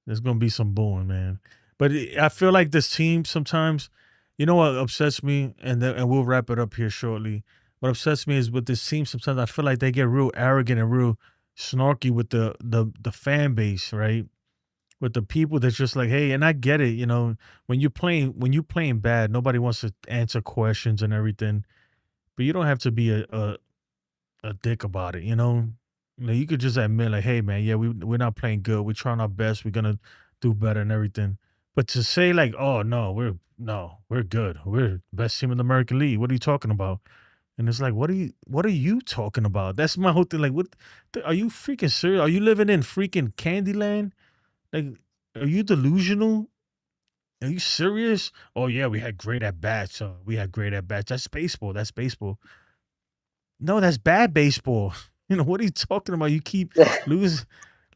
A: there's gonna be some booing, man. But I feel like this team sometimes, you know what upsets me, and we'll wrap it up here shortly. What upsets me is with this team. Sometimes I feel like they get real arrogant and real snarky with the fan base, right? With the people that's just like, hey, and I get it, when you're playing bad, nobody wants to answer questions and everything. But you don't have to be a dick about it, you know? You could just admit, like, hey man, yeah, we're not playing good. We're trying our best. We're gonna do better and everything. But to say like, oh no, we're good. We're the best team in the American League. What are you talking about? And it's like, what are you talking about? That's my whole thing. Like, are you freaking serious? Are you living in freaking Candyland? Like, are you delusional? Are you serious? Oh yeah, we had great at bats. We had great at bats. That's baseball. That's baseball. No, that's bad baseball. What are you talking about? You keep losing.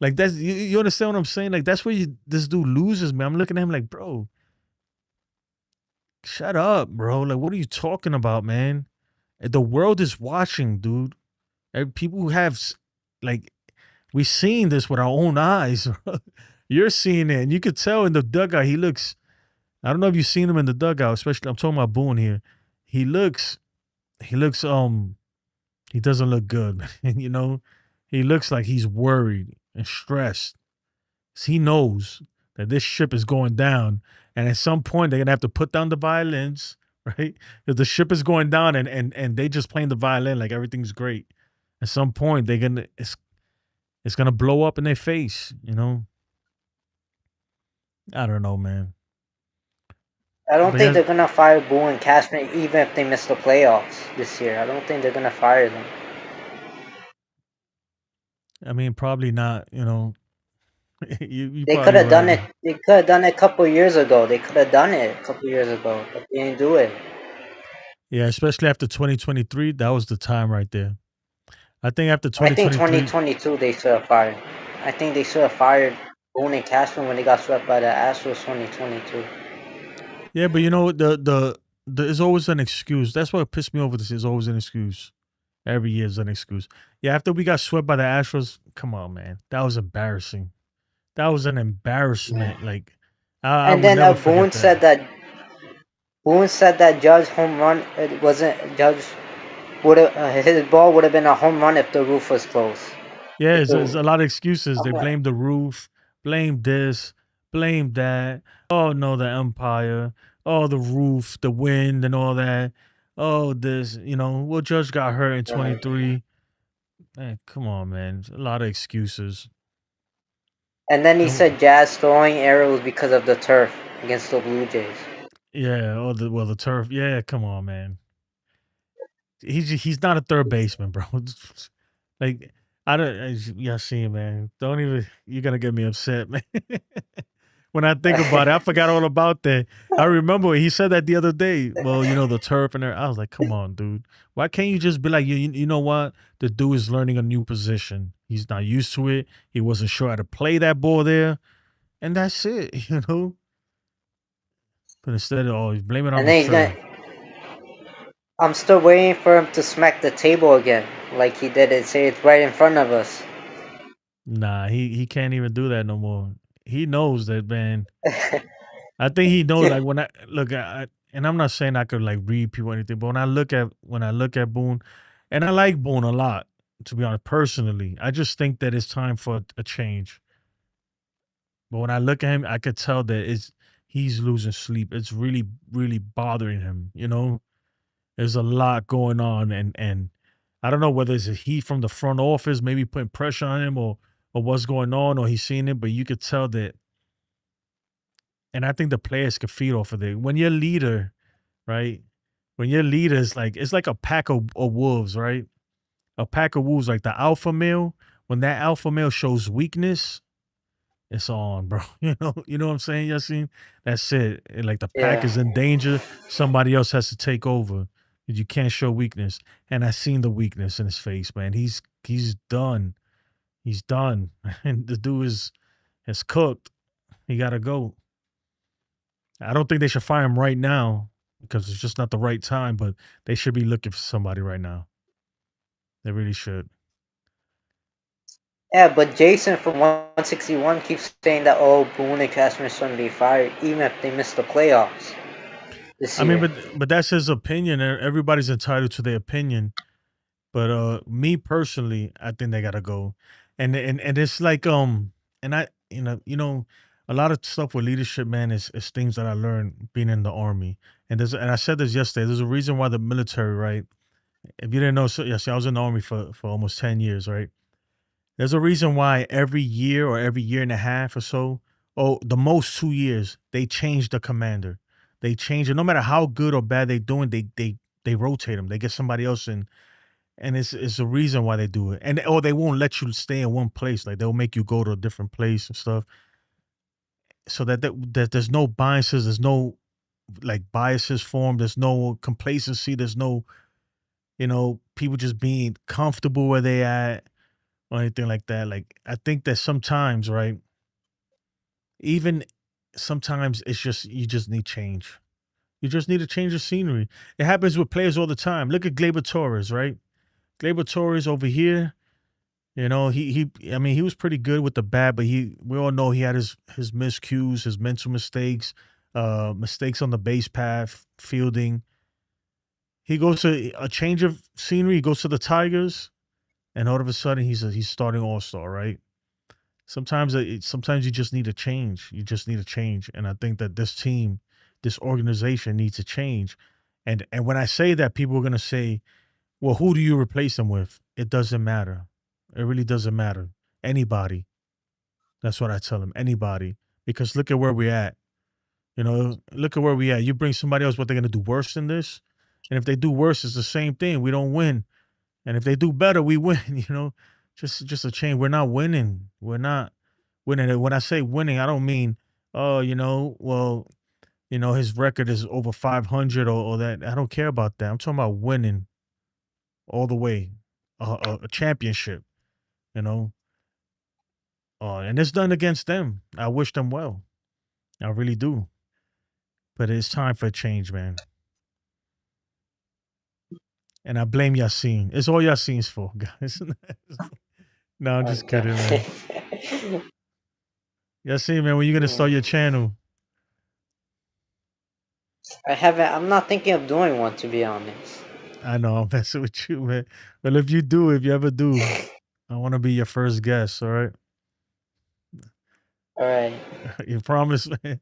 A: Like that's you understand what I'm saying? Like that's where this dude loses, man. I'm looking at him like, bro, shut up, bro. Like, what are you talking about, man? The world is watching, dude. People who have like we've seen this with our own eyes. Bro. You're seeing it, and you could tell in the dugout. He looks. I don't know if you've seen him in the dugout, especially I'm talking about Boone here. He looks. He looks. He doesn't look good, man. He looks like he's worried and stressed. He knows that this ship is going down, and at some point they're gonna have to put down the violins, right? Because the ship is going down, and they just playing the violin like everything's great. At some point, it's gonna blow up in their face. I don't know, man.
E: I don't
A: But
E: think
A: yeah,
E: they're gonna fire Boone and Cashman even if they miss the playoffs this year. I don't think they're gonna fire them.
A: I mean, probably not. You
E: They could
A: probably
E: have done
A: right.
E: it. They could have done it a couple years ago. They could have done it a couple years ago, but they didn't do it.
A: Yeah, especially after 2023, that was the time right there. I think after
E: I think
A: 2023,
E: 2022 they should have fired. I think they should have fired Boone and Cashman when they got swept by the Astros 2022.
A: yeah, but there's always an excuse. That's what pissed me over. This is always an excuse. Every year is an excuse. Yeah, after we got swept by the Astros, come on, man, that was embarrassing. That was an
E: Yeah.
A: embarrassment. Like, I
E: And
A: would
E: then
A: never forget that.
E: Boone said that Judge home run it wasn't Judge would have his ball would have been a home run if the roof was closed.
A: Yeah,
E: If
A: it's
E: the,
A: a lot of excuses.
E: I'm
A: They
E: like,
A: blame the roof, blame this, blame that. Oh no, the umpire. Oh, the roof, the wind, and all that. Oh, this. Well, Judge got hurt in
E: uh,
A: 23. Man, come on, man. A lot of excuses.
E: and then he
A: And
E: said Jazz throwing error was because of the turf against the Blue Jays.
A: yeah, the turf. Yeah, come on, man. He's not a third baseman, bro. Like I don't. Y'all see, man. Don't even. You're gonna get me upset, man. When I think about it, I forgot all about that. I remember he said that the other day. Well, the turf and I was like, come on, dude. Why can't you just be like, you know what? The dude is learning a new position. He's not used to it. He wasn't sure how to play that ball there, and that's it. But instead of he's blaming it on
E: And
A: the
E: then he's
A: turf.
E: gonna. I'm still waiting for him to smack the table again, like he did it. Say it's right in front of us.
A: Nah, he can't even do that no more. He knows that, man. I think he knows. Like when I look at, and I'm not saying I could like read people or anything, but when I look at Boone, and I like Boone a lot, to be honest, personally. I just think that it's time for a change. But when I look at him, I could tell that he's losing sleep. It's really, really bothering him. There's a lot going on, and I don't know whether it's a heat from the front office, maybe putting pressure on him, or what's going on, or he's seeing it. But you could tell that, and I think the players could feed off of it. When your leader, right? When your leader is like, it's like a pack of wolves, right? A pack of wolves, like the alpha male. When that alpha male shows weakness, it's on, bro. You know what I'm saying, Yassine? That's it. And like the pack is
E: Yeah.
A: in danger, somebody else has to take over. You can't show weakness. And I seen the weakness in his face, man. He's done. He's done. And the dude is cooked. He gotta go. I don't think they should fire him right now because it's just not the right time, but they should be looking for somebody right now. They really should.
E: Yeah, but Jason from 161 keeps saying that Boone and Cashman shouldn't be fired, even if they miss the playoffs this
A: I mean,
E: year.
A: but that's his opinion. Everybody's entitled to their opinion. But me personally, I think they gotta go. And it's like and I a lot of stuff with leadership, man, is things that I learned being in the army. And I said this yesterday. There's a reason why the military, right? If you didn't know, so yes, I was in the army for almost 10 years, right? There's a reason why every year or every year and a half or so, the most 2 years, they change the commander. They change it. No matter how good or bad they're doing, they rotate them. They get somebody else in, and it's a reason why they do it. And or they won't let you stay in one place. Like they'll make you go to a different place and stuff, so that there's no biases. There's no like biases formed. There's no complacency. There's no people just being comfortable where they at or anything like that. Like I think that sometimes, right? Even sometimes it's just you just need change. You just need to change the scenery. It happens with players all the time. Look at Gleyber Torres, right? Gleyber Torres over here, he I mean, he was pretty good with the bat, but we all know he had his miscues, his mental mistakes, mistakes on the base path, fielding. He goes to a change of scenery, he goes to the Tigers, and all of a sudden he's starting all-star, right? Sometimes you just need a change. You just need a change, and I think that this team, this organization needs a change. And when I say that, people are gonna say, "Well, who do you replace them with?" It doesn't matter. It really doesn't matter. Anybody. That's what I tell them. Anybody, because look at where we're at. Look at where we at. You bring somebody else, what they're gonna do worse than this? And if they do worse, it's the same thing. We don't win. And if they do better, we win. Just a change. We're not winning. We're not winning. And when I say winning, I don't mean, oh, well, his record is over 500 or that. I don't care about that. I'm talking about winning all the way, a championship. You know, and it's done against them. I wish them well. I really do. But it's time for a change, man. And I blame Yassine. It's all Yassine's fault, guys. No, I'm just kidding, man. Yassine, man, when you gonna start your channel?
E: I haven't. I'm not thinking of doing one, to be honest.
A: I know I'm messing with you, man. But if you ever do, I want to be your first guest. All right,
E: All right.
A: you promise, man.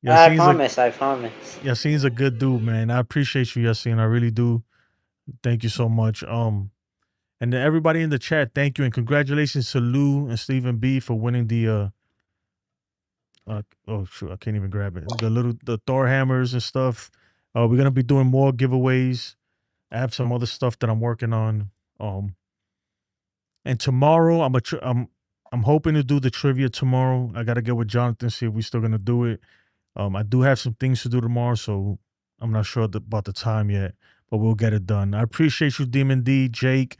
E: I
A: Yassine's a
E: promise. I promise.
A: Yassine's a good dude, man. I appreciate you, Yassine. I really do. Thank you so much. And to everybody in the chat, thank you and congratulations to Lou and Stephen B for winning the oh shoot, I can't even grab it. The Thor hammers and stuff. We're gonna be doing more giveaways. I have some other stuff that I'm working on. Um, And tomorrow, I'm hoping to do the trivia tomorrow. I gotta get with Jonathan, see if we're still gonna do it. I do have some things to do tomorrow, so I'm not sure about the time yet, but we'll get it done. I appreciate you, Demon D, Jake,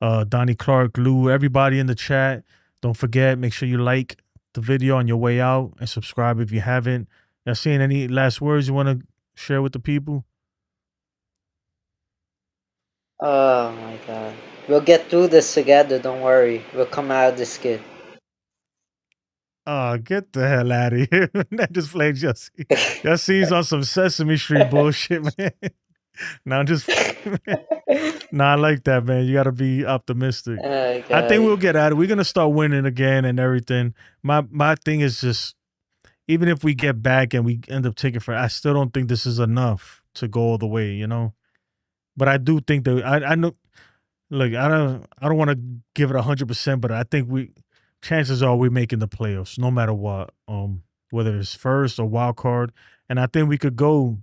A: Donnie Clark, Lou, everybody in the chat. Don't forget, make sure you like the video on your way out and subscribe if you haven't. Y'all seeing any last words you want to share with the people?
E: Oh my god. We'll get through this together, don't worry. We'll come out of this good.
A: Oh, get the hell out of here. That just played Jesse. Jesse's on some Sesame Street bullshit, man. No, I'm just I like that, man. You gotta be optimistic.
E: Oh
A: I think we'll
E: god.
A: get at it. We're gonna start winning again and everything. My thing is just, even if we get back and we end up taking I still don't think this is enough to go all the way, you know. But I do think that I know. Look, I don't want to give it 100%, but I think chances are we're making the playoffs no matter what. Whether it's first or wild card, and I think we could go,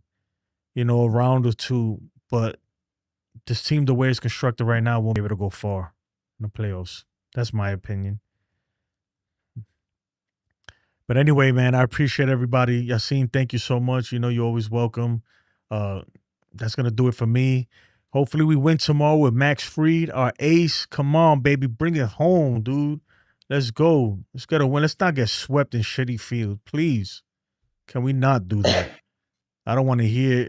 A: a round or two. But this team, the way it's constructed right now, won't be able to go far in the playoffs. That's my opinion. But anyway, man, I appreciate everybody. Yassine, thank you so much. You're always welcome. That's gonna do it for me. Hopefully we win tomorrow with Max Fried, our ace. Come on, baby, bring it home, dude. Let's go. Let's get a win. Let's not get swept in shitty field, please. Can we not do that? I don't want to hear.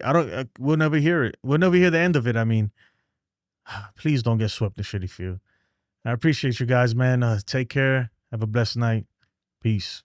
A: We'll never hear it. We'll never hear the end of it. I mean, please don't get swept in shitty field. I appreciate you guys, man. Take care. Have a blessed night. Peace.